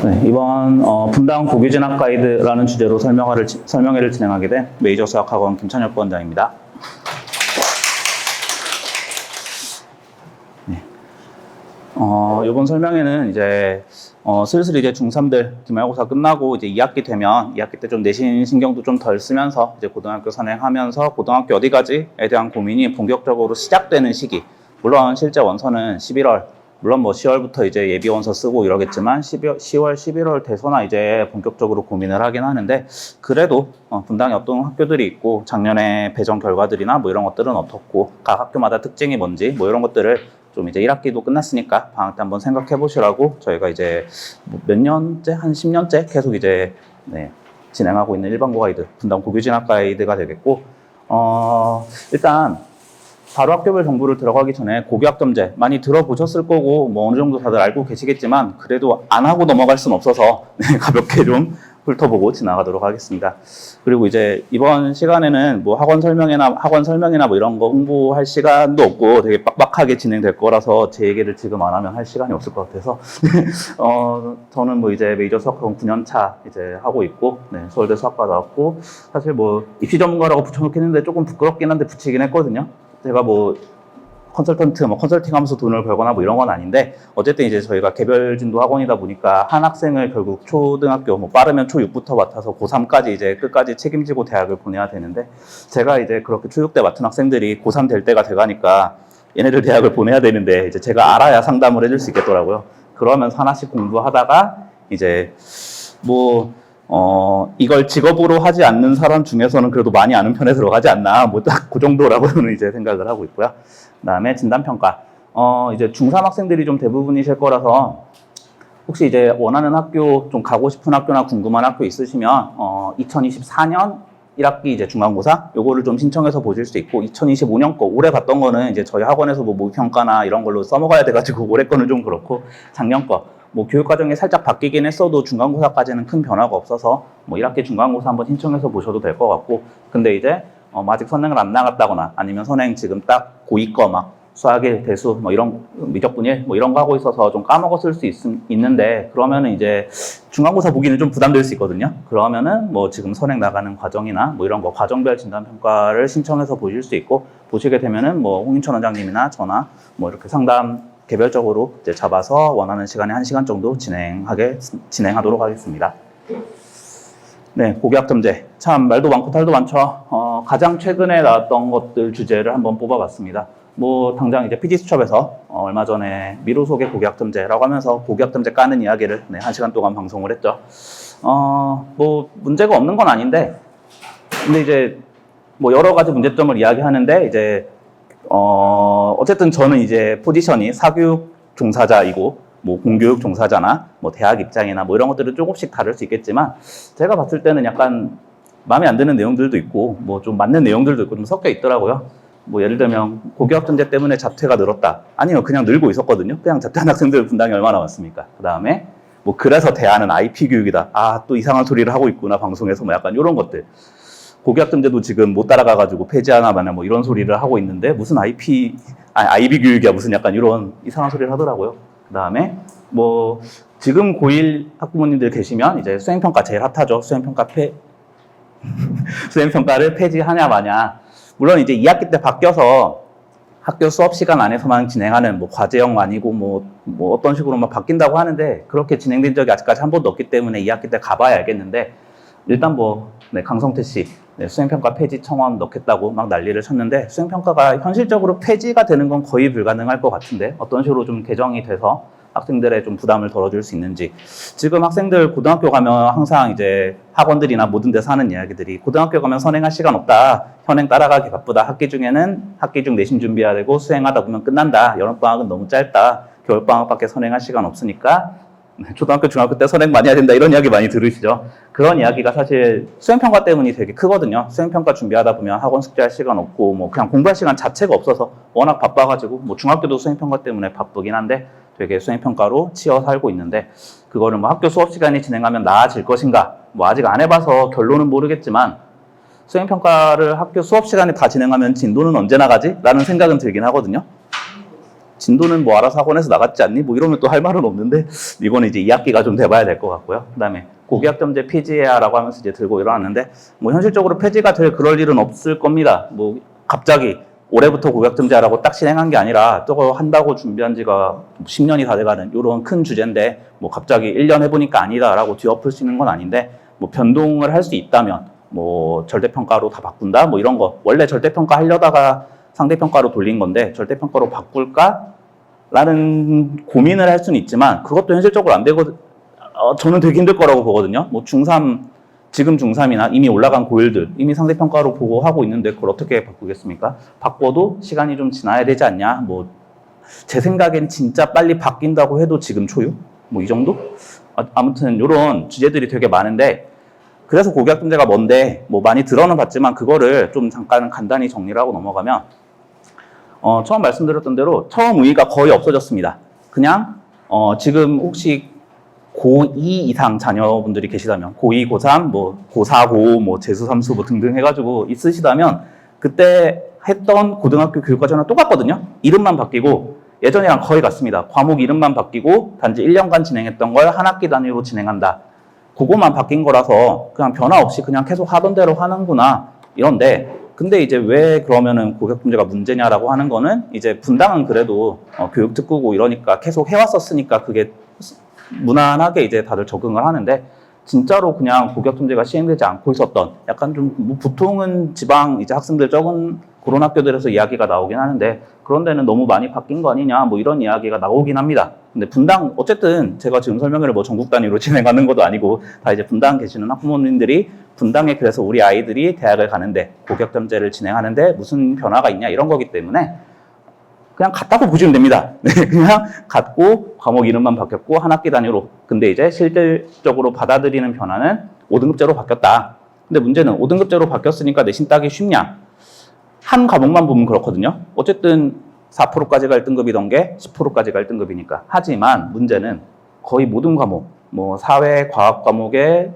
네, 이번 분당 고교진학 가이드라는 주제로 설명회를 진행하게 된 메이저 수학학원 김찬혁 부원장입니다. 네. 이번 설명회는 이제 슬슬 이제 중3들 기말고사 끝나고 이제 2학기 되면 2학기 때 좀 내신 신경도 좀 덜 쓰면서 이제 고등학교 선행하면서 고등학교 어디가지에 대한 고민이 본격적으로 시작되는 시기. 물론 실제 원서는 11월, 물론 뭐 10월부터 이제 예비 원서 쓰고 이러겠지만 10월, 11월 돼서나 이제 본격적으로 고민을 하긴 하는데, 그래도 분당에 어떤 학교들이 있고 작년에 배정 결과들이나 뭐 이런 것들은 어떻고 각 학교마다 특징이 뭔지 뭐 이런 것들을 좀 이제 1학기도 끝났으니까 방학 때 한번 생각해 보시라고 저희가 이제 몇 년째, 한 10년째 계속 이제 진행하고 있는 일반고 가이드, 분당 고교진학 가이드가 되겠고, 일단 바로 학교별 정보를 들어가기 전에 고교학점제 많이 들어보셨을 거고 뭐 어느 정도 다들 알고 계시겠지만, 그래도 안 하고 넘어갈 순 없어서 가볍게 좀 훑어보고 지나가도록 하겠습니다. 그리고 이제 이번 시간에는 뭐 학원 설명이나 뭐 이런 거 홍보할 시간도 없고 되게 빡빡하게 진행될 거라서 제 얘기를 지금 안 하면 할 시간이 없을 것 같아서 저는 뭐 이제 메이저 수학학원 9년차 이제 하고 있고, 서울대 수학과 나왔고, 사실 뭐 입시 전문가라고 붙여놓겠는데 조금 부끄럽긴 한데 붙이긴 했거든요. 제가 뭐 컨설턴트, 컨설팅 하면서 돈을 벌거나 뭐 이런 건 아닌데, 어쨌든 이제 저희가 개별 진도 학원이다 보니까 한 학생을 결국 초등학교, 빠르면 초6부터 맡아서 고3까지 이제 끝까지 책임지고 대학을 보내야 되는데, 제가 이제 그렇게 초6 때 맡은 학생들이 고3 될 때가 돼가니까 얘네들 대학을 보내야 되는데, 이제 제가 알아야 상담을 해줄 수 있겠더라고요. 그러면서 하나씩 공부하다가 이제 이걸 직업으로 하지 않는 사람 중에서는 그래도 많이 아는 편에 들어가지 않나, 딱 그 정도라고는 이제 생각을 하고 있고요. 그 다음에 진단평가. 이제 중3 학생들이 좀 대부분이실 거라서, 혹시 이제 원하는 학교, 좀 가고 싶은 학교나 궁금한 학교 있으시면, 2024년 1학기 이제 중간고사, 요거를 좀 신청해서 보실 수 있고, 2025년 거, 올해 봤던 거는 이제 저희 학원에서 뭐 모의평가나 이런 걸로 써먹어야 돼가지고, 올해 거는 좀 그렇고, 작년 거, 교육과정이 살짝 바뀌긴 했어도 중간고사까지는 큰 변화가 없어서 1학기 중간고사 한번 신청해서 보셔도 될 것 같고, 근데 이제 아직 선행을 안 나갔다거나 아니면 선행 지금 딱 고2 거 수학의 대수 이런 미적분일 이런 거 하고 있어서 좀 까먹었을 수 있는데, 그러면은 이제 중간고사 보기는 좀 부담될 수 있거든요. 그러면은 지금 선행 나가는 과정이나 이런 거 과정별 진단평가를 신청해서 보실 수 있고, 보시게 되면은 홍인천 원장님이나 저나 이렇게 상담 개별적으로 이제 잡아서 원하는 시간에 1시간 정도 진행하도록 하겠습니다. 네, 고교학점제. 참 말도 많고 탈도 많죠. 가장 최근에 나왔던 것들 주제를 한번 뽑아봤습니다. 당장 이제 PD수첩에서 얼마 전에 미로 속의 고교학점제라고 하면서 고교학점제 까는 이야기를 1시간 동안 방송을 했죠. 문제가 없는 건 아닌데, 근데 이제 여러 가지 문제점을 이야기하는데, 이제 어쨌든 저는 이제 포지션이 사교육 종사자이고, 공교육 종사자나 대학 입장이나 이런 것들은 조금씩 다를 수 있겠지만, 제가 봤을 때는 약간 마음에 안 드는 내용들도 있고, 좀 맞는 내용들도 있고 좀 섞여 있더라고요. 예를 들면 고교학점제 때문에 자퇴가 늘었다. 아니요, 그냥 늘고 있었거든요. 그냥 자퇴한 학생들 분당에 얼마나 많습니까? 그 다음에 그래서 대안은 IP 교육이다. 또 이상한 소리를 하고 있구나 방송에서 약간 이런 것들. 고교학점제도 지금 못 따라가가지고 폐지하나 마나 이런 소리를 하고 있는데, 무슨 IB 교육이야 무슨 약간 이런 이상한 소리를 하더라고요. 그 다음에 지금 고1 학부모님들 계시면 이제 수행평가 제일 핫하죠. 수행평가를 폐지하냐 마냐. 물론 이제 2학기 때 바뀌어서 학교 수업 시간 안에서만 진행하는 과제형 아니고 어떤 식으로 바뀐다고 하는데, 그렇게 진행된 적이 아직까지 한 번도 없기 때문에 2학기 때 가봐야 알겠는데, 일단 강성태 씨 수행평가 폐지 청원 넣겠다고 난리를 쳤는데, 수행평가가 현실적으로 폐지가 되는 건 거의 불가능할 것 같은데, 어떤 식으로 좀 개정이 돼서 학생들의 좀 부담을 덜어줄 수 있는지. 지금 학생들 고등학교 가면 항상 이제 학원들이나 모든 데서 하는 이야기들이, 고등학교 가면 선행할 시간 없다, 현행 따라가기 바쁘다, 학기 중 내신 준비해야 되고 수행하다 보면 끝난다, 여름방학은 너무 짧다, 겨울방학밖에 선행할 시간 없으니까 초등학교, 중학교 때 선행 많이 해야 된다, 이런 이야기 많이 들으시죠? 그런 이야기가 사실 수행평가 때문이 되게 크거든요. 수행평가 준비하다 보면 학원 숙제할 시간 없고 그냥 공부할 시간 자체가 없어서 워낙 바빠가지고 중학교도 수행평가 때문에 바쁘긴 한데 되게 수행평가로 치여 살고 있는데, 그거를 학교 수업 시간이 진행하면 나아질 것인가, 아직 안 해봐서 결론은 모르겠지만, 수행평가를 학교 수업 시간에 다 진행하면 진도는 언제 나가지? 라는 생각은 들긴 하거든요. 진도는 뭐 알아서 학원에서 나갔지 않니? 뭐 이러면 또 할 말은 없는데, 이거는 이제 2학기가 좀 돼봐야 될 것 같고요. 그 다음에 고교학점제 폐지해야라고 하면서 이제 들고 일어났는데, 뭐 현실적으로 폐지가 될 그럴 일은 없을 겁니다. 뭐 갑자기 올해부터 고교학점제하라고 딱 진행한 게 아니라 저거 한다고 준비한 지가 10년이 다 돼가는 이런 큰 주제인데, 뭐 갑자기 1년 해보니까 아니다라고 뒤엎을 수 있는 건 아닌데, 뭐 변동을 할 수 있다면 뭐 절대평가로 다 바꾼다 뭐 이런 거, 원래 절대평가 하려다가 상대평가로 돌린 건데 절대평가로 바꿀까? 라는 고민을 할 수는 있지만 그것도 현실적으로 안 되거든. 저는 되게 힘들 거라고 보거든요. 뭐 중3, 지금 중3이나 이미 올라간 고1들 이미 상대평가로 보고 하고 있는데 그걸 어떻게 바꾸겠습니까? 바꿔도 시간이 좀 지나야 되지 않냐? 뭐 제 생각엔 진짜 빨리 바뀐다고 해도 지금 초유? 뭐 이 정도? 아무튼 이런 주제들이 되게 많은데, 그래서 고교학점제가 뭔데 뭐 많이 들어는 봤지만 그거를 좀 잠깐 간단히 정리를 하고 넘어가면, 처음 말씀드렸던 대로 처음 의의가 거의 없어졌습니다. 그냥 지금 혹시 고2 이상 자녀분들이 계시다면 고2, 고3, 뭐 고4, 고5, 뭐 재수, 삼수 뭐 등등 해가지고 있으시다면 그때 했던 고등학교 교육과정이랑 똑같거든요. 이름만 바뀌고 예전이랑 거의 같습니다. 과목 이름만 바뀌고 단지 1년간 진행했던 걸 한 학기 단위로 진행한다. 그거만 바뀐 거라서 그냥 변화 없이 그냥 계속 하던 대로 하는구나 이런데, 근데 이제 왜 그러면은 고교학점제가 문제냐라고 하는 거는, 이제 분당은 그래도 교육특구고 이러니까 계속 해왔었으니까 그게 무난하게 이제 다들 적응을 하는데, 진짜로 그냥 고교학점제가 시행되지 않고 있었던 약간 좀 뭐 보통은 지방 이제 학생들 적은 그런 학교들에서 이야기가 나오긴 하는데, 그런 데는 너무 많이 바뀐 거 아니냐 뭐 이런 이야기가 나오긴 합니다. 근데 분당 어쨌든 제가 지금 설명회를 뭐 전국 단위로 진행하는 것도 아니고 다 이제 분당 계시는 학부모님들이 분당에 그래서 우리 아이들이 대학을 가는데 고교학점제를 진행하는데 무슨 변화가 있냐 이런 거기 때문에 그냥 같다고 보시면 됩니다. 그냥 같고 과목 이름만 바뀌었고 한 학기 단위로. 근데 이제 실질적으로 받아들이는 변화는 5등급제로 바뀌었다. 근데 문제는 5등급제로 바뀌었으니까 내신 따기 쉽냐? 한 과목만 보면 그렇거든요. 어쨌든 4%까지가 1등급이던 게 10%까지가 1등급이니까. 하지만 문제는 거의 모든 과목, 뭐 사회, 과학 과목에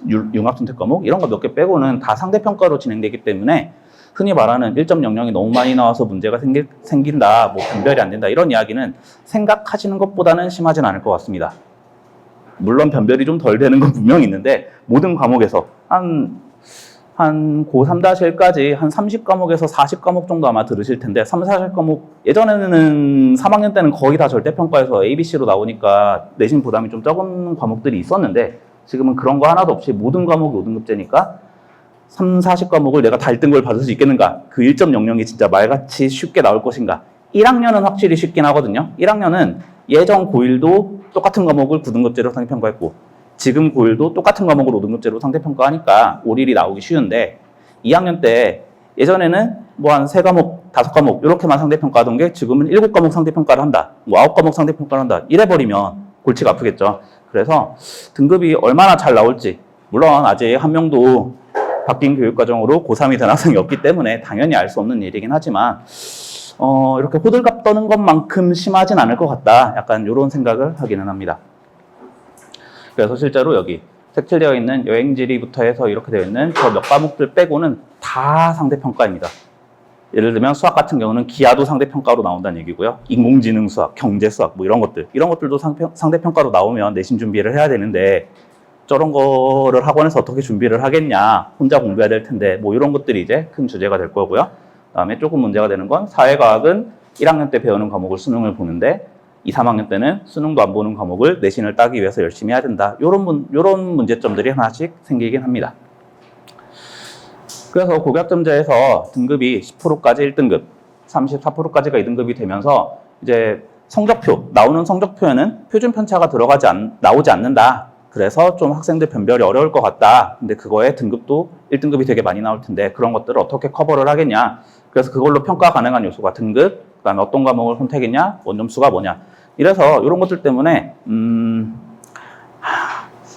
융합선택 과목 이런 거 몇 개 빼고는 다 상대평가로 진행되기 때문에 흔히 말하는 1.00이 너무 많이 나와서 문제가 생긴다, 뭐 변별이 안 된다 이런 이야기는 생각하시는 것보다는 심하진 않을 것 같습니다. 물론 변별이 좀 덜 되는 건 분명히 있는데 모든 과목에서 한 고3-1까지 한 30과목에서 40과목 정도 아마 들으실 텐데 3, 40과목, 예전에는 3학년 때는 거의 다 절대평가에서 ABC로 나오니까 내신 부담이 좀 적은 과목들이 있었는데 지금은 그런 거 하나도 없이 모든 과목이 5등급제니까 3, 40과목을 내가 다 1등급을 받을 수 있겠는가? 그 1.00이 진짜 말같이 쉽게 나올 것인가? 1학년은 확실히 쉽긴 하거든요. 1학년은 예전 고1도 똑같은 과목을 9등급제로 상대평가했고 지금 고1도 똑같은 과목을 5등급제로 상대평가하니까 올일이 나오기 쉬운데 2학년 때 예전에는 뭐 한 3과목, 5과목 이렇게만 상대평가하던 게 지금은 7과목 상대평가를 한다. 뭐 9과목 상대평가를 한다. 이래버리면 골치가 아프겠죠. 그래서 등급이 얼마나 잘 나올지, 물론 아직 한 명도 바뀐 교육과정으로 고3이 된 학생이 없기 때문에 당연히 알 수 없는 일이긴 하지만 이렇게 호들갑 떠는 것만큼 심하진 않을 것 같다. 약간 이런 생각을 하기는 합니다. 그래서 실제로 여기 색칠되어 있는 여행지리부터 해서 이렇게 되어 있는 저 몇 과목들 빼고는 다 상대평가입니다. 예를 들면 수학 같은 경우는 기하도 상대평가로 나온다는 얘기고요. 인공지능 수학, 경제 수학 뭐 이런 것들도 상대평가로 나오면 내신 준비를 해야 되는데 저런 거를 학원에서 어떻게 준비를 하겠냐, 혼자 공부해야 될 텐데 뭐 이런 것들이 이제 큰 주제가 될 거고요. 그다음에 조금 문제가 되는 건 사회과학은 1학년 때 배우는 과목을 수능을 보는데 2, 3학년 때는 수능도 안 보는 과목을 내신을 따기 위해서 열심히 해야 된다. 요런 문제점들이 하나씩 생기긴 합니다. 그래서 고교학점제에서 등급이 10%까지 1등급, 34%까지가 2등급이 되면서 이제 성적표, 나오는 성적표에는 표준 편차가 나오지 않는다. 그래서 좀 학생들 변별이 어려울 것 같다. 근데 그거에 등급도 1등급이 되게 많이 나올 텐데 그런 것들을 어떻게 커버를 하겠냐. 그래서 그걸로 평가 가능한 요소가 등급, 그다음에 어떤 과목을 선택했냐, 원점수가 뭐냐. 이래서 이런 것들 때문에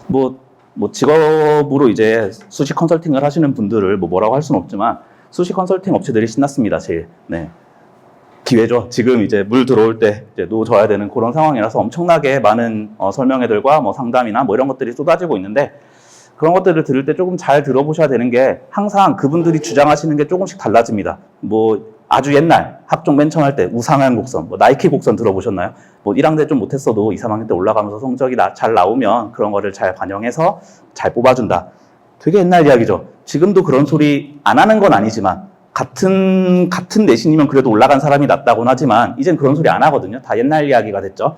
뭐 직업으로 이제 수시 컨설팅을 하시는 분들을 뭐라고 할 수는 없지만 수시 컨설팅 업체들이 신났습니다. 제일. 네. 기회죠. 지금 이제 물 들어올 때 이제 놓아줘야 되는 그런 상황이라서 엄청나게 많은 설명회들과 뭐 상담이나 뭐 이런 것들이 쏟아지고 있는데 그런 것들을 들을 때 조금 잘 들어보셔야 되는 게 항상 그분들이 주장하시는 게 조금씩 달라집니다. 뭐 아주 옛날 학종 맨 처음 할 때 우상향 곡선, 뭐 나이키 곡선 들어보셨나요? 뭐 1학년 좀 못했어도 2, 3학년 때 올라가면서 성적이 잘 나오면 그런 거를 잘 반영해서 잘 뽑아준다. 되게 옛날 이야기죠. 지금도 그런 소리 안 하는 건 아니지만 같은 내신이면 그래도 올라간 사람이 낫다고는 하지만 이젠 그런 소리 안 하거든요. 다 옛날 이야기가 됐죠.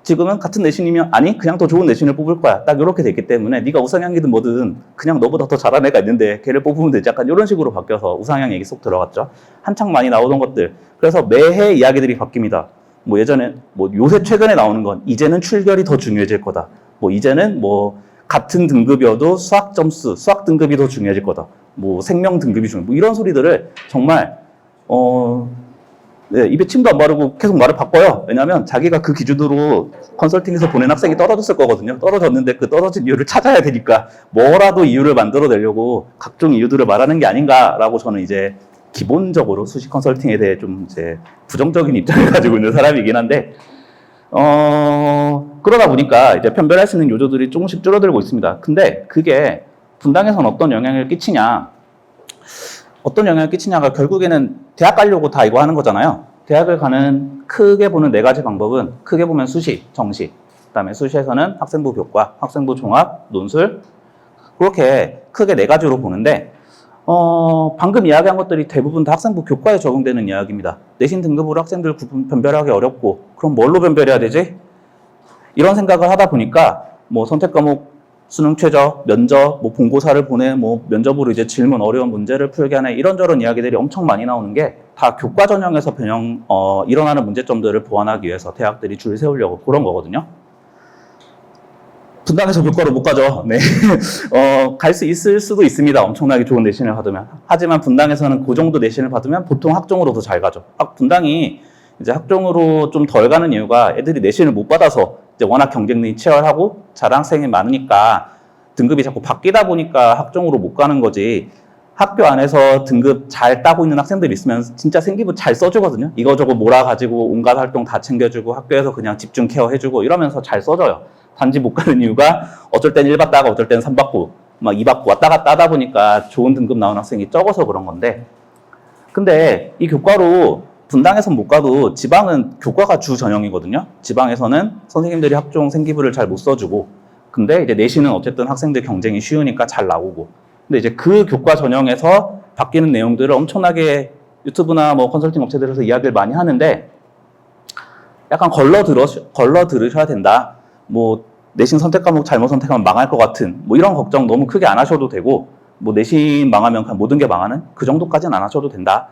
지금은 같은 내신이면 아니 그냥 더 좋은 내신을 뽑을 거야. 딱 이렇게 됐기 때문에 네가 우상향이든 뭐든 그냥 너보다 더 잘하는 애가 있는데 걔를 뽑으면 되지. 약간 이런 식으로 바뀌어서 우상향 얘기 쏙 들어갔죠. 한창 많이 나오던 것들. 그래서 매해 이야기들이 바뀝니다. 뭐 예전에 뭐 요새 최근에 나오는 건 이제는 출결이 더 중요해질 거다. 뭐 이제는 뭐 같은 등급이어도 수학 점수, 수학 등급이 더 중요해질 거다. 뭐 생명 등급이 중요해. 뭐 이런 소리들을 정말 네, 입에 침도 안 바르고 계속 말을 바꿔요. 왜냐하면 자기가 그 기준으로 컨설팅에서 보낸 학생이 떨어졌을 거거든요. 떨어졌는데 그 떨어진 이유를 찾아야 되니까 뭐라도 이유를 만들어내려고 각종 이유들을 말하는 게 아닌가라고 저는 이제 기본적으로 수시 컨설팅에 대해 좀 이제 부정적인 입장을 가지고 있는 사람이긴 한데 그러다 보니까 이제 편별할 수 있는 요소들이 조금씩 줄어들고 있습니다. 근데 그게 분당에선 어떤 영향을 끼치냐가 결국에는 대학 가려고 다 이거 하는 거잖아요. 대학을 가는 크게 보는 4가지 방법은 크게 보면 수시, 정시, 그다음에 수시에서는 학생부 교과, 학생부 종합, 논술 그렇게 크게 4가지로 보는데 방금 이야기한 것들이 대부분 다 학생부 교과에 적용되는 이야기입니다. 내신 등급으로 학생들 변별하기 어렵고 그럼 뭘로 변별해야 되지? 이런 생각을 하다 보니까 뭐 선택 과목 수능 최저, 면접, 뭐 본고사를 보내, 뭐 면접으로 이제 질문 어려운 문제를 풀게 하는 이런저런 이야기들이 엄청 많이 나오는 게 다 교과 전형에서 일어나는 문제점들을 보완하기 위해서 대학들이 줄 세우려고 그런 거거든요. 분당에서 교과로 못 가죠. 네. 갈 수 있을 수도 있습니다. 엄청나게 좋은 내신을 받으면. 하지만 분당에서는 그 정도 내신을 받으면 보통 학종으로도 잘 가죠. 분당이 이제 학종으로 좀 덜 가는 이유가 애들이 내신을 못 받아서 이제 워낙 경쟁력이 치열하고 잘하는 학생이 많으니까 등급이 자꾸 바뀌다 보니까 학종으로 못 가는 거지. 학교 안에서 등급 잘 따고 있는 학생들이 있으면 진짜 생기부 잘 써주거든요. 이거저거 몰아가지고 온갖 활동 다 챙겨주고 학교에서 그냥 집중 케어해주고 이러면서 잘 써줘요. 단지 못 가는 이유가 어쩔 땐 1 받다가 어쩔 땐 3 받고 막 2 받고 왔다 갔다 하다 보니까 좋은 등급 나온 학생이 적어서 그런 건데 근데 이 교과로 분당에선 못 가도 지방은 교과가 주 전형이거든요. 지방에서는 선생님들이 학종 생기부를 잘 못 써주고 근데 이제 내신은 어쨌든 학생들 경쟁이 쉬우니까 잘 나오고 근데 이제 그 교과 전형에서 바뀌는 내용들을 엄청나게 유튜브나 뭐 컨설팅 업체들에서 이야기를 많이 하는데 약간 걸러 들으셔야 된다. 뭐 내신 선택 과목 잘못 선택하면 망할 것 같은 뭐 이런 걱정 너무 크게 안 하셔도 되고 뭐 내신 망하면 그냥 모든 게 망하는 그 정도까지는 안 하셔도 된다.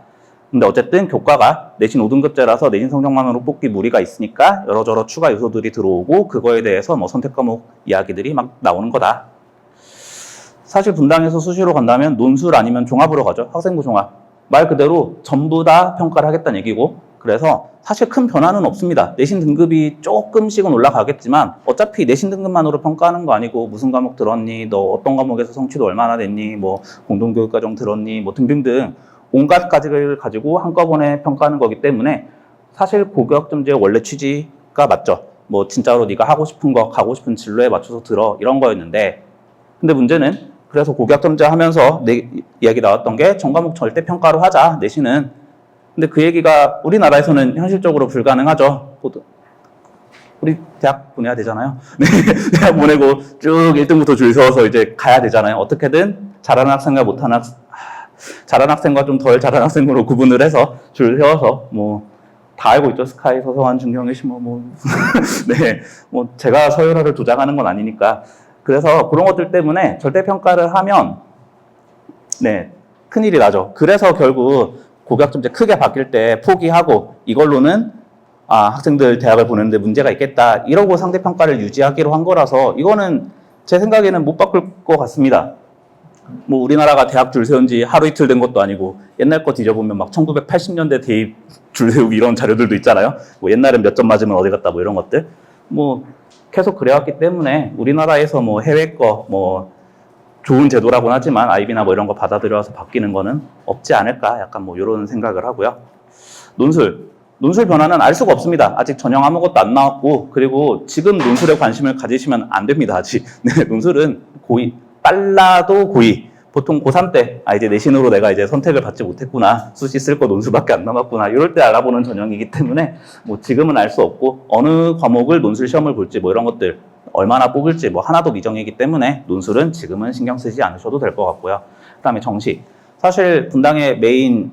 근데 어쨌든 교과가 내신 5등급제라서 내신 성적만으로 뽑기 무리가 있으니까 여러저러 추가 요소들이 들어오고 그거에 대해서 뭐 선택 과목 이야기들이 막 나오는 거다. 사실 분당에서 수시로 간다면 논술 아니면 종합으로 가죠. 학생부 종합. 말 그대로 전부 다 평가를 하겠다는 얘기고 그래서 사실 큰 변화는 없습니다. 내신 등급이 조금씩은 올라가겠지만 어차피 내신 등급만으로 평가하는 거 아니고 무슨 과목 들었니, 너 어떤 과목에서 성취도 얼마나 됐니, 뭐 공동교육과정 들었니, 뭐 등등등 온갖 가지를 가지고 한꺼번에 평가하는 거기 때문에 사실 고교학점제의 원래 취지가 맞죠. 뭐 진짜로 네가 하고 싶은 거, 가고 싶은 진로에 맞춰서 들어 이런 거였는데 근데 문제는 그래서 고교학점제 하면서 이야기 나왔던 게 전과목 절대 평가로 하자 내신은. 근데 그 얘기가 우리나라에서는 현실적으로 불가능하죠. 우리 대학 보내야 되잖아요. 네, 대학 보내고 쭉 1등부터 줄 서서 이제 가야 되잖아요. 어떻게든 잘하는 학생과 못하는 잘하는 학생과 좀 덜 잘하는 학생으로 구분을 해서 줄 세워서 뭐 다 알고 있죠. 스카이, 서성한, 중경의 심어 네, 뭐 제가 서열화를 조작하는 건 아니니까. 그래서 그런 것들 때문에 절대평가를 하면 네, 큰일이 나죠. 그래서 결국 고교학점제 크게 바뀔 때 포기하고 이걸로는 학생들 대학을 보내는데 문제가 있겠다 이러고 상대평가를 유지하기로 한 거라서 이거는 제 생각에는 못 바꿀 것 같습니다. 뭐 우리나라가 대학 줄 세운 지 하루 이틀 된 것도 아니고 옛날 거 뒤져보면 막 1980년대 대입 줄 세우기 이런 자료들도 있잖아요. 뭐 옛날엔 몇 점 맞으면 어디 갔다 뭐 이런 것들 뭐 계속 그래왔기 때문에 우리나라에서 뭐 해외 거 뭐 좋은 제도라고는 하지만 아이비나 뭐 이런 거 받아들여서 바뀌는 거는 없지 않을까 약간 뭐 이런 생각을 하고요. 논술 변화는 알 수가 없습니다. 아직 전형 아무것도 안 나왔고 그리고 지금 논술에 관심을 가지시면 안 됩니다. 아직 네, 논술은 고2 빨라도 고2 보통 고3 때, 이제 내신으로 내가 이제 선택을 받지 못했구나. 수시 쓸 거 논술밖에 안 남았구나. 이럴 때 알아보는 전형이기 때문에, 뭐 지금은 알 수 없고, 어느 과목을 논술 시험을 볼지, 뭐 이런 것들, 얼마나 뽑을지, 뭐 하나도 미정이기 때문에, 논술은 지금은 신경 쓰지 않으셔도 될 것 같고요. 그 다음에 정시. 사실 분당의 메인,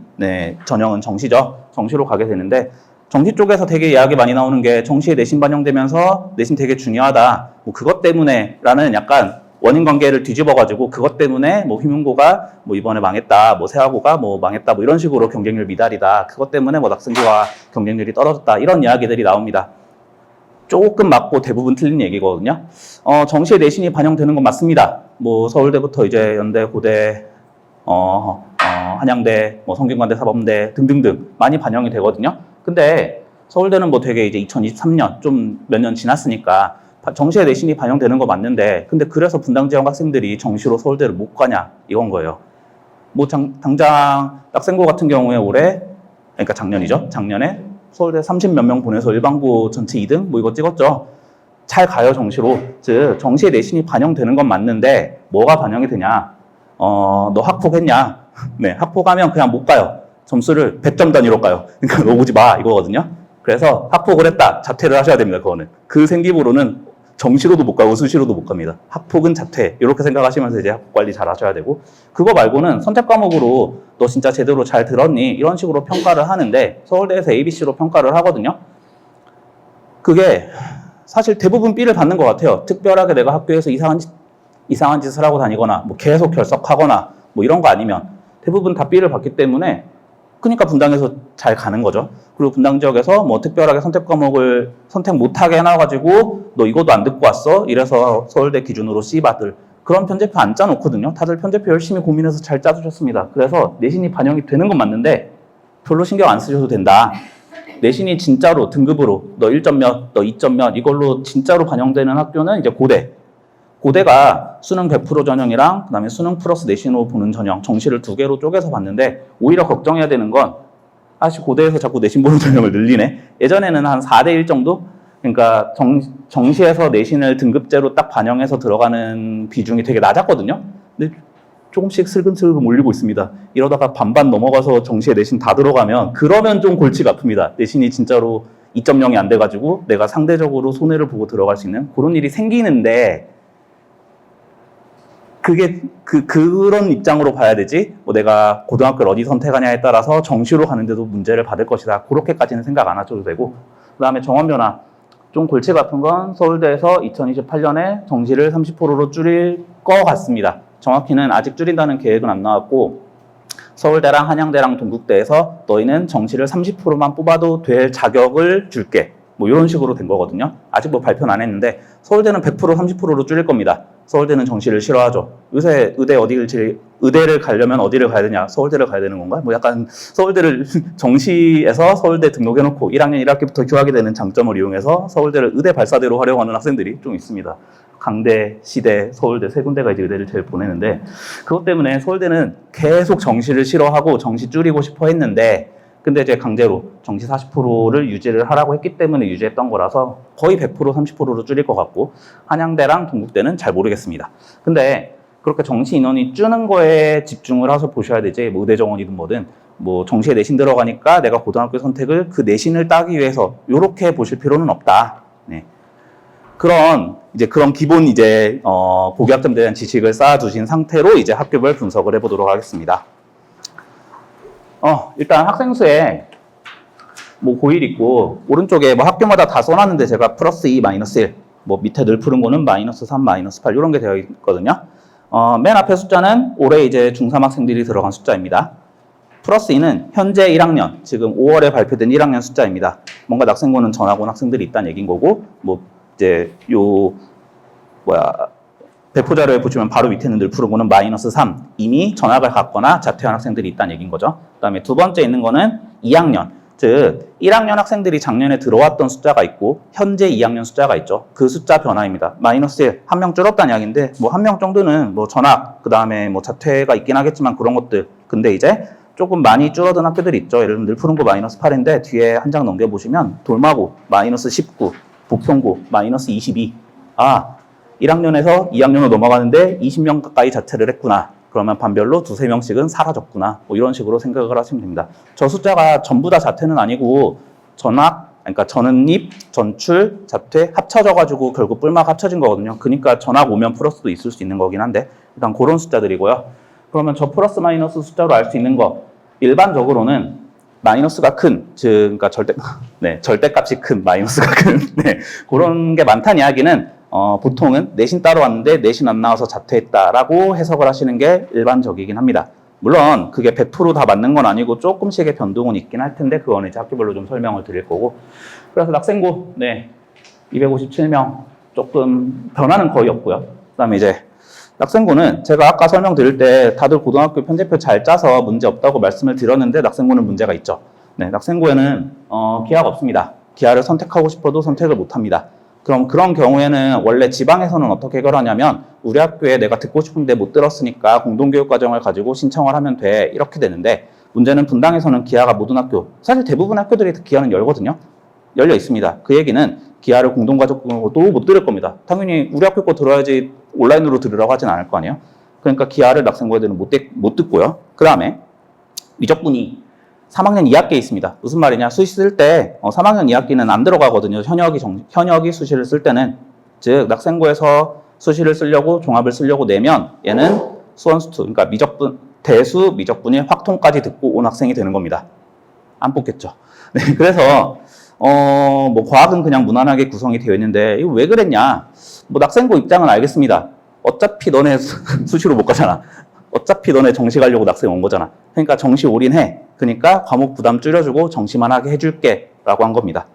전형은 정시죠. 정시로 가게 되는데, 정시 쪽에서 되게 이야기 많이 나오는 게 정시에 내신 반영되면서 내신 되게 중요하다. 뭐 그것 때문에 라는 약간 원인 관계를 뒤집어가지고 그것 때문에 뭐 휘문고가 뭐 이번에 망했다. 뭐 세화고가 뭐 망했다. 뭐 이런 식으로 경쟁률 미달이다. 그것 때문에 뭐 낙승고가 경쟁률이 떨어졌다. 이런 이야기들이 나옵니다. 조금 맞고 대부분 틀린 얘기거든요. 정시에 내신이 반영되는 건 맞습니다. 뭐 서울대부터 이제 연대, 고대, 한양대, 뭐 성균관대, 사범대 등등등 많이 반영이 되거든요. 근데 서울대는 뭐 되게 이제 2023년 좀 몇 년 지났으니까 정시에 내신이 반영되는 거 맞는데 근데 그래서 분당 지역 학생들이 정시로 서울대를 못 가냐 이건 거예요. 뭐 당장 낙생고 같은 경우에 올해 그러니까 작년이죠. 작년에 서울대 30몇 명 보내서 일반고 전체 2등 뭐 이거 찍었죠. 잘 가요 정시로. 즉 정시에 내신이 반영되는 건 맞는데 뭐가 반영이 되냐. 너 학폭했냐. 네, 학폭하면 그냥 못 가요. 점수를 100점 단위로 가요. 그러니까 너 오지 마 이거거든요. 그래서 학폭을 했다. 자퇴를 하셔야 됩니다. 그거는. 그 생기부로는 정시로도 못 가고 수시로도 못 갑니다. 학폭은 자퇴. 이렇게 생각하시면서 이제 학폭 관리 잘 하셔야 되고 그거 말고는 선택 과목으로 너 진짜 제대로 잘 들었니? 이런 식으로 평가를 하는데 서울대에서 ABC로 평가를 하거든요. 그게 사실 대부분 B를 받는 것 같아요. 특별하게 내가 학교에서 이상한 짓을 하고 다니거나 뭐 계속 결석하거나 뭐 이런 거 아니면 대부분 다 B를 받기 때문에 그러니까 분당에서 잘 가는 거죠. 그리고 분당 지역에서 뭐 특별하게 선택 과목을 선택 못하게 해놔가지고 너 이것도 안 듣고 왔어? 이래서 서울대 기준으로 C 받을 그런 편제표 안 짜놓거든요. 다들 편제표 열심히 고민해서 잘 짜주셨습니다. 그래서 내신이 반영이 되는 건 맞는데 별로 신경 안 쓰셔도 된다. 내신이 진짜로 등급으로 너 1점 몇, 너 2점 몇 이걸로 진짜로 반영되는 학교는 이제 고대. 고대가 수능 100% 전형이랑 그다음에 수능 플러스 내신으로 보는 전형 정시를 두 개로 쪼개서 봤는데 오히려 걱정해야 되는 건 사실 고대에서 자꾸 내신 보는 전형을 늘리네. 예전에는 한 4대1 정도? 그러니까 정시에서 내신을 등급제로 딱 반영해서 들어가는 비중이 되게 낮았거든요. 근데 조금씩 슬금슬금 올리고 있습니다. 이러다가 반반 넘어가서 정시에 내신 다 들어가면 그러면 좀 골치가 아픕니다. 내신이 진짜로 2.0이 안 돼가지고 내가 상대적으로 손해를 보고 들어갈 수 있는 그런 일이 생기는데 그게 그런 입장으로 봐야 되지. 뭐 내가 고등학교를 어디 선택하냐에 따라서 정시로 가는데도 문제를 받을 것이다. 그렇게까지는 생각 안 하셔도 되고. 그다음에 정원 변화. 좀 골치가 아픈 건 서울대에서 2028년에 정시를 30%로 줄일 것 같습니다. 정확히는 아직 줄인다는 계획은 안 나왔고 서울대랑 한양대랑 동국대에서 너희는 정시를 30%만 뽑아도 될 자격을 줄게. 뭐 이런 식으로 된 거거든요. 아직 뭐 발표는 안 했는데 서울대는 100% 30%로 줄일 겁니다. 서울대는 정시를 싫어하죠. 요새 의대를 가려면 어디를 가야 되냐? 서울대를 가야 되는 건가? 뭐 약간 서울대를 정시에서 서울대 등록해놓고 1학년 1학기부터 휴학이 되는 장점을 이용해서 서울대를 의대 발사대로 활용하는 학생들이 좀 있습니다. 강대, 시대, 서울대 세 군데가 이제 의대를 제일 보내는데 그것 때문에 서울대는 계속 정시를 싫어하고 정시 줄이고 싶어 했는데 근데 이제 강제로 정시 40%를 유지를 하라고 했기 때문에 유지했던 거라서 거의 100% 30%로 줄일 것 같고 한양대랑 동국대는 잘 모르겠습니다. 근데 그렇게 정시 인원이 줄는 거에 집중을 해서 보셔야 되지 뭐 의대 정원이든 뭐든 뭐 정시에 내신 들어가니까 내가 고등학교 선택을 그 내신을 따기 위해서 이렇게 보실 필요는 없다. 네. 그런 기본 고교학점에 대한 지식을 쌓아두신 상태로 이제 학교별 분석을 해보도록 하겠습니다. 일단 학생 수에 뭐 고1 있고 오른쪽에 뭐 학교마다 다 써놨는데 제가 플러스 2, 마이너스 1 뭐 밑에 늘 푸른 거는 마이너스 3, 마이너스 8 이런 게 되어 있거든요. 맨 앞에 숫자는 올해 이제 중3 학생들이 들어간 숫자입니다. 플러스 2는 현재 1학년, 지금 5월에 발표된 1학년 숫자입니다. 뭔가 낙생고는 전학 온 학생들이 있다는 얘기인 거고 뭐 이제 배포자료에 보시면 바로 밑에는 늘 푸른 거는 마이너스 3. 이미 전학을 갔거나 자퇴한 학생들이 있다는 얘기인 거죠. 그 다음에 두 번째 있는 거는 2학년. 즉 1학년 학생들이 작년에 들어왔던 숫자가 있고 현재 2학년 숫자가 있죠. 그 숫자 변화입니다. 마이너스 1. 한 명 줄었다는 이야기인데 뭐 한 명 정도는 뭐 전학, 그 다음에 뭐 자퇴가 있긴 하겠지만 그런 것들. 근데 이제 조금 많이 줄어든 학교들이 있죠. 예를 들면 늘 푸른 거 마이너스 8인데 뒤에 한 장 넘겨보시면 돌마고 마이너스 19, 부평고 마이너스 22. 1학년에서 2학년으로 넘어가는데 20명 가까이 자퇴를 했구나. 그러면 반별로 두세 명씩은 사라졌구나. 뭐 이런 식으로 생각을 하시면 됩니다. 저 숫자가 전부 다 자퇴는 아니고 전학, 그러니까 전입, 전출, 자퇴 합쳐져가지고 결국 뿔막 합쳐진 거거든요. 그러니까 전학 오면 플러스도 있을 수 있는 거긴 한데 일단 그런 숫자들이고요. 그러면 저 플러스 마이너스 숫자로 알 수 있는 거 일반적으로는 마이너스가 큰, 즉, 그러니까 절대값이 큰, 마이너스가 큰, 그런 게 많다는 이야기는, 보통은 내신 따로 왔는데 내신 안 나와서 자퇴했다라고 해석을 하시는 게 일반적이긴 합니다. 물론, 그게 100% 다 맞는 건 아니고 조금씩의 변동은 있긴 할 텐데, 그거는 이제 학교별로 좀 설명을 드릴 거고. 그래서 낙생고, 257명, 조금 변화는 거의 없고요. 그 다음에 이제, 낙생고는 제가 아까 설명드릴 때 다들 고등학교 편제표 잘 짜서 문제 없다고 말씀을 드렸는데 낙생고는 문제가 있죠. 낙생고에는 기하가 없습니다. 기하를 선택하고 싶어도 선택을 못합니다. 그럼 그런 경우에는 원래 지방에서는 어떻게 해결하냐면 우리 학교에 내가 듣고 싶은데 못 들었으니까 공동교육과정을 가지고 신청을 하면 돼 이렇게 되는데 문제는 분당에서는 기하가 모든 학교, 사실 대부분 학교들이 기하는 열거든요. 열려 있습니다. 그 얘기는 기하를 공동가족으로도 못 들을 겁니다. 당연히 우리 학교 거 들어야지 온라인으로 들으라고 하진 않을 거 아니에요. 그러니까 기하를 낙생고애들은 못 듣고요. 그 다음에 미적분이 3학년 2학기에 있습니다. 무슨 말이냐? 수시 쓸 때 3학년 2학기는 안 들어가거든요. 현역이 수시를 쓸 때는. 즉 낙생고에서 수시를 쓰려고 종합을 쓰려고 내면 얘는 수원수투, 그러니까 미적분, 대수 미적분이 확통까지 듣고 온 학생이 되는 겁니다. 안 뽑겠죠. 네, 그래서 뭐 과학은 그냥 무난하게 구성이 되어 있는데 이거 왜 그랬냐? 뭐 낙생고 입장은 알겠습니다. 어차피 너네 수시로 못 가잖아. 어차피 너네 정시 가려고 낙생 온 거잖아. 그러니까 정시 올인해. 그러니까 과목 부담 줄여주고 정시만 하게 해줄게 라고 한 겁니다.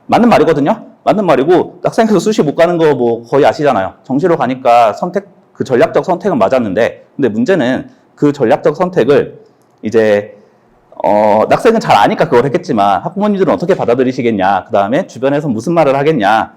맞는 말이거든요. 맞는 말이고 낙생에서 수시 못 가는 거 뭐 거의 아시잖아요. 정시로 가니까 그 전략적 선택은 맞았는데 근데 문제는 그 전략적 선택을 이제 낙생은 잘 아니까 그걸 했겠지만 학부모님들은 어떻게 받아들이시겠냐. 그 다음에 주변에서 무슨 말을 하겠냐.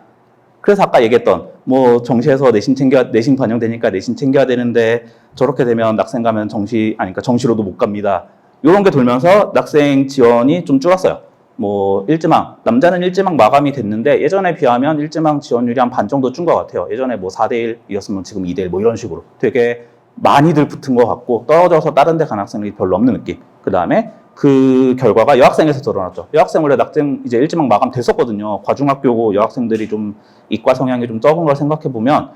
그래서 아까 얘기했던 뭐 정시에서 내신 반영되니까 내신 챙겨야 되는데 저렇게 되면 낙생 가면 그러니까 정시로도 못 갑니다. 이런 게 돌면서 낙생 지원이 좀 줄었어요. 뭐 일지망, 남자는 일지망 마감이 됐는데 예전에 비하면 일지망 지원율이 한 반 정도 준 것 같아요. 예전에 뭐 4대 1이었으면 지금 2대 1 뭐 이런 식으로 되게 많이들 붙은 것 같고 떨어져서 다른 데 간 학생이 별로 없는 느낌. 그 다음에 그 결과가 여학생에서 드러났죠. 여학생 원래 낙생 이제 일지망 마감 됐었거든요. 과중학교고 여학생들이 좀 이과 성향이 좀 적은 걸 생각해 보면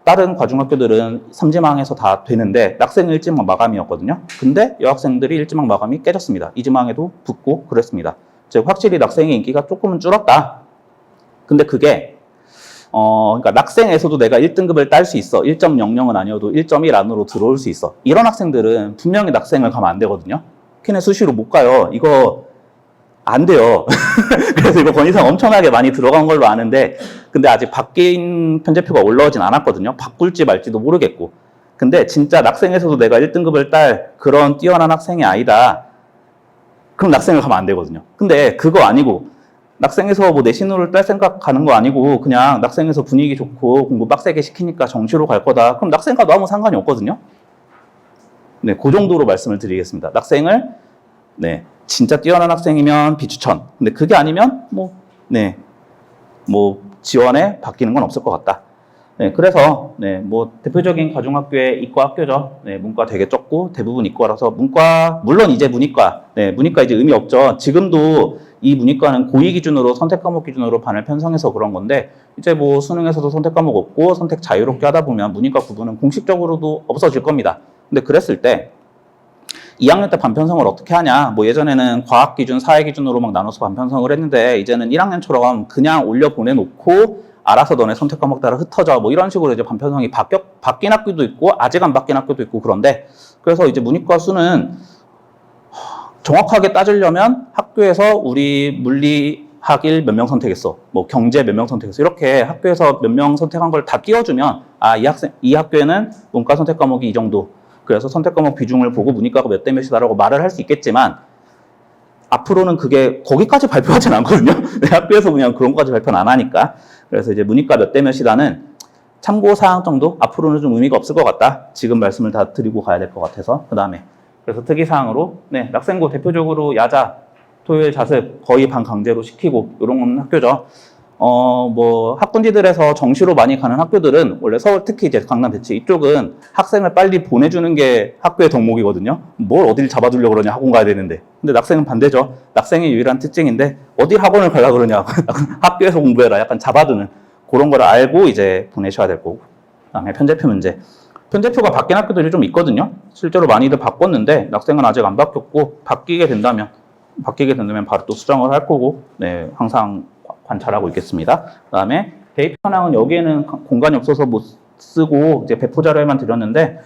다른 과중학교들은 3지망에서 다 되는데 낙생은 일지망 마감이었거든요. 근데 여학생들이 일지망 마감이 깨졌습니다. 2지망에도 붙고 그랬습니다. 즉 확실히 낙생의 인기가 조금은 줄었다. 근데 그게 그러니까 낙생에서도 내가 1등급을 딸 수 있어. 1.00은 아니어도 1.1 안으로 들어올 수 있어. 이런 학생들은 분명히 낙생을 가면 안 되거든요. 걔네 수시로 못 가요. 이거 안 돼요. 그래서 이거 건의사항 엄청나게 많이 들어간 걸로 아는데 근데 아직 바뀐 편제표가 올라오진 않았거든요. 바꿀지 말지도 모르겠고. 근데 진짜 낙생에서도 내가 1등급을 딸 그런 뛰어난 학생이 아니다. 그럼 낙생을 가면 안 되거든요. 근데 그거 아니고 낙생에서 뭐 내신으로 딸 생각 가는 거 아니고 그냥 낙생에서 분위기 좋고 공부 빡세게 시키니까 정시로 갈 거다. 그럼 낙생 가도 아무 상관이 없거든요. 네, 그 정도로 말씀을 드리겠습니다. 낙생을 진짜 뛰어난 학생이면 비추천. 근데 그게 아니면 뭐 지원에 바뀌는 건 없을 것 같다. 네, 그래서 뭐 대표적인 과중학교의 이과 학교죠. 문과 되게 적고 대부분 이과라서 문과 물론 이제 문이과 이제 의미 없죠. 지금도 이 문이과는 고의 기준으로 선택 과목 기준으로 반을 편성해서 그런 건데 이제 뭐 수능에서도 선택 과목 없고 선택 자유롭게 하다 보면 문이과 구분은 공식적으로도 없어질 겁니다. 근데 그랬을 때 2학년 때 반편성을 어떻게 하냐? 뭐 예전에는 과학 기준, 사회 기준으로 막 나눠서 반편성을 했는데 이제는 1학년처럼 그냥 올려 보내놓고 알아서 너네 선택 과목 따라 흩어져. 뭐 이런 식으로 이제 반편성이 바뀐 학교도 있고 아직 안 바뀐 학교도 있고 그런데 그래서 이제 문이과 수는 정확하게 따지려면 학교에서 우리 물리학 1 몇 명 선택했어. 뭐 경제 몇 명 선택했어. 이렇게 학교에서 몇 명 선택한 걸 다 띄워주면 이 학교에는 문과 선택 과목이 이 정도. 그래서 선택 과목 비중을 보고 문이과가 몇 대 몇이다라고 말을 할 수 있겠지만 앞으로는 그게 거기까지 발표하진 않거든요. 학교에서 그냥 그런 거까지 발표는 안 하니까. 그래서 이제 문이과 몇 대 몇이다는 참고사항 정도 앞으로는 좀 의미가 없을 것 같다. 지금 말씀을 다 드리고 가야 될 것 같아서. 그 다음에 그래서 특이사항으로 낙생고 대표적으로 야자, 토요일 자습 거의 반강제로 시키고 이런 학교죠. 뭐 학군지들에서 정시로 많이 가는 학교들은 원래 서울 특히 이제 강남 대치 이쪽은 학생을 빨리 보내주는 게 학교의 덕목이거든요. 뭘 어딜 잡아두려고 그러냐, 학원 가야 되는데. 근데 낙생은 반대죠. 낙생의 유일한 특징인데 어딜 학원을 가려고 그러냐, 학교에서 공부해라, 약간 잡아두는 그런 걸 알고 이제 보내셔야 될 거고. 그다음에 편제표 문제. 편제표가 바뀐 학교들이 좀 있거든요. 실제로 많이들 바꿨는데 낙생은 아직 안 바뀌었고 바뀌게 된다면 바로 또 수정을 할 거고, 네, 항상 관찰하고 있겠습니다. 그다음에 대입 현황은 여기에는 공간이 없어서 못 쓰고 이제 배포 자료에만 드렸는데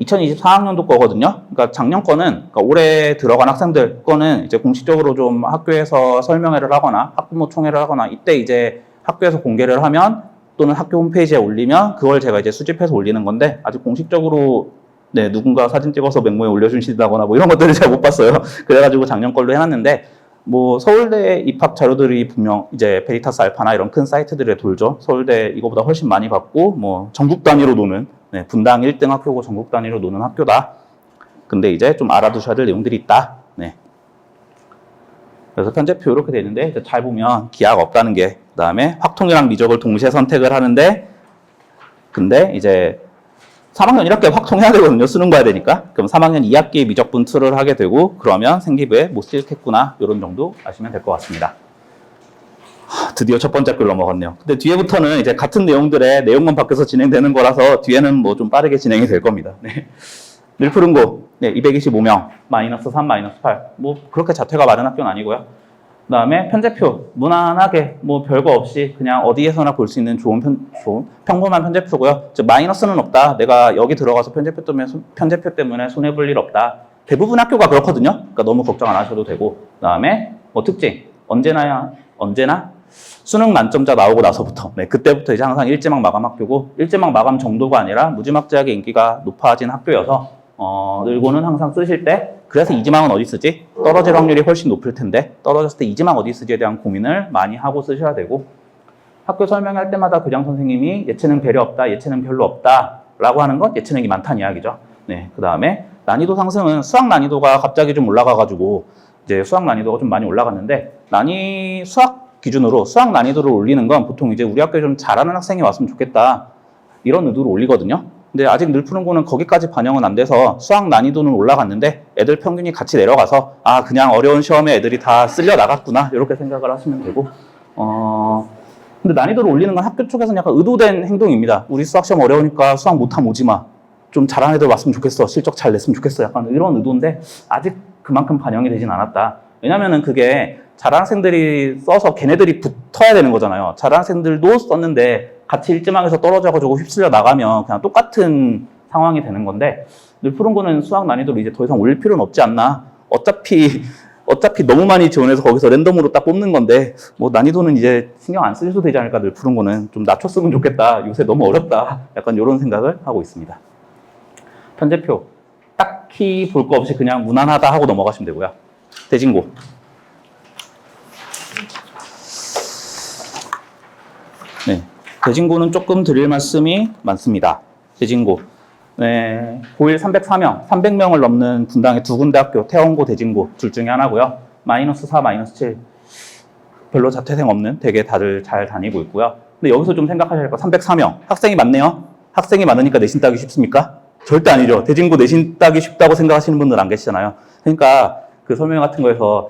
2024학년도 거거든요. 그러니까 작년 거는, 그러니까 올해 들어간 학생들 거는 이제 공식적으로 좀 학교에서 설명회를 하거나 학부모 총회를 하거나 이때 이제 학교에서 공개를 하면 또는 학교 홈페이지에 올리면 그걸 제가 이제 수집해서 올리는 건데, 아직 공식적으로 네, 누군가 사진 찍어서 맹모에 올려주신다거나 뭐 이런 것들을 제가 못 봤어요. 그래가지고 작년 걸로 해놨는데, 뭐 서울대 입학 자료들이 분명 이제 베리타스 알파나 이런 큰 사이트들에 돌죠. 서울대 이거보다 훨씬 많이 받고 뭐 전국 단위로 노는, 네, 분당 1등 학교고 전국 단위로 노는 학교다. 근데 이제 좀 알아두셔야 될 내용들이 있다. 네. 그래서 편제표 이렇게 되는데 잘 보면 기하가 없다는 게, 그다음에 확통이랑 미적을 동시에 선택을 하는데, 근데 이제 3학년 1학기에 확통해야 되거든요. 수능 봐야 되니까. 그럼 3학년 2학기에 미적 분투를 하게 되고, 그러면 생기부에 못 쓰겠구나, 이런 정도 아시면 될 것 같습니다. 드디어 첫 번째 글 넘어갔네요. 근데 뒤에부터는 이제 같은 내용들의 내용만 바뀌어서 진행되는 거라서 뒤에는 뭐 좀 빠르게 진행이 될 겁니다. 네. 늘 푸른 고, 네, 225명, -3, -8. 뭐 그렇게 자퇴가 많은 학교는 아니고요. 그다음에 편제표, 무난하게 뭐 별거 없이 그냥 어디에서나 볼 수 있는 좋은 평범한 편제표고요. 즉 마이너스는 없다. 내가 여기 들어가서 편제표 때문에 손해 볼 일 없다. 대부분 학교가 그렇거든요. 그러니까 너무 걱정 안 하셔도 되고. 그다음에 뭐 특징, 언제나 수능 만점자 나오고 나서부터, 네, 그때부터 이제 항상 일지망 마감 학교고, 일지망 마감 정도가 아니라 무지막지하게 인기가 높아진 학교여서 늘고는 항상 쓰실 때, 그래서 이지망은 어디 쓰지? 떨어질 확률이 훨씬 높을 텐데 떨어졌을 때 이지망 어디 쓰지에 대한 고민을 많이 하고 쓰셔야 되고, 학교 설명할 때마다 교장 선생님이 예체능 배려 없다, 예체능 별로 없다 라고 하는 건 예체능이 많다는 이야기죠. 네, 그 다음에 난이도 상승은 수학 난이도가 갑자기 좀 올라가가지고 이제 수학 난이도가 좀 많이 올라갔는데, 수학 기준으로 수학 난이도를 올리는 건 보통 이제 우리 학교에 좀 잘하는 학생이 왔으면 좋겠다, 이런 의도로 올리거든요. 근데 아직 늘 푸는 거는 거기까지 반영은 안 돼서 수학 난이도는 올라갔는데 애들 평균이 같이 내려가서 그냥 어려운 시험에 애들이 다 쓸려 나갔구나, 이렇게 생각을 하시면 되고, 근데 난이도를 올리는 건 학교 쪽에서는 약간 의도된 행동입니다. 우리 수학 시험 어려우니까 수학 못하면 오지 마. 좀 잘하는 애들 왔으면 좋겠어. 실적 잘 냈으면 좋겠어. 약간 이런 의도인데 아직 그만큼 반영이 되진 않았다. 왜냐면은 그게 잘하는 학생들이 써서 걔네들이 붙어야 되는 거잖아요. 잘하는 학생들도 썼는데 같이 일지망에서 떨어져가지고 휩쓸려 나가면 그냥 똑같은 상황이 되는 건데, 늘 푸른 거는 수학 난이도를 이제 더 이상 올릴 필요는 없지 않나. 어차피 너무 많이 지원해서 거기서 랜덤으로 딱 뽑는 건데, 뭐 난이도는 이제 신경 안 쓰셔도 되지 않을까. 늘 푸른 거는 좀 낮췄으면 좋겠다. 요새 너무 어렵다. 약간 이런 생각을 하고 있습니다. 편제표. 딱히 볼 거 없이 그냥 무난하다 하고 넘어가시면 되고요. 대진고. 네. 대진고는 조금 드릴 말씀이 많습니다. 대진고. 네. 고1 304명, 300명을 넘는 분당의 두 군데 학교, 태원고, 대진고 둘 중에 하나고요. -4, -7. 별로 자퇴생 없는, 되게 다들 잘 다니고 있고요. 근데 여기서 좀 생각하셔야 할 거, 304명. 학생이 많네요. 학생이 많으니까 내신 따기 쉽습니까? 절대 아니죠. 대진고 내신 따기 쉽다고 생각하시는 분들 안 계시잖아요. 그러니까 그 설명 같은 거에서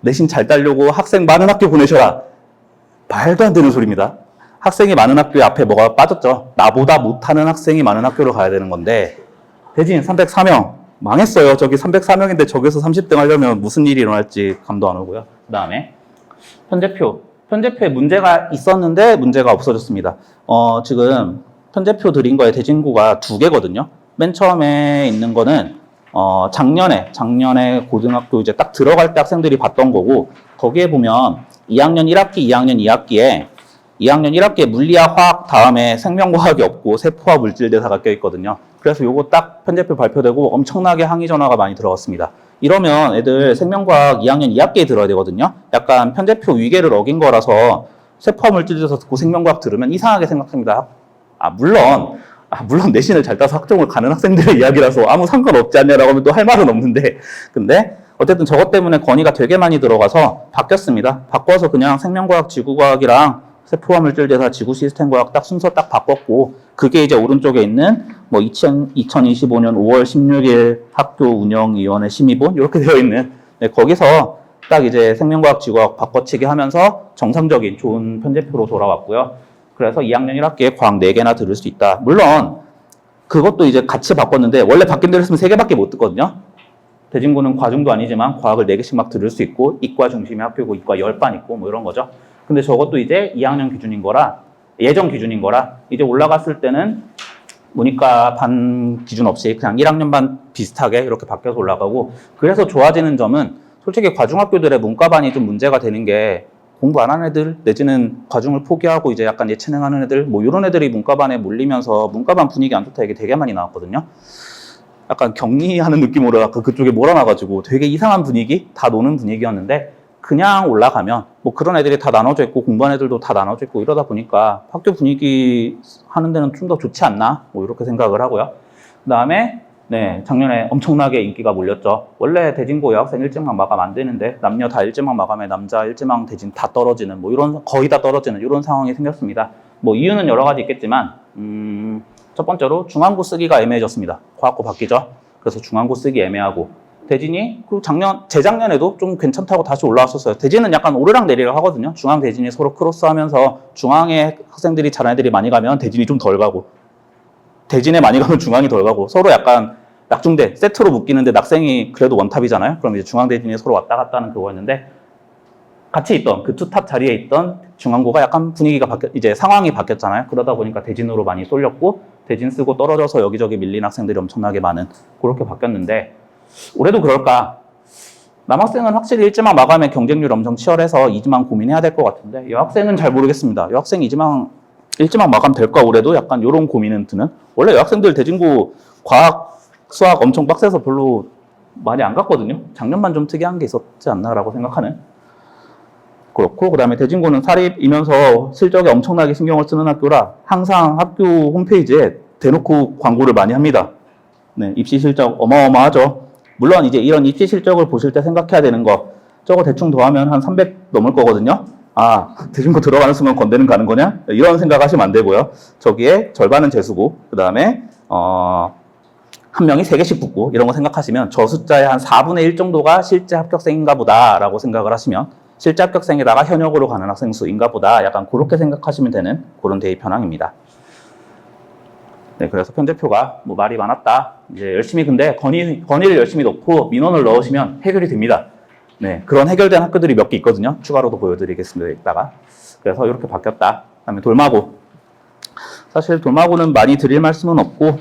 내신 잘 따려고 학생 많은 학교 보내셔라. 말도 안 되는 소리입니다. 학생이 많은 학교에 앞에 뭐가 빠졌죠. 나보다 못하는 학생이 많은 학교로 가야 되는 건데, 대진 304명 망했어요. 저기 304명인데 저기서 30등 하려면 무슨 일이 일어날지 감도 안 오고요. 그 다음에 편제표에 문제가 있었는데 문제가 없어졌습니다. 지금 편제표 드린 거에 대진고가 2개거든요. 맨 처음에 있는 거는 작년에 고등학교 이제 딱 들어갈 때 학생들이 봤던 거고, 거기에 보면 2학년 1학기, 2학년 2학기에 물리학, 화학 다음에 생명과학이 없고 세포와 물질대사가 껴있거든요. 그래서 요거 딱 편제표 발표되고 엄청나게 항의 전화가 많이 들어갔습니다. 이러면 애들 생명과학 2학년 2학기에 들어야 되거든요. 약간 편제표 위계를 어긴 거라서 세포와 물질대사 듣고 생명과학 들으면 이상하게 생각합니다. 물론 내신을 잘 따서 학종을 가는 학생들의 이야기라서 아무 상관없지 않냐라고 하면 또 할 말은 없는데, 근데 어쨌든 저것 때문에 건의가 되게 많이 들어가서 바뀌었습니다. 바꿔서 그냥 생명과학, 지구과학이랑 세포화물질 대사 지구 시스템 과학 딱 순서 딱 바꿨고, 그게 이제 오른쪽에 있는 뭐 2025년 5월 16일 학교 운영위원회 심의본 이렇게 되어 있는, 네, 거기서 딱 이제 생명과학 지구과학 바꿔치기 하면서 정상적인 좋은 편제표로 돌아왔고요. 그래서 2학년 1학기에 과학 4개나 들을 수 있다. 물론 그것도 이제 같이 바꿨는데 원래 바뀐 대로 했으면 3개밖에 못 듣거든요. 대진고는 과중도 아니지만 과학을 4개씩 막 들을 수 있고, 이과 중심의 학교고 이과 10반 있고 뭐 이런 거죠. 근데 저것도 이제 2학년 기준인 거라, 예전 기준인 거라, 이제 올라갔을 때는 문이과 반 기준 없이 그냥 1학년 반 비슷하게 이렇게 바뀌어서 올라가고, 그래서 좋아지는 점은 솔직히 과중학교들의 문과반이 좀 문제가 되는 게, 공부 안 하는 애들 내지는 과중을 포기하고 이제 약간 예체능하는 애들 뭐 이런 애들이 문과반에 몰리면서 문과반 분위기 안 좋다 얘기 되게 많이 나왔거든요. 약간 격리하는 느낌으로 약간 그쪽에 몰아놔가지고 되게 이상한 분위기, 다 노는 분위기였는데, 그냥 올라가면 뭐 그런 애들이 다 나눠져 있고 공부하는 애들도 다 나눠져 있고 이러다 보니까 학교 분위기 하는 데는 좀 더 좋지 않나 뭐 이렇게 생각을 하고요. 그 다음에 네, 작년에 엄청나게 인기가 몰렸죠. 원래 대진고 여학생 1지망 마감 안 되는데 남녀 다 1지망 마감에 남자 1지망 대진 다 떨어지는 뭐 이런, 거의 다 떨어지는 이런 상황이 생겼습니다. 뭐 이유는 여러 가지 있겠지만 첫 번째로 중앙고 쓰기가 애매해졌습니다. 과학고 바뀌죠. 그래서 중앙고 쓰기 애매하고, 대진이 그 재작년에도 좀 괜찮다고 다시 올라왔었어요. 대진은 약간 오르락 내리락 하거든요. 중앙 대진이 서로 크로스하면서 중앙에 학생들이 잘하는 애들이 많이 가면 대진이 좀 덜 가고, 대진에 많이 가면 중앙이 덜 가고, 서로 약간 낙중대 세트로 묶이는데 낙생이 그래도 원탑이잖아요. 그럼 이제 중앙 대진이 서로 왔다 갔다 하는 그거였는데, 같이 있던 그 투탑 자리에 있던 중앙고가 약간 분위기가 이제 상황이 바뀌었잖아요. 그러다 보니까 대진으로 많이 쏠렸고, 대진 쓰고 떨어져서 여기저기 밀린 학생들이 엄청나게 많은, 그렇게 바뀌었는데, 올해도 그럴까? 남학생은 확실히 1지망 마감에 경쟁률 엄청 치열해서 2지망 고민해야 될 것 같은데, 여학생은 잘 모르겠습니다. 여학생 1지망 마감 될까 올해도? 약간 이런 고민은 드는. 원래 여학생들 대진고 과학, 수학 엄청 빡세서 별로 많이 안 갔거든요. 작년만 좀 특이한 게 있었지 않나라고 생각하는. 그렇고, 그 다음에 대진고는 사립이면서 실적에 엄청나게 신경을 쓰는 학교라 항상 학교 홈페이지에 대놓고 광고를 많이 합니다. 네, 입시 실적 어마어마하죠. 물론 이제 이런 입시 실적을 보실 때 생각해야 되는 거, 저거 대충 더하면 한 300 넘을 거거든요. 아, 대진고 들어가는 순간 건대는 가는 거냐? 이런 생각하시면 안 되고요. 저기에 절반은 재수고, 그 다음에 한 명이 3개씩 붙고 이런 거 생각하시면 저 숫자의 한 4분의 1 정도가 실제 합격생인가 보다라고 생각을 하시면, 실제 합격생에다가 현역으로 가는 학생 수인가 보다, 약간 그렇게 생각하시면 되는 그런 대입 현황입니다. 네, 그래서 편제표가 뭐 말이 많았다. 이제 열심히, 근데 건의를 열심히 넣고 민원을 넣으시면 해결이 됩니다. 네, 그런 해결된 학교들이 몇 개 있거든요. 추가로도 보여드리겠습니다, 이따가. 그래서 이렇게 바뀌었다. 그다음에 돌마고. 사실 돌마고는 많이 드릴 말씀은 없고,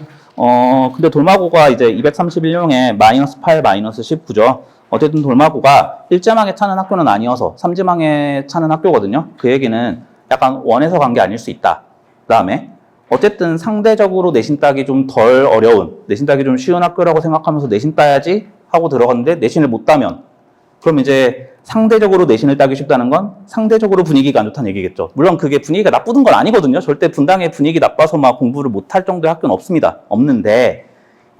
근데 돌마고가 이제 231명에 -8, -19죠. 어쨌든 돌마고가 1지망에 차는 학교는 아니어서 3지망에 차는 학교거든요. 그 얘기는 약간 원해서 간 게 아닐 수 있다. 그 다음에 어쨌든 상대적으로 내신 따기 좀 덜 어려운, 내신 따기 좀 쉬운 학교라고 생각하면서 내신 따야지 하고 들어갔는데 내신을 못 따면, 그럼 이제 상대적으로 내신을 따기 쉽다는 건 상대적으로 분위기가 안 좋다는 얘기겠죠. 물론 그게 분위기가 나쁘던 건 아니거든요. 절대 분당의 분위기 나빠서 막 공부를 못할 정도의 학교는 없습니다. 없는데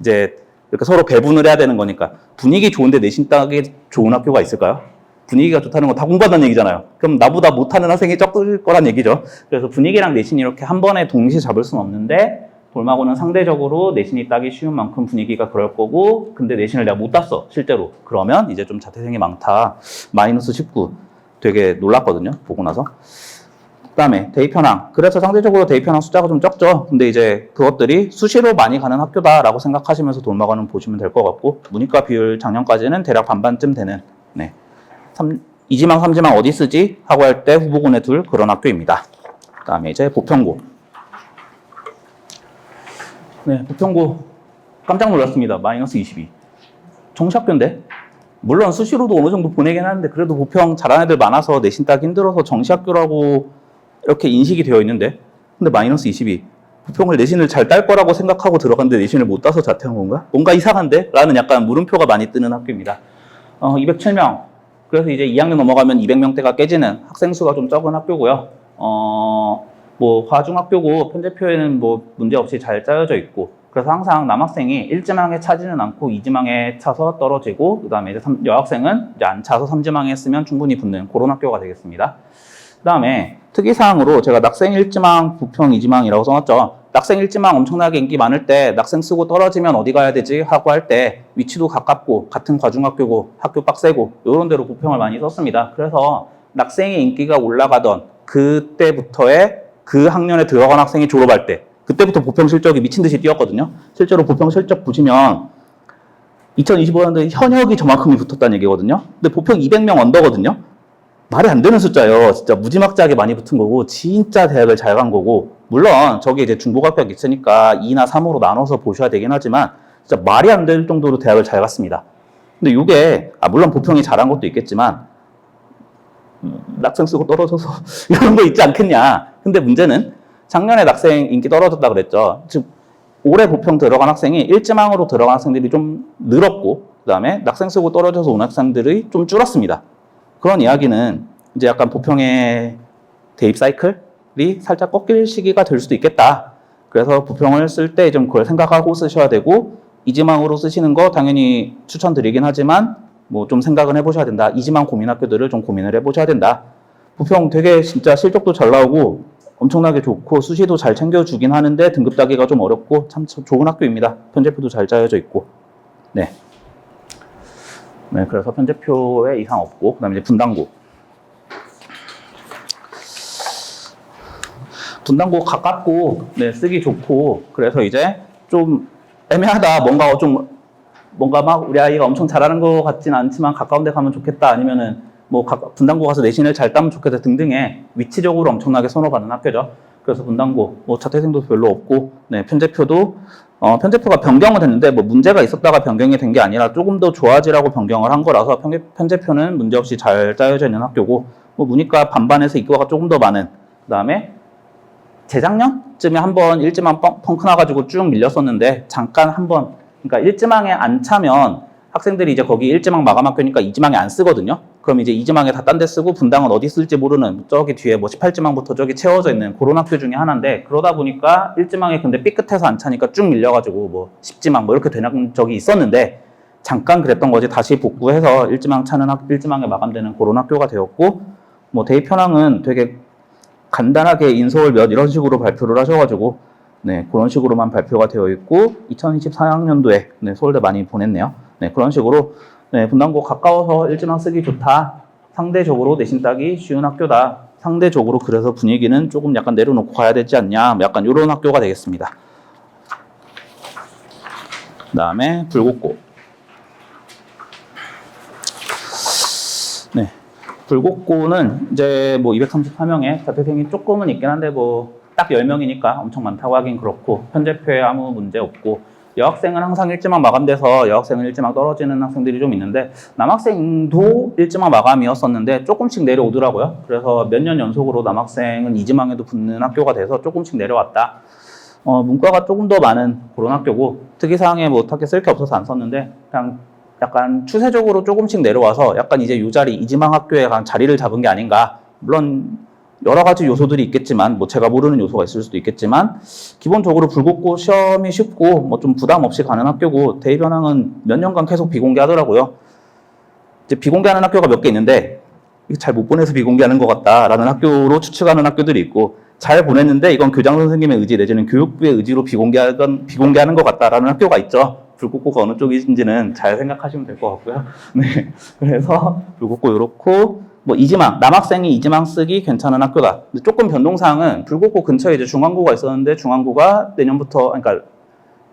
이제 이렇게 서로 배분을 해야 되는 거니까, 분위기 좋은데 내신 따기 좋은 학교가 있을까요? 분위기가 좋다는 건 다 공부한다는 얘기잖아요. 그럼 나보다 못하는 학생이 적을 거란 얘기죠. 그래서 분위기랑 내신이 이렇게 한 번에 동시에 잡을 수는 없는데, 돌마고는 상대적으로 내신이 따기 쉬운 만큼 분위기가 그럴 거고, 근데 내신을 내가 못 땄어 실제로. 그러면 이제 좀 자퇴생이 많다. -19 되게 놀랐거든요, 보고 나서. 그 다음에 대입 현황. 그래서 상대적으로 대입 현황 숫자가 좀 적죠. 근데 이제 그것들이 수시로 많이 가는 학교다라고 생각하시면서 돌마고는 보시면 될 것 같고, 문이과 비율 작년까지는 대략 반반쯤 되는, 네, 2지망, 3지망 어디 쓰지? 하고 할 때 후보군에 둘 그런 학교입니다. 그 다음에 이제 보편고. 네, 보편고 깜짝 놀랐습니다. -22. 정시학교인데? 물론 수시로도 어느 정도 보내긴 하는데, 그래도 보평 잘하는 애들 많아서 내신 따기 힘들어서 정시학교라고 이렇게 인식이 되어 있는데, 근데 -22. 보평을 내신을 잘 딸 거라고 생각하고 들어갔는데 내신을 못 따서 자퇴한 건가? 뭔가 이상한데? 라는 약간 물음표가 많이 뜨는 학교입니다. 207명. 그래서 이제 2학년 넘어가면 200명대가 깨지는 학생 수가 좀 적은 학교고요. 뭐 과중학교고 편제표에는 뭐 문제 없이 잘 짜여져 있고, 그래서 항상 남학생이 1지망에 차지는 않고 2지망에 차서 떨어지고, 그 다음에 이제 여학생은 이제 안 차서 3지망에 쓰면 충분히 붙는 그런 학교가 되겠습니다. 그다음에 특이사항으로 제가 낙생 1지망, 부평 2지망이라고 써놨죠. 낙생 1지망 엄청나게 인기 많을 때 낙생 쓰고 떨어지면 어디 가야 되지 하고 할 때 위치도 가깝고 같은 과중학교고 학교 빡세고 이런 데로 부평을 많이 썼습니다. 그래서 낙생의 인기가 올라가던 그때부터의 그 학년에 들어간 학생이 졸업할 때 그때부터 부평 실적이 미친 듯이 뛰었거든요. 실제로 부평 실적 보시면 2025년도에 현역이 저만큼이 붙었다는 얘기거든요. 근데 부평 200명 언더거든요. 말이 안 되는 숫자예요. 진짜 무지막지하게 많이 붙은 거고 진짜 대학을 잘 간 거고 물론 저기 이제 중복합격 있으니까 2나 3으로 나눠서 보셔야 되긴 하지만 진짜 말이 안 될 정도로 대학을 잘 갔습니다. 근데 이게 물론 부평이 잘한 것도 있겠지만 낙생 쓰고 떨어져서 이런 거 있지 않겠냐. 근데 문제는 작년에 낙생 인기 떨어졌다 그랬죠. 즉 올해 부평 들어간 학생이 1지망으로 들어간 학생들이 좀 늘었고 그다음에 낙생 쓰고 떨어져서 온 학생들이 좀 줄었습니다. 그런 이야기는 이제 약간 부평의 대입 사이클이 살짝 꺾일 시기가 될 수도 있겠다. 그래서 부평을 쓸 때 좀 그걸 생각하고 쓰셔야 되고 2지망으로 쓰시는 거 당연히 추천드리긴 하지만 뭐 좀 생각은 해보셔야 된다. 2지망 고민 학교들을 좀 고민을 해보셔야 된다. 부평 되게 진짜 실적도 잘 나오고 엄청나게 좋고 수시도 잘 챙겨주긴 하는데 등급 따기가 좀 어렵고 참 좋은 학교입니다. 편제표도 잘 짜여져 있고. 네, 그래서 편제표에 이상 없고 그다음에 이제 분당고. 분당고 가깝고 쓰기 좋고 그래서 이제 좀 애매하다. 뭔가 막 우리 아이가 엄청 잘하는 것 같진 않지만 가까운 데 가면 좋겠다. 아니면은 뭐 분당고 가서 내신을 잘 따면 좋겠다 등등의 위치적으로 엄청나게 선호받는 학교죠. 그래서 분당고 뭐 자퇴생도 별로 없고 편제표도 편제표가 변경은 됐는데 뭐 문제가 있었다가 변경이 된 게 아니라 조금 더 좋아지라고 변경을 한 거라서 편제표는 문제없이 잘 짜여져 있는 학교고 뭐 문이과 반반에서 이과가 조금 더 많은 그다음에 재작년쯤에 한번 1지망 펑크 나가지고 쭉 밀렸었는데 잠깐 한번 그러니까 1지망에 안 차면 학생들이 이제 거기 1지망 마감 학교니까 2지망에 안 쓰거든요. 그럼 이제 2지망에 다 딴 데 쓰고 분당은 어디 쓸지 모르는 저기 뒤에 뭐 18지망부터 저기 채워져 있는 그런 학교 중에 하나인데 그러다 보니까 1지망에 근데 삐끗해서 안 차니까 쭉 밀려가지고 뭐 10지망 뭐 이렇게 되는 적이 있었는데 잠깐 그랬던 거지 다시 복구해서 1지망 차는 1지망에 마감되는 그런 학교가 되었고 뭐 대입 현황은 되게 간단하게 인서울 몇 이런 식으로 발표를 하셔가지고 그런 식으로만 발표가 되어 있고 2024학년도에 서울대 많이 보냈네요. 그런 식으로 분당고 가까워서 1지망 쓰기 좋다. 상대적으로 내신 따기 쉬운 학교다. 상대적으로 그래서 분위기는 조금 약간 내려놓고 가야 되지 않냐. 약간 이런 학교가 되겠습니다. 그 다음에 불곡고. 불곡고는 이제 뭐 234명의 자퇴생이 조금은 있긴 한데 뭐 딱 10명이니까 엄청 많다고 하긴 그렇고 편제표에 아무 문제 없고 여학생은 항상 1지망 마감돼서 여학생은 1지망 떨어지는 학생들이 좀 있는데 남학생도 1지망 마감이었었는데 조금씩 내려오더라고요. 그래서 몇 년 연속으로 남학생은 2지망에도 붙는 학교가 돼서 조금씩 내려왔다. 문과가 조금 더 많은 그런 학교고 특이사항에 뭐 어떻게 쓸 게 없어서 안 썼는데 그냥 약간 추세적으로 조금씩 내려와서 약간 이제 이 자리 2지망 학교에 간 자리를 잡은 게 아닌가. 물론 여러 가지 요소들이 있겠지만 뭐 제가 모르는 요소가 있을 수도 있겠지만 기본적으로 불곡고 시험이 쉽고 뭐 좀 부담 없이 가는 학교고 대입 현황은 몇 년간 계속 비공개하더라고요. 이제 비공개하는 학교가 몇 개 있는데 잘 못 보내서 비공개하는 것 같다라는 학교로 추측하는 학교들이 있고 잘 보냈는데 이건 교장 선생님의 의지 내지는 교육부의 의지로 비공개하는 것 같다라는 학교가 있죠. 불곡고가 어느 쪽인지는 잘 생각하시면 될 것 같고요. 그래서 불곡고 이렇고 뭐 2지망 남학생이 2지망 쓰기 괜찮은 학교다. 근데 조금 변동사항은 불곡고 근처에 이제 중앙고가 있었는데 중앙고가 내년부터 그러니까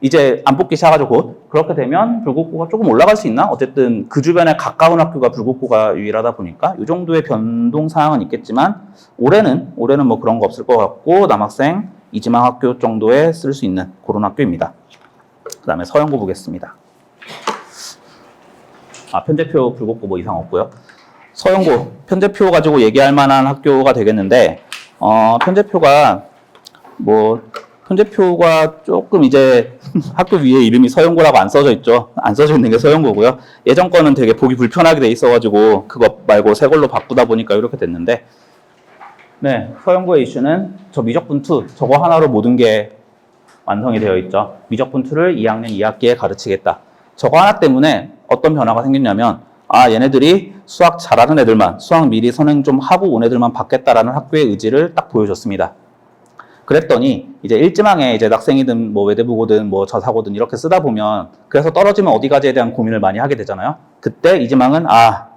이제 안 뽑기 시작하죠. 그렇게 되면 불곡고가 조금 올라갈 수 있나? 어쨌든 그 주변에 가까운 학교가 불곡고가 유일하다 보니까 이 정도의 변동사항은 있겠지만 올해는 뭐 그런 거 없을 것 같고 남학생 2지망 학교 정도에 쓸 수 있는 그런 학교입니다. 그 다음에 서영고 보겠습니다. 편제표 불곡고 뭐 이상 없고요. 서영고 편제표 가지고 얘기할 만한 학교가 되겠는데 편제표가 조금 이제 학교 위에 이름이 서영고라고 안 써져 있죠. 안 써져 있는 게 서영고고요. 예전 거는 되게 보기 불편하게 돼 있어가지고 그거 말고 새 걸로 바꾸다 보니까 이렇게 됐는데 서영고의 이슈는 저 미적분2 저거 하나로 모든 게 완성이 되어 있죠. 미적분2를 2학년 2학기에 가르치겠다. 저거 하나 때문에 어떤 변화가 생겼냐면 아, 얘네들이 수학 잘하는 애들만, 수학 미리 선행 좀 하고 온 애들만 받겠다라는 학교의 의지를 딱 보여줬습니다. 그랬더니 이제 일지망에 이제 낙생이든 뭐 외대부고든 뭐 저사고든 이렇게 쓰다 보면 그래서 떨어지면 어디 가지에 대한 고민을 많이 하게 되잖아요. 그때 이지망은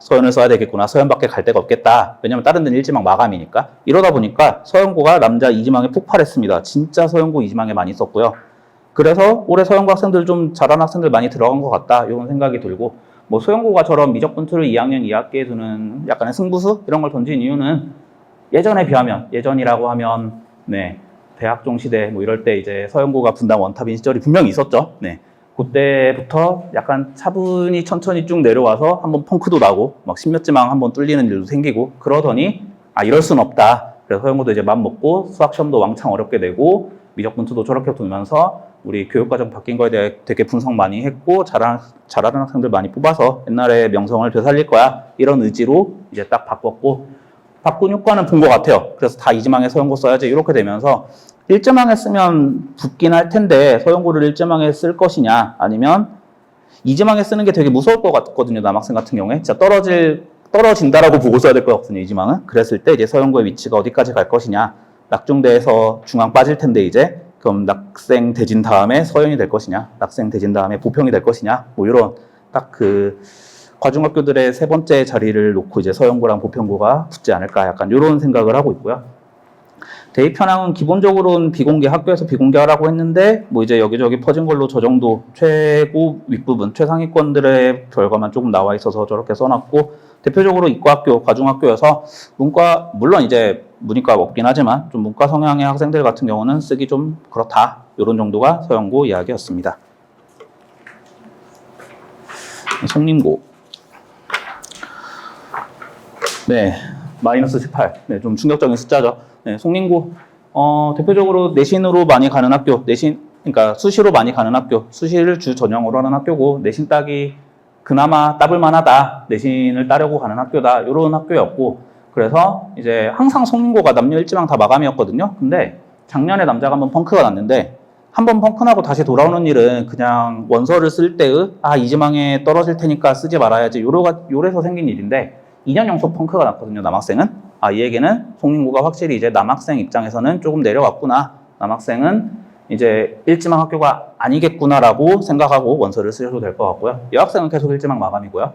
서연을 써야 되겠구나. 서연밖에 갈 데가 없겠다. 왜냐면 다른 데는 일지망 마감이니까. 이러다 보니까 서연고가 남자 이지망에 폭발했습니다. 진짜 서연고 이지망에 많이 썼고요. 그래서 올해 서연고 학생들 좀 잘하는 학생들 많이 들어간 것 같다. 이런 생각이 들고 뭐 소연고가처럼 미적분투를 2학년 2학기에 두는 약간의 승부수 이런 걸 던진 이유는 예전에 비하면 예전이라고 하면 네. 대학종 시대 뭐 이럴 때 이제 서연고가 분당 원탑인 시절이 분명히 있었죠. 네. 그때부터 약간 차분히 천천히 쭉 내려와서 한번 펑크도 나고 막 십몇지망 한번 뚫리는 일도 생기고 그러더니 이럴 순 없다. 그래서 서연고도 이제 맘 먹고 수학 시험도 왕창 어렵게 내고 미적분투도 저렇게 두면서 우리 교육과정 바뀐 거에 대해 되게 분석 많이 했고 잘하는 학생들 많이 뽑아서 옛날에 명성을 되살릴 거야. 이런 의지로 이제 딱 바꿨고 바꾼 효과는 본 것 같아요. 그래서 다 이지망에 서연고 써야지 이렇게 되면서 일지망에 쓰면 붙긴 할 텐데 서연고를 일지망에 쓸 것이냐 아니면 이지망에 쓰는 게 되게 무서울 것 같거든요. 남학생 같은 경우에 진짜 떨어진다라고 보고 써야 될 것 같거든요. 이지망은. 그랬을 때 이제 서연고의 위치가 어디까지 갈 것이냐 낙중대에서 중앙 빠질 텐데 이제 그럼 낙생 대진 다음에 서연이 될 것이냐 낙생 대진 다음에 보평이 될 것이냐 뭐 이런 딱 그 과중학교들의 세 번째 자리를 놓고 이제 서연고랑 보평고가 붙지 않을까 약간 이런 생각을 하고 있고요. 대입 현황은 기본적으로는 비공개 학교에서 비공개하라고 했는데 뭐 이제 여기저기 퍼진 걸로 저 정도 최고 윗부분 최상위권들의 결과만 조금 나와 있어서 저렇게 써놨고 대표적으로 이과학교 과중학교여서 문과 물론 이제 문이과 없긴 하지만 좀 문과 성향의 학생들 같은 경우는 쓰기 좀 그렇다 이런 정도가 서연고 이야기였습니다. 송림고 네, 마이너스 18. 네, 좀 충격적인 숫자죠. 네, 송림고, 대표적으로 내신으로 많이 가는 학교, 그러니까 수시로 많이 가는 학교, 수시를 주 전형으로 하는 학교고, 내신 따기 그나마 따볼 만하다, 내신을 따려고 가는 학교다, 이런 학교였고, 그래서 이제 항상 송림고가 남녀 일지망 다 마감이었거든요. 근데 작년에 남자가 한번 펑크가 났는데, 한번 펑크 나고 다시 돌아오는 일은 그냥 원서를 쓸 때의, 이지망에 떨어질 테니까 쓰지 말아야지, 요래서 생긴 일인데, 2년 연속 펑크가 났거든요, 남학생은. 이 얘기는 송림고가 확실히 이제 남학생 입장에서는 조금 내려왔구나. 남학생은 이제 일지망 학교가 아니겠구나라고 생각하고 원서를 쓰셔도 될 것 같고요. 여학생은 계속 일지망 마감이고요.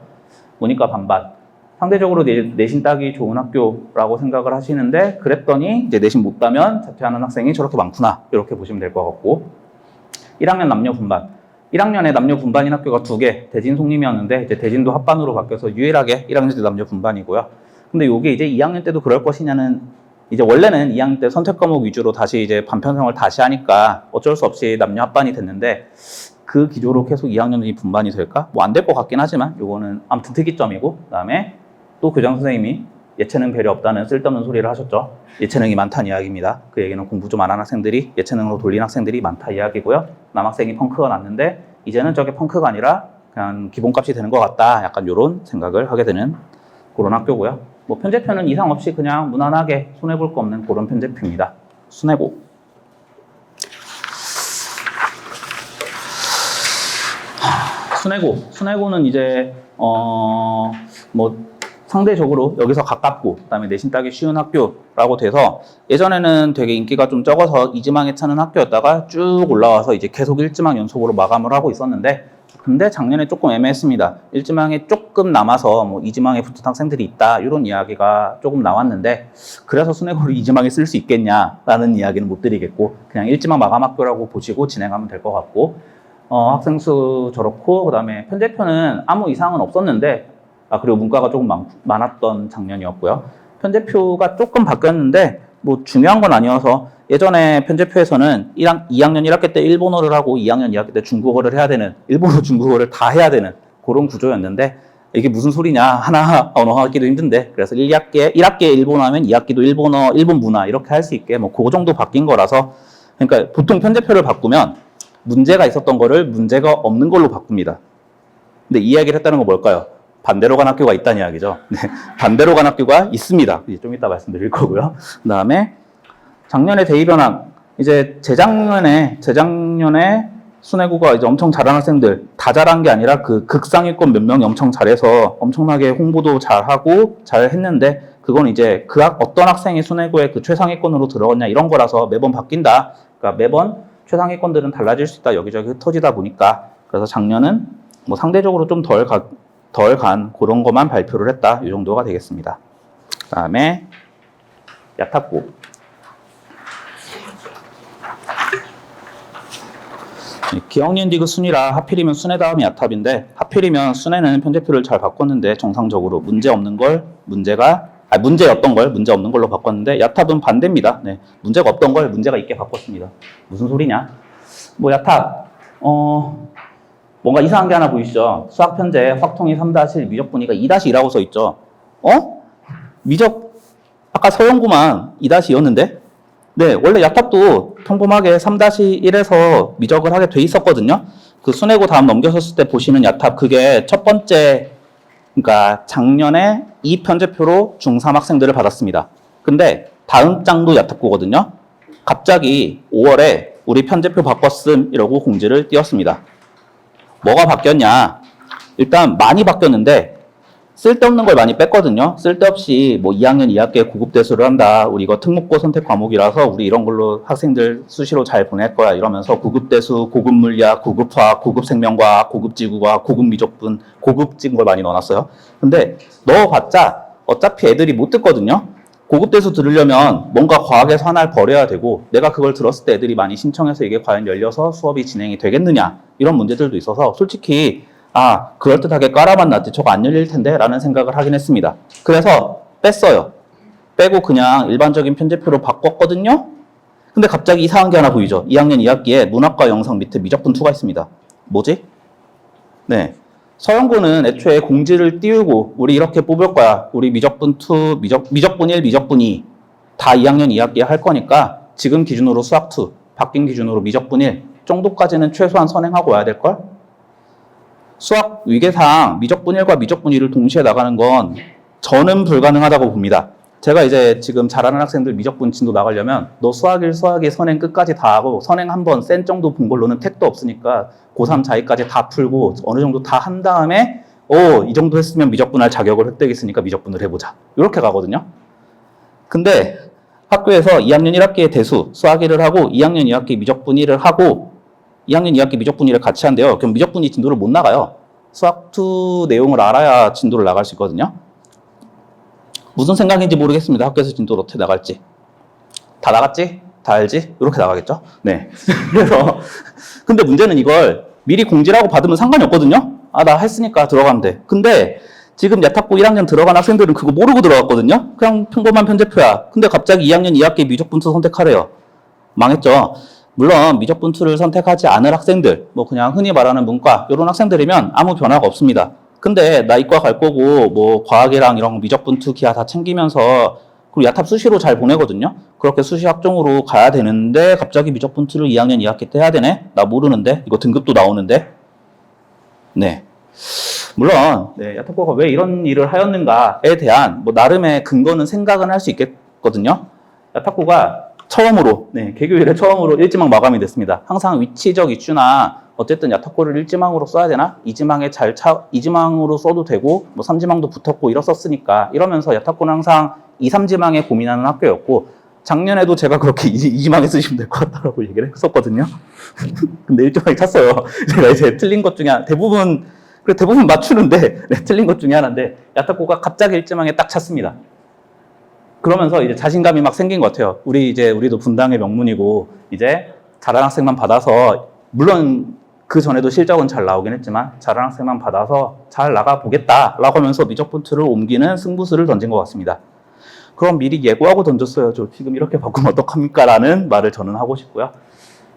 문이과 반반. 상대적으로 내신 따기 좋은 학교라고 생각을 하시는데 그랬더니 이제 내신 못 따면 자퇴하는 학생이 저렇게 많구나. 이렇게 보시면 될 것 같고 1학년 남녀 분반. 1학년에 남녀 분반인 학교가 2개, 대진 송림이었는데 이제 대진도 합반으로 바뀌어서 유일하게 1학년 때 남녀 분반이고요. 근데 이게 이제 2학년 때도 그럴 것이냐는 이제 원래는 2학년 때 선택 과목 위주로 다시 이제 반편성을 다시 하니까 어쩔 수 없이 남녀 합반이 됐는데 그 기조로 계속 2학년이 분반이 될까? 뭐 안 될 것 같긴 하지만 요거는 아무튼 특이점이고 그다음에 또 교장 선생님이 예체능 배려 없다는 쓸데없는 소리를 하셨죠. 예체능이 많다는 이야기입니다. 그 얘기는 공부 좀 안 하는 학생들이 예체능으로 돌린 학생들이 많다 이야기고요. 남학생이 펑크가 났는데 이제는 저게 펑크가 아니라 그냥 기본값이 되는 것 같다. 약간 이런 생각을 하게 되는 그런 학교고요. 뭐 편제표는 이상 없이 그냥 무난하게 손해볼 거 없는 그런 편제표입니다. 순회고. 순회고는 이제 뭐 상대적으로 여기서 가깝고 그다음에 내신 따기 쉬운 학교라고 돼서 예전에는 되게 인기가 좀 적어서 이지망에 차는 학교였다가 쭉 올라와서 이제 계속 일지망 연속으로 마감을 하고 있었는데 근데 작년에 조금 애매했습니다. 일지망에 조금 남아서 뭐 이지망에 붙은 학생들이 있다 이런 이야기가 조금 나왔는데 그래서 순회고를 이지망에 쓸 수 있겠냐라는 이야기는 못 드리겠고 그냥 일지망 마감 학교라고 보시고 진행하면 될 것 같고 학생 수 저렇고 그다음에 편제표는 아무 이상은 없었는데 그리고 문과가 조금 많았던 작년이었고요. 편제표가 조금 바뀌었는데 뭐 중요한 건 아니어서 예전에 편제표에서는 2학년 1학기 때 일본어를 하고 2학년 2학기 때 중국어를 해야 되는 일본어 중국어를 다 해야 되는 그런 구조였는데 이게 무슨 소리냐 하나 언어하기도 힘든데 그래서 1학기에 일본어 하면 2학기도 일본어, 일본 문화 이렇게 할 수 있게 뭐 그 정도 바뀐 거라서 그러니까 보통 편제표를 바꾸면 문제가 있었던 거를 문제가 없는 걸로 바꿉니다. 근데 이 이야기를 했다는 건 뭘까요? 반대로 간 학교가 있다는 이야기죠. 네, 반대로 간 학교가 있습니다. 이제 좀 이따 말씀드릴 거고요. 그다음에 작년에 대입 현황 이제 재작년에 순회고가 이제 엄청 잘하는 학생들, 다 잘한 게 아니라 그 극상위권 몇 명이 엄청 잘해서 엄청나게 홍보도 잘하고 잘했는데, 그건 이제 어떤 학생이 순회고에 그 최상위권으로 들어갔냐 이런 거라서 매번 바뀐다. 그러니까 매번 최상위권들은 달라질 수 있다. 여기저기 흩어지다 보니까. 그래서 작년은 뭐 상대적으로 좀 덜 간 그런 것만 발표를 했다. 이 정도가 되겠습니다. 그 다음에 야탁고. 기억니은 디귿 순위라 하필이면 순회 다음이 야탑인데, 하필이면 순회는 편제표를 잘 바꿨는데 정상적으로 문제 없는 걸 문제였던 걸 문제 없는 걸로 바꿨는데, 야탑은 반대입니다. 네, 문제가 없던 걸 문제가 있게 바꿨습니다. 무슨 소리냐? 뭐 야탑 뭔가 이상한 게 하나 보이시죠? 수학 편제 확통이 3-1 미적 분위가 2-1이라고 써 있죠. 미적 아까 서영구만 2-2였는데, 네, 원래 야탑도 평범하게 3-1에서 미적을 하게 돼 있었거든요. 그 순회고 다음 넘겨섰을 때 보시는 야탑, 그게 첫 번째, 그러니까 작년에 이 편제표로 중3 학생들을 받았습니다. 근데 다음 장도 야탑고거든요. 갑자기 5월에 우리 편제표 바꿨음 이러고 공지를 띄웠습니다. 뭐가 바뀌었냐? 일단 많이 바뀌었는데 쓸데없는 걸 많이 뺐거든요. 쓸데없이 뭐 2학년 2학기에 고급대수를 한다. 우리 이거 특목고 선택 과목이라서 우리 이런 걸로 학생들 수시로 잘 보낼 거야. 이러면서 고급대수, 고급물리학, 고급화학, 고급생명과학, 고급지구과학, 고급미적분, 고급진 걸 많이 넣어놨어요. 근데 넣어봤자 어차피 애들이 못 듣거든요. 고급대수 들으려면 뭔가 과학에서 하나를 버려야 되고, 내가 그걸 들었을 때 애들이 많이 신청해서 이게 과연 열려서 수업이 진행이 되겠느냐, 이런 문제들도 있어서 솔직히 그럴듯하게 깔아만 놨지 저거 안 열릴 텐데 라는 생각을 하긴 했습니다. 그래서 뺐어요. 빼고 그냥 일반적인 편제표로 바꿨거든요. 근데 갑자기 이상한 게 하나 보이죠? 2학년 2학기에 문학과 영상 밑에 미적분 2가 있습니다. 뭐지? 네, 서영고는 애초에 공지를 띄우고 우리 이렇게 뽑을 거야. 우리 미적분 2, 미적분 1, 미적분 2 다 2학년 2학기에 할 거니까 지금 기준으로 수학 2, 바뀐 기준으로 미적분 1 정도까지는 최소한 선행하고 와야 될걸? 수학 위계상 미적분 1과 미적분 2를 동시에 나가는 건 저는 불가능하다고 봅니다. 제가 이제 지금 잘하는 학생들 미적분 진도 나가려면 너 수학 1, 수학 2 선행 끝까지 다 하고 선행 한 번 센 정도 본 걸로는 택도 없으니까 고3 자기까지 다 풀고 어느 정도 다 한 다음에 이 정도 했으면 미적분 할 자격을 획득했으니까 미적분을 해보자. 이렇게 가거든요. 근데 학교에서 2학년 1학기에 대수 수학 1을 하고 2학년 2학기 미적분 1을 하고 2학년 2학기 미적분 2를 같이 한대요. 그럼 미적분 2 진도를 못 나가요. 수학 2 내용을 알아야 진도를 나갈 수 있거든요. 무슨 생각인지 모르겠습니다. 학교에서 진도를 어떻게 나갈지. 다 나갔지? 다 알지? 이렇게 나가겠죠? 네. 그래서 근데 문제는 이걸 미리 공지라고 받으면 상관이 없거든요. 나 했으니까 들어가면 돼. 근데 지금 야탁고 1학년 들어간 학생들은 그거 모르고 들어갔거든요. 그냥 평범한 편제표야. 근데 갑자기 2학년 2학기 미적분 2 선택하래요. 망했죠. 물론 미적분 2를 선택하지 않을 학생들, 뭐 그냥 흔히 말하는 문과 이런 학생들이면 아무 변화가 없습니다. 근데 나 이과 갈 거고 뭐 과학이랑 이런 미적분 2 기하 다 챙기면서 그리고 야탑 수시로 잘 보내거든요. 그렇게 수시 학종으로 가야 되는데 갑자기 미적분 2를 2학년 2학기 때 해야 되네? 나 모르는데? 이거 등급도 나오는데? 네. 물론 야탁고가 왜 이런 일을 하였는가에 대한 뭐 나름의 근거는 생각은 할 수 있겠거든요. 야탁고가 처음으로, 개교 이래 처음으로 1지망 마감이 됐습니다. 항상 위치적 이슈나 어쨌든 야탁고를 1지망으로 써야 되나? 2지망으로 써도 되고, 뭐 3지망도 붙었고 이랬었으니까, 이러면서 야탁고는 항상 2, 3지망에 고민하는 학교였고, 작년에도 제가 그렇게 2지망에 쓰시면 될 것 같다라고 얘기를 했었거든요. 근데 1지망이 찼어요. 제가 이제 틀린 것 중에 대부분 맞추는데, 틀린 것 중에 하나인데, 야탁고가 갑자기 1지망에 딱 찼습니다. 그러면서 이제 자신감이 막 생긴 것 같아요. 우리도 분당의 명문이고, 이제 잘하는 학생만 받아서, 물론 그 전에도 실적은 잘 나오긴 했지만, 잘하는 학생만 받아서 잘 나가 보겠다라고 하면서 미적분 2를 옮기는 승부수를 던진 것 같습니다. 그럼 미리 예고하고 던졌어요. 저 지금 이렇게 바꾸면 어떡합니까? 라는 말을 저는 하고 싶고요.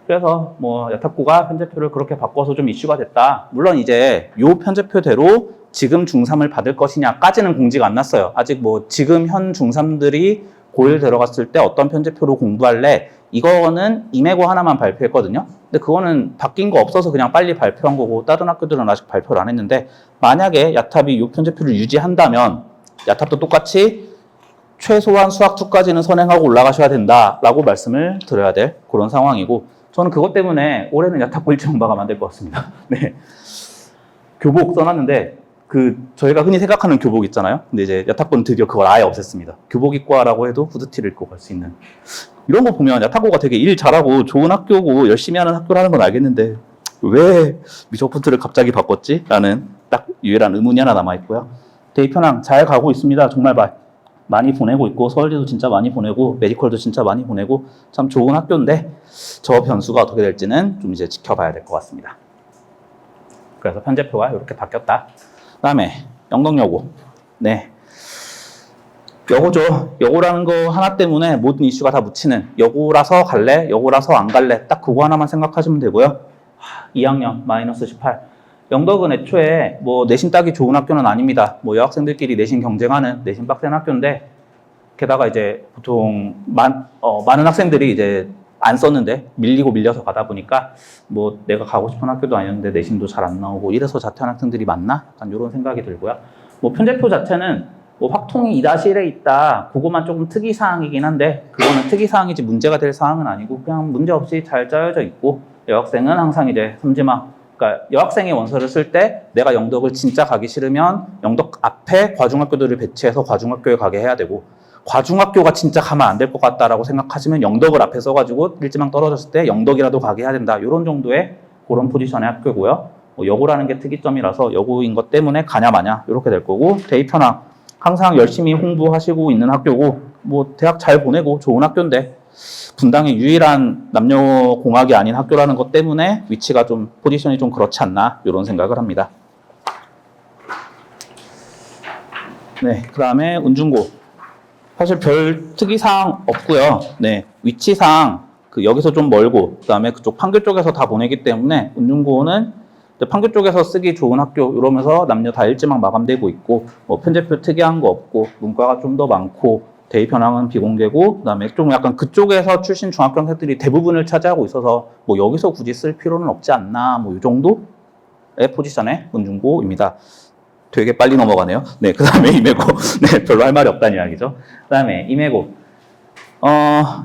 그래서 뭐 야탁고가 편제표를 그렇게 바꿔서 좀 이슈가 됐다. 물론 이제 요 편제표대로 지금 중3을 받을 것이냐까지는 공지가 안 났어요. 아직 뭐 지금 현 중3들이 고1 들어갔을 때 어떤 편제표로 공부할래? 이거는 임해고 하나만 발표했거든요. 근데 그거는 바뀐 거 없어서 그냥 빨리 발표한 거고 다른 학교들은 아직 발표를 안 했는데 만약에 야탑이 요 편제표를 유지한다면 야탑도 똑같이 최소한 수학 2까지는 선행하고 올라가셔야 된다라고 말씀을 드려야 될 그런 상황이고 저는 그것 때문에 올해는 야탁고 일찍 마감 안 될 것 같습니다. 네. 교복 써놨는데, 저희가 흔히 생각하는 교복 있잖아요. 근데 이제 야탁고는 드디어 그걸 아예 없앴습니다. 교복 입고 하라고 해도 후드티를 입고 갈 수 있는. 이런 거 보면 야탁고가 되게 일 잘하고 좋은 학교고 열심히 하는 학교라는 건 알겠는데, 왜 미적분투를 갑자기 바꿨지? 라는 딱 유일한 의문이 하나 남아있고요. 대입현황 잘 가고 있습니다. 정말 많이 보내고 있고, 서울대도 진짜 많이 보내고, 메디컬도 진짜 많이 보내고, 참 좋은 학교인데, 저 변수가 어떻게 될지는 좀 이제 지켜봐야 될 것 같습니다. 그래서 편제표가 이렇게 바뀌었다. 그 다음에 영덕여고. 네. 여고죠. 여고라는 거 하나 때문에 모든 이슈가 다 묻히는, 여고라서 갈래? 여고라서 안 갈래? 딱 그거 하나만 생각하시면 되고요. 2학년 마이너스 18. 영덕은 애초에 뭐 내신 따기 좋은 학교는 아닙니다. 뭐 여학생들끼리 내신 경쟁하는 내신 빡센 학교인데, 게다가 이제 보통 많은 학생들이 이제 안 썼는데 밀려서 가다 보니까 뭐 내가 가고 싶은 학교도 아니었는데 내신도 잘 안 나오고 이래서 자퇴한 학생들이 많나? 약간 이런 생각이 들고요. 뭐 편제표 자체는 뭐 확통이 2-1에 있다. 그거만 조금 특이사항이긴 한데, 그거는 특이사항이지 문제가 될 사항은 아니고 그냥 문제없이 잘 짜여져 있고, 여학생은 항상 이제 삼지망, 그러니까 여학생의 원서를 쓸 때 내가 영덕을 진짜 가기 싫으면 영덕 앞에 과중학교들을 배치해서 과중학교에 가게 해야 되고, 과중학교가 진짜 가면 안 될 것 같다라고 생각하시면 영덕을 앞에 써가지고 일지망 떨어졌을 때 영덕이라도 가게 해야 된다. 이런 정도의 그런 포지션의 학교고요. 뭐 여고라는 게 특이점이라서 여고인 것 때문에 가냐 마냐 이렇게 될 거고, 대입현황 항상 열심히 홍보하시고 있는 학교고, 뭐 대학 잘 보내고 좋은 학교인데 분당의 유일한 남녀공학이 아닌 학교라는 것 때문에 위치가 좀 포지션이 좀 그렇지 않나 이런 생각을 합니다. 네, 그 다음에 운중고. 사실 별 특이사항 없고요. 네, 위치상 여기서 좀 멀고, 그 다음에 그쪽 판교 쪽에서 다 보내기 때문에 운중고는 판교 쪽에서 쓰기 좋은 학교 이러면서 남녀 다 일지망 마감되고 있고, 뭐 편제표 특이한 거 없고, 문과가 좀 더 많고, 대입현황은 비공개고, 그 다음에 좀 약간 그쪽에서 출신 중학교생들이 대부분을 차지하고 있어서 뭐 여기서 굳이 쓸 필요는 없지 않나, 뭐 이 정도의 포지션의 운중고입니다. 되게 빨리 넘어가네요. 네, 그 다음에 임해고. 네, 별로 할 말이 없다는 이야기죠. 그 다음에 임해고.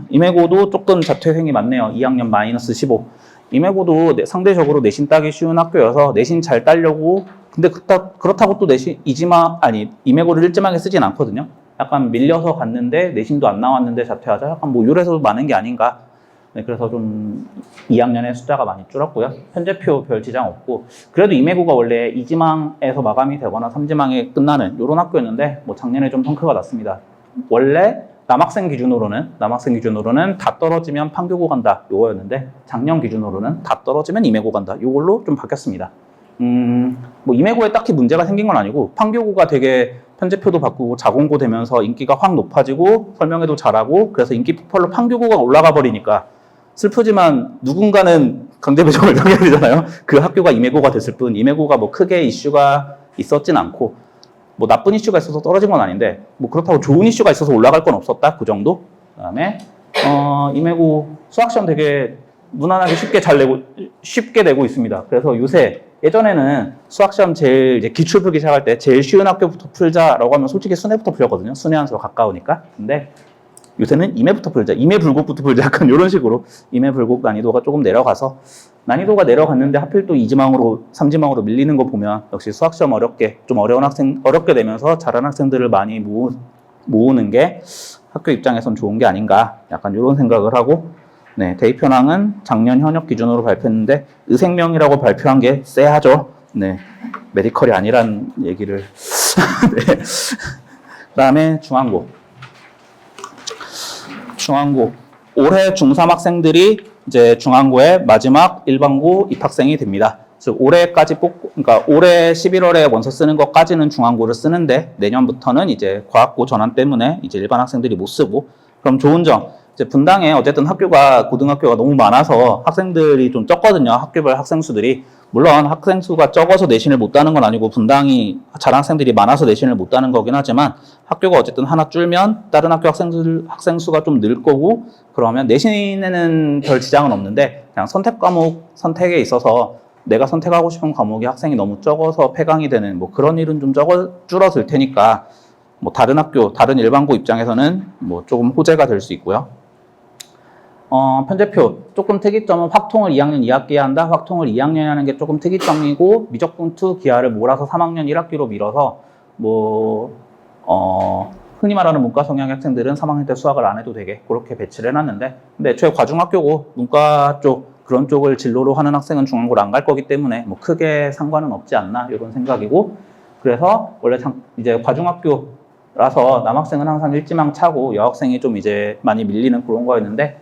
임해고도 조금 자퇴생이 많네요. 2학년 마이너스 15. 임해고도 상대적으로 내신 따기 쉬운 학교여서 내신 잘 따려고, 근데 그렇다고 또 임해고를 일지망에 쓰진 않거든요. 약간 밀려서 갔는데 내신도 안 나왔는데 자퇴하자. 약간 뭐 이래서 많은 게 아닌가. 네, 그래서 좀 2학년의 숫자가 많이 줄었고요. 편제표 별 지장 없고, 그래도 임해고가 원래 2지망에서 마감이 되거나 3지망에 끝나는 이런 학교였는데, 뭐 작년에 좀 성과가 났습니다. 원래 남학생 기준으로는 다 떨어지면 판교고 간다 요거였는데, 작년 기준으로는 다 떨어지면 임해고 간다 요걸로 좀 바뀌었습니다. 뭐 임해고에 딱히 문제가 생긴 건 아니고, 판교고가 되게 편제표도 바꾸고 자공고 되면서 인기가 확 높아지고 설명회도 잘하고, 그래서 인기 폭발로 판교고가 올라가 버리니까 슬프지만 누군가는 강제 배정을 당해야 되잖아요. 그 학교가 임해고가 됐을 뿐, 임해고가 뭐 크게 이슈가 있었진 않고, 뭐 나쁜 이슈가 있어서 떨어진 건 아닌데, 뭐 그렇다고 좋은 이슈가 있어서 올라갈 건 없었다, 그 정도. 그 다음에 임해고 수학시험 되게 무난하게 쉽게 내고 있습니다. 그래서 요새, 예전에는 수학시험 제일 이제 기출 풀기 시작할 때 제일 쉬운 학교부터 풀자라고 하면 솔직히 순회부터 풀렸거든요. 순회 한수가 가까우니까. 근데 요새는 임해부터 풀자, 임해불곡부터 풀자, 약간 이런 식으로 임해불곡 난이도가 조금 내려가서, 난이도가 내려갔는데 하필 또 2지망으로 3지망으로 밀리는 거 보면 역시 수학시험 좀 어렵게 되면서 잘하는 학생들을 많이 모으는 게 학교 입장에선 좋은 게 아닌가, 약간 이런 생각을 하고, 네, 대입현황은 작년 현역 기준으로 발표했는데 의생명이라고 발표한 게 쎄하죠. 네, 메디컬이 아니란 얘기를. 네. 그다음에 중앙고. 올해 중3 학생들이 이제 중앙고의 마지막 일반고 입학생이 됩니다. 즉 올해까지 그러니까 올해 11월에 원서 쓰는 것까지는 중앙고를 쓰는데, 내년부터는 이제 과학고 전환 때문에 이제 일반 학생들이 못 쓰고, 그럼 좋은 점, 이제 분당에 어쨌든 고등학교가 너무 많아서 학생들이 좀 적거든요. 학교별 학생 수들이. 물론 학생 수가 적어서 내신을 못 따는 건 아니고, 분당이 잘하는 학생들이 많아서 내신을 못 따는 거긴 하지만, 학교가 어쨌든 하나 줄면 다른 학교 학생 수가 좀 늘 거고, 그러면 내신에는 별 지장은 없는데, 그냥 선택 과목 선택에 있어서 내가 선택하고 싶은 과목이 학생이 너무 적어서 폐강이 되는 뭐 그런 일은 좀 줄어들 테니까, 뭐 다른 일반고 입장에서는 뭐 조금 호재가 될 수 있고요. 편제표 조금 특이점은 확통을 2학년 2학기에 한다. 확통을 2학년에 하는 게 조금 특이점이고 미적분투 기하를 몰아서 3학년 1학기로 밀어서 흔히 말하는 문과 성향 학생들은 3학년 때 수학을 안 해도 되게 그렇게 배치를 해놨는데 근데 애초에 과중학교고 문과 쪽 그런 쪽을 진로로 하는 학생은 중앙고를 안 갈 거기 때문에 뭐 크게 상관은 없지 않나 이런 생각이고 그래서 원래 이제 과중학교라서 남학생은 항상 일지망 차고 여학생이 좀 이제 많이 밀리는 그런 거였는데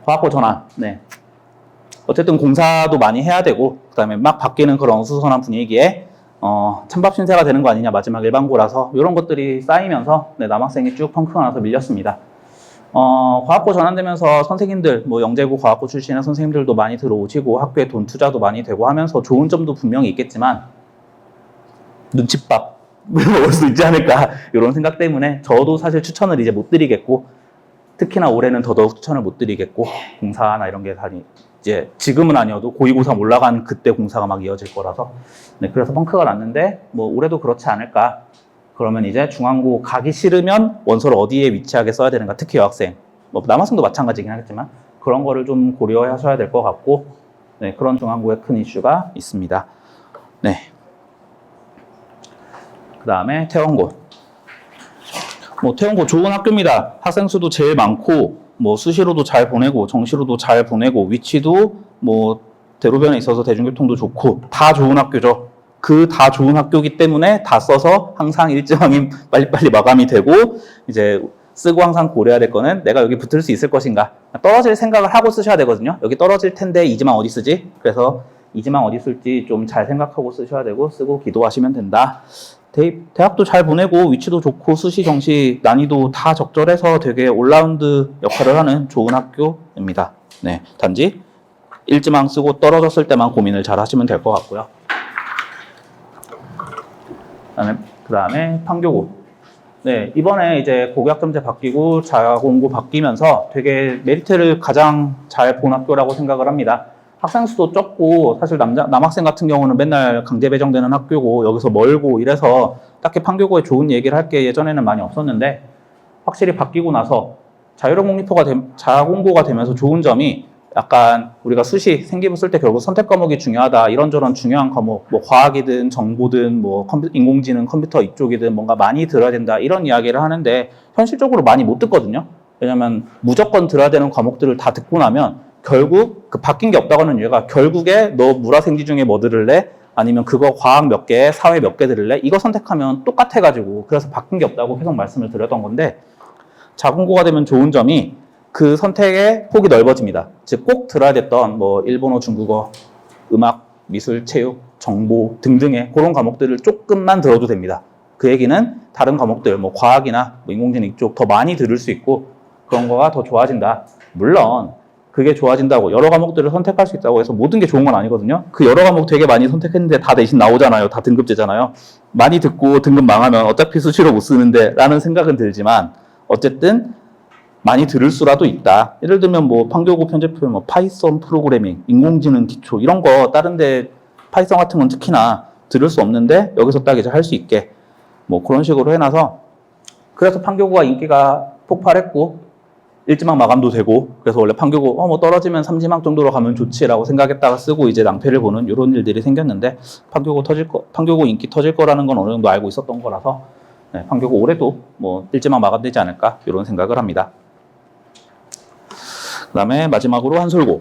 과학고 전환. 네. 어쨌든 공사도 많이 해야 되고 그다음에 막 바뀌는 그런 어수선한 분위기에 찬밥 신세가 되는 거 아니냐 마지막 일반고라서 이런 것들이 쌓이면서 네, 남학생이 쭉 펑크가 나서 밀렸습니다. 과학고 전환되면서 선생님들 뭐 영재고 과학고 출신의 선생님들도 많이 들어오시고 학교에 돈 투자도 많이 되고 하면서 좋은 점도 분명히 있겠지만 눈칫밥 올 수 있지 않을까 이런 생각 때문에 저도 사실 추천을 이제 못 드리겠고 특히나 올해는 더더욱 추천을 못 드리겠고 공사나 이런 게 다 이제 지금은 아니어도 고2, 고3 올라간 그때 공사가 막 이어질 거라서 네, 그래서 펑크가 났는데 뭐 올해도 그렇지 않을까. 그러면 이제 중앙고 가기 싫으면 원서를 어디에 위치하게 써야 되는가 특히 여학생 뭐 남학생도 마찬가지긴 하겠지만 그런 거를 좀 고려하셔야 될 것 같고 네, 그런 중앙고의 큰 이슈가 있습니다. 네. 그 다음에 태원고. 뭐 태원고 좋은 학교입니다. 학생 수도 제일 많고 뭐 수시로도 잘 보내고 정시로도 잘 보내고 위치도 뭐 대로변에 있어서 대중교통도 좋고 다 좋은 학교죠. 그 다 좋은 학교이기 때문에 다 써서 항상 일지망이 빨리빨리 마감이 되고 이제 쓰고 항상 고려해야 될 거는 내가 여기 붙을 수 있을 것인가. 떨어질 생각을 하고 쓰셔야 되거든요. 여기 떨어질 텐데 이지망 어디 쓰지? 그래서 이지망 어디 쓸지 좀 잘 생각하고 쓰셔야 되고 쓰고 기도하시면 된다. 대학도 잘 보내고 위치도 좋고 수시 정시 난이도 다 적절해서 되게 올라운드 역할을 하는 좋은 학교입니다. 네, 단지 일지망 쓰고 떨어졌을 때만 고민을 잘 하시면 될 것 같고요. 그다음에 판교고. 네, 이번에 이제 고교학점제 바뀌고 자공고 바뀌면서 되게 메리트를 가장 잘 본 학교라고 생각을 합니다. 학생 수도 적고 사실 남학생 같은 경우는 맨날 강제 배정되는 학교고 여기서 멀고 이래서 딱히 판교고에 좋은 얘기를 할 게 예전에는 많이 없었는데 확실히 바뀌고 나서 자공고가 되면서 좋은 점이 약간 우리가 수시 생기부 쓸 때 결국 선택 과목이 중요하다 이런저런 중요한 과목 뭐 과학이든 정보든 뭐 인공지능 컴퓨터 이쪽이든 뭔가 많이 들어야 된다 이런 이야기를 하는데 현실적으로 많이 못 듣거든요. 왜냐면 무조건 들어야 되는 과목들을 다 듣고 나면 결국 그 바뀐 게 없다고 하는 이유가 결국에 너 물화생지 중에 뭐 들을래? 아니면 그거 과학 몇 개, 사회 몇 개 들을래? 이거 선택하면 똑같아가지고 그래서 바뀐 게 없다고 계속 말씀을 드렸던 건데 자공고가 되면 좋은 점이 그 선택의 폭이 넓어집니다. 즉 꼭 들어야 됐던 뭐 일본어, 중국어, 음악, 미술, 체육, 정보 등등의 그런 과목들을 조금만 들어도 됩니다. 그 얘기는 다른 과목들 뭐 과학이나 뭐 인공지능 이쪽 더 많이 들을 수 있고 그런 거가 더 좋아진다. 물론 그게 좋아진다고 여러 과목들을 선택할 수 있다고 해서 모든 게 좋은 건 아니거든요. 그 여러 과목 되게 많이 선택했는데 다 대신 나오잖아요. 다 등급제잖아요. 많이 듣고 등급 망하면 어차피 수시로 못 쓰는데 라는 생각은 들지만 어쨌든 많이 들을 수라도 있다. 예를 들면 뭐 판교고 편제표 뭐 파이썬 프로그래밍, 인공지능 기초 이런 거 다른 데 파이썬 같은 건 특히나 들을 수 없는데 여기서 딱 이제 할 수 있게 뭐 그런 식으로 해놔서 그래서 판교고가 인기가 폭발했고 일지망 마감도 되고 그래서 원래 판교고 뭐 떨어지면 3지망 정도로 가면 좋지라고 생각했다가 쓰고 이제 낭패를 보는 이런 일들이 생겼는데 판교고 인기 터질 거라는 건 어느 정도 알고 있었던 거라서 네, 판교고 올해도 뭐 일지망 마감되지 않을까 이런 생각을 합니다. 그다음에 마지막으로 한솔고.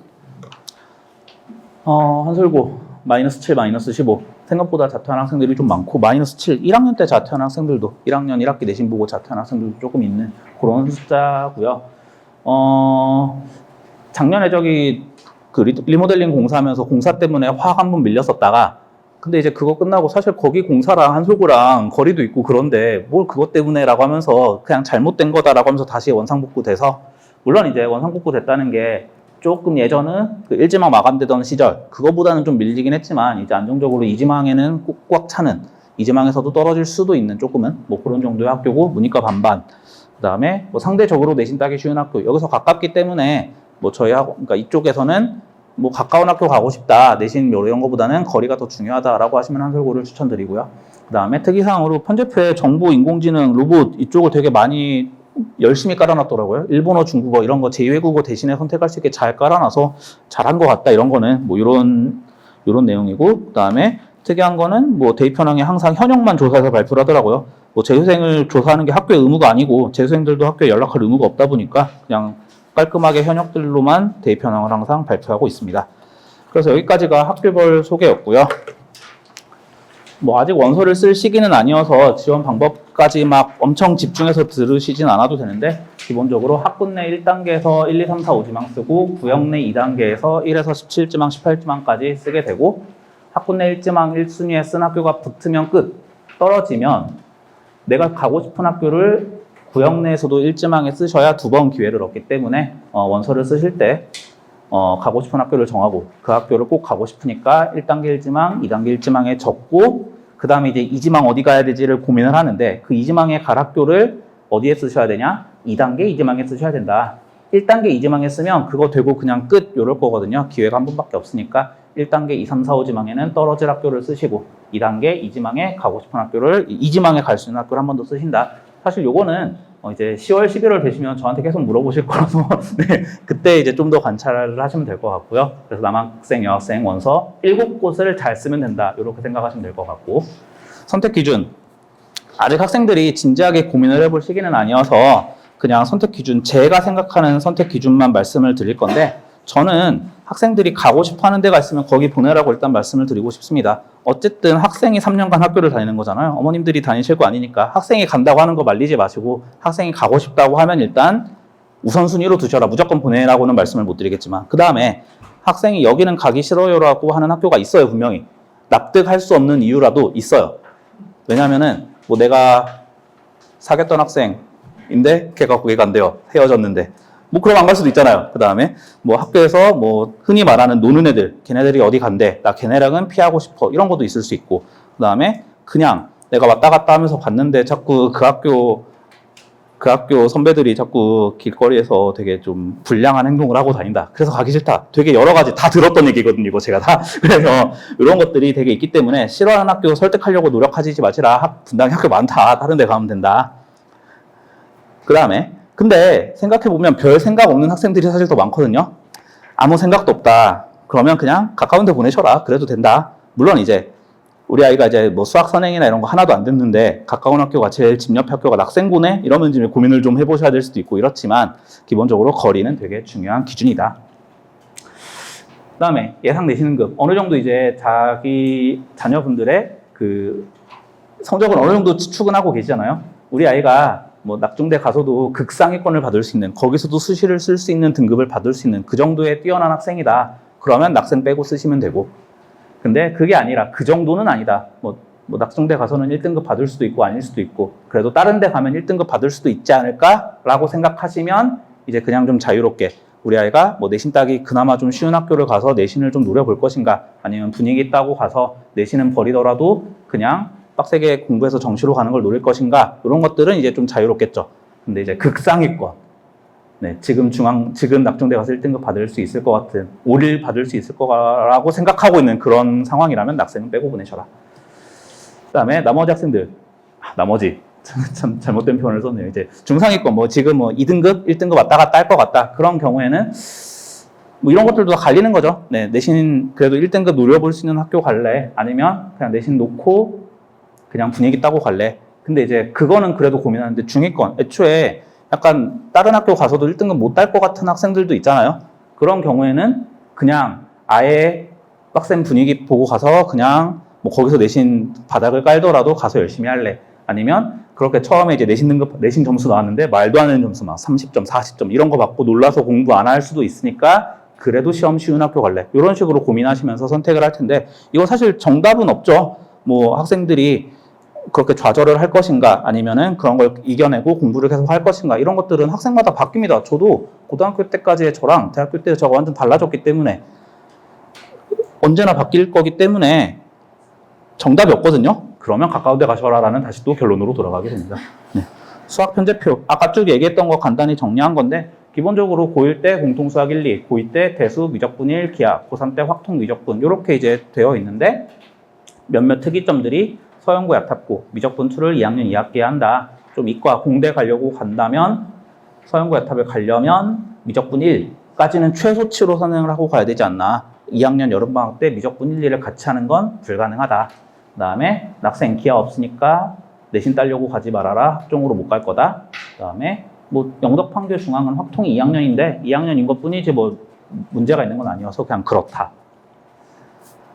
한솔고 -7, -15 생각보다 자퇴한 학생들이 좀 많고 -7 1학년 때 자퇴한 학생들도 1학년 1학기 내신 보고 자퇴한 학생들도 조금 있는 그런 숫자고요. 작년에 저기 그 리모델링 공사하면서 공사 때문에 화학 한 번 밀렸었다가 근데 이제 그거 끝나고 사실 거기 공사랑 한솔고랑 거리도 있고 그런데 뭘 그것 때문에라고 하면서 그냥 잘못된 거다라고 하면서 다시 원상복구 돼서 물론 이제 원상복구 됐다는 게 조금 예전은 그 일지망 마감되던 시절 그거보다는 좀 밀리긴 했지만 이제 안정적으로 이지망에는 꽉 차는 이지망에서도 떨어질 수도 있는 조금은 뭐 그런 정도의 학교고 문이과 반반 그 다음에 뭐 상대적으로 내신 따기 쉬운 학교 여기서 가깝기 때문에 뭐 저희 학원 그러니까 이쪽에서는 뭐 가까운 학교 가고 싶다 내신 이런 거보다는 거리가 더 중요하다라고 하시면 한솔고를 추천드리고요. 그 다음에 특이사항으로 편제표에 정보, 인공지능, 로봇 이쪽을 되게 많이 열심히 깔아놨더라고요. 일본어, 중국어 이런 거 제2외국어 대신에 선택할 수 있게 잘 깔아놔서 잘한 것 같다. 이런 거는 뭐 이런 내용이고, 그다음에 특이한 거는 뭐 대입 현황에 항상 현역만 조사해서 발표를 하더라고요. 뭐 재수생을 조사하는 게 학교의 의무가 아니고 재수생들도 학교에 연락할 의무가 없다 보니까 그냥 깔끔하게 현역들로만 대입 현황을 항상 발표하고 있습니다. 그래서 여기까지가 학교별 소개였고요. 뭐 아직 원서를 쓸 시기는 아니어서 지원 방법까지 막 엄청 집중해서 들으시진 않아도 되는데, 기본적으로 학군 내 1단계에서 1, 2, 3, 4, 5지망 쓰고 구역 내 2단계에서 1에서 17지망, 18지망까지 쓰게 되고, 학군 내 1지망 1순위에 쓴 학교가 붙으면 끝, 떨어지면 내가 가고 싶은 학교를 구역 내에서도 1지망에 쓰셔야 2번 기회를 얻기 때문에 원서를 쓰실 때 가고 싶은 학교를 정하고 그 학교를 꼭 가고 싶으니까 1단계 1지망, 2단계 1지망에 적고, 그 다음에 이제 2지망 어디 가야 되지를 고민을 하는데, 그 2지망에 갈 학교를 어디에 쓰셔야 되냐? 2단계 2지망에 쓰셔야 된다. 1단계 2지망에 쓰면 그거 되고 그냥 끝, 요럴 거거든요. 기회가 한 번밖에 없으니까 1단계 2, 3, 4, 5지망에는 떨어질 학교를 쓰시고 2단계 2지망에 가고 싶은 학교를 2지망에 갈 수 있는 학교를 한 번 더 쓰신다. 사실 요거는 이제 10월, 11월 되시면 저한테 계속 물어보실 거라서 네, 그때 이제 좀 더 관찰을 하시면 될 것 같고요. 그래서 남학생, 여학생 원서 7곳을 잘 쓰면 된다. 이렇게 생각하시면 될 것 같고, 선택 기준. 아직 학생들이 진지하게 고민을 해볼 시기는 아니어서 그냥 선택 기준, 제가 생각하는 선택 기준만 말씀을 드릴 건데, 저는 학생들이 가고 싶어 하는 데가 있으면 거기 보내라고 일단 말씀을 드리고 싶습니다. 어쨌든 학생이 3년간 학교를 다니는 거잖아요. 어머님들이 다니실 거 아니니까 학생이 간다고 하는 거 말리지 마시고, 학생이 가고 싶다고 하면 일단 우선순위로 두셔라. 무조건 보내라고는 말씀을 못 드리겠지만, 그 다음에 학생이 여기는 가기 싫어요라고 하는 학교가 있어요. 분명히 납득할 수 없는 이유라도 있어요. 왜냐면은 뭐 내가 사귀었던 학생인데 걔가 거기 간대요. 헤어졌는데. 뭐 그럼 안 갈 수도 있잖아요. 그 다음에 뭐 학교에서 뭐 흔히 말하는 노는 애들, 걔네들이 어디 간대, 나 걔네랑은 피하고 싶어, 이런 것도 있을 수 있고, 그 다음에 그냥 내가 왔다 갔다 하면서 봤는데 자꾸 그 학교 선배들이 자꾸 길거리에서 되게 좀 불량한 행동을 하고 다닌다. 그래서 가기 싫다. 되게 여러 가지 다 들었던 얘기거든요. 이거 제가 다. 그래서 이런 것들이 되게 있기 때문에 싫어하는 학교 설득하려고 노력하지 마시라. 분당에 학교 많다. 다른 데 가면 된다. 그 다음에 근데 생각해보면 별 생각 없는 학생들이 사실 더 많거든요. 아무 생각도 없다. 그러면 그냥 가까운 데 보내셔라. 그래도 된다. 물론 이제 우리 아이가 이제 뭐 수학 선행이나 이런 거 하나도 안 됐는데 가까운 학교가 제일 집 옆 학교가 낙생고네? 이러면 이제 고민을 좀 해보셔야 될 수도 있고 이렇지만, 기본적으로 거리는 되게 중요한 기준이다. 그 다음에 예상 내신급. 어느 정도 이제 자기 자녀분들의 그 성적을 어느 정도 추측은 하고 계시잖아요. 우리 아이가 뭐 낙중대 가서도 극상위권을 받을 수 있는, 거기서도 수시를 쓸 수 있는 등급을 받을 수 있는 그 정도의 뛰어난 학생이다. 그러면 낙생 빼고 쓰시면 되고, 근데 그게 아니라 그 정도는 아니다. 뭐 낙중대 가서는 1등급 받을 수도 있고 아닐 수도 있고, 그래도 다른 데 가면 1등급 받을 수도 있지 않을까라고 생각하시면 이제 그냥 좀 자유롭게 우리 아이가 뭐 내신 따기 그나마 좀 쉬운 학교를 가서 내신을 좀 노려볼 것인가, 아니면 분위기 있다고 가서 내신은 버리더라도 그냥 빡세게 공부해서 정시로 가는 걸 노릴 것인가, 이런 것들은 이제 좀 자유롭겠죠. 근데 이제 극상위권, 네, 지금 낙중대 가서 1등급 받을 수 있을 것 같은, 5일 받을 수 있을 거라고 생각하고 있는 그런 상황이라면 낙생은 빼고 보내셔라. 그 다음에 나머지 학생들, 참 잘못된 표현을 썼네요. 이제 중상위권, 뭐 지금 뭐 2등급, 1등급 왔다 갔다 할 것 같다. 그런 경우에는 뭐 이런 것들도 다 갈리는 거죠. 네, 내신 그래도 1등급 노려볼 수 있는 학교 갈래? 아니면 그냥 내신 놓고 그냥 분위기 따고 갈래? 근데 이제 그거는 그래도 고민하는데, 중위권, 애초에 약간 다른 학교 가서도 1등급 못 딸 것 같은 학생들도 있잖아요. 그런 경우에는 그냥 아예 빡센 분위기 보고 가서 그냥 뭐 거기서 내신 바닥을 깔더라도 가서 열심히 할래. 아니면 그렇게 처음에 이제 내신 점수 나왔는데 말도 안 되는 점수 막 30점, 40점 이런 거 받고 놀라서 공부 안 할 수도 있으니까 그래도 시험 쉬운 학교 갈래. 이런 식으로 고민하시면서 선택을 할 텐데, 이거 사실 정답은 없죠. 뭐 학생들이 그렇게 좌절을 할 것인가, 아니면은 그런 걸 이겨내고 공부를 계속 할 것인가, 이런 것들은 학생마다 바뀝니다. 저도 고등학교 때까지의 저랑 대학교 때 저가 완전 달라졌기 때문에 언제나 바뀔 거기 때문에 정답이 없거든요. 그러면 가까운 데 가셔라라는 다시 또 결론으로 돌아가게 됩니다. 네. 수학 편제표, 아까 쭉 얘기했던 거 간단히 정리한 건데, 기본적으로 고1 때 공통수학 1, 2, 고2 때 대수 미적분 1, 기하, 고3 때 확통 미적분, 이렇게 이제 되어 있는데, 몇몇 특이점들이 서영고 약탑고 미적분 2를 2학년 2학기에 한다. 좀 이과 공대 가려고 간다면 서영고 야탑을 가려면 미적분 1까지는 최소치로 선행을 하고 가야 되지 않나. 2학년 여름방학 때 미적분 1, 2를 같이 하는 건 불가능하다. 그 다음에 낙생 기하 없으니까 내신 따려고 가지 말아라. 학종으로 못 갈 거다. 그 다음에 뭐 영덕판교 중앙은 확통이 2학년인데 2학년인 것 뿐이지 뭐 문제가 있는 건 아니어서 그냥 그렇다.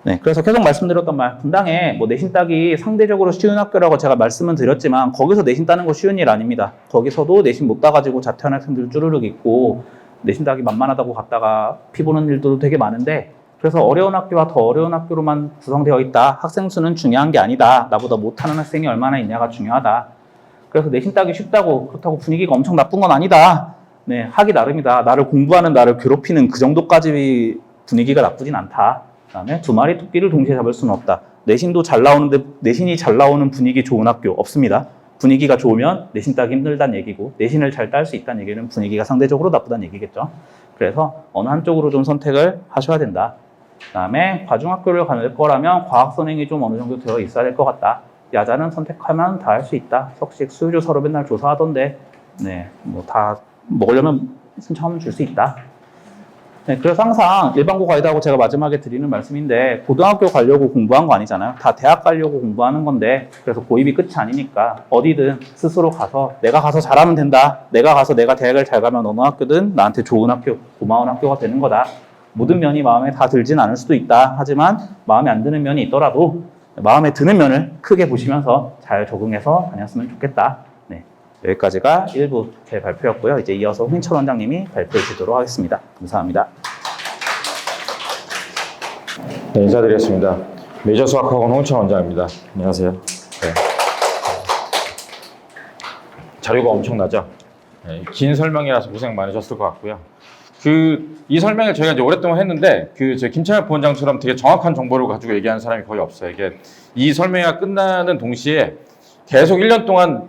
네, 그래서 계속 말씀드렸던 말, 분당에 뭐 내신 따기 상대적으로 쉬운 학교라고 제가 말씀은 드렸지만 거기서 내신 따는 거 쉬운 일 아닙니다. 거기서도 내신 못 따가지고 자퇴한 학생들 쭈르륵 있고 내신 따기 만만하다고 갔다가 피 보는 일도 되게 많은데 그래서 어려운 학교와 더 어려운 학교로만 구성되어 있다. 학생 수는 중요한 게 아니다. 나보다 못하는 학생이 얼마나 있냐가 중요하다. 그래서 내신 따기 쉽다고 그렇다고 분위기가 엄청 나쁜 건 아니다. 네, 하기 나름이다. 나를 공부하는 나를 괴롭히는 그 정도까지 분위기가 나쁘진 않다. 그다음에 두 마리 토끼를 동시에 잡을 수는 없다. 내신도 잘 나오는데 내신이 잘 나오는 분위기 좋은 학교 없습니다. 분위기가 좋으면 내신 따기 힘들다는 얘기고 내신을 잘 딸 수 있다는 얘기는 분위기가 상대적으로 나쁘다는 얘기겠죠. 그래서 어느 한쪽으로 좀 선택을 하셔야 된다. 그다음에 과중학교를 갈 거라면 과학 선행이 좀 어느 정도 되어 있어야 될 것 같다. 야자는 선택하면 다 할 수 있다. 석식 수요조 서로 맨날 조사하던데 네, 뭐 다 먹으려면 신청하면 줄 수 있다. 네, 그래서 항상 일반고 가이드하고 제가 마지막에 드리는 말씀인데 고등학교 가려고 공부한 거 아니잖아요. 다 대학 가려고 공부하는 건데 그래서 고입이 끝이 아니니까 어디든 스스로 가서 내가 가서 잘하면 된다. 내가 가서 내가 대학을 잘 가면 어느 학교든 나한테 좋은 학교, 고마운 학교가 되는 거다. 모든 면이 마음에 다 들진 않을 수도 있다. 하지만 마음에 안 드는 면이 있더라도 마음에 드는 면을 크게 보시면서 잘 적응해서 다녔으면 좋겠다. 네, 여기까지가 1부 제 발표였고요. 이제 이어서 홍인철 원장님이 발표해 주도록 하겠습니다. 감사합니다. 네, 인사드리겠습니다. 메이저 수학학원 홍인철 원장입니다. 안녕하세요. 네. 자료가 엄청나죠? 네, 긴 설명이라서 고생 많으셨을 것 같고요. 이 설명을 저희가 이제 오랫동안 했는데, 저 김창엽 부원장처럼 되게 정확한 정보를 가지고 얘기하는 사람이 거의 없어요. 이게 이 설명회가 끝나는 동시에 계속 1년 동안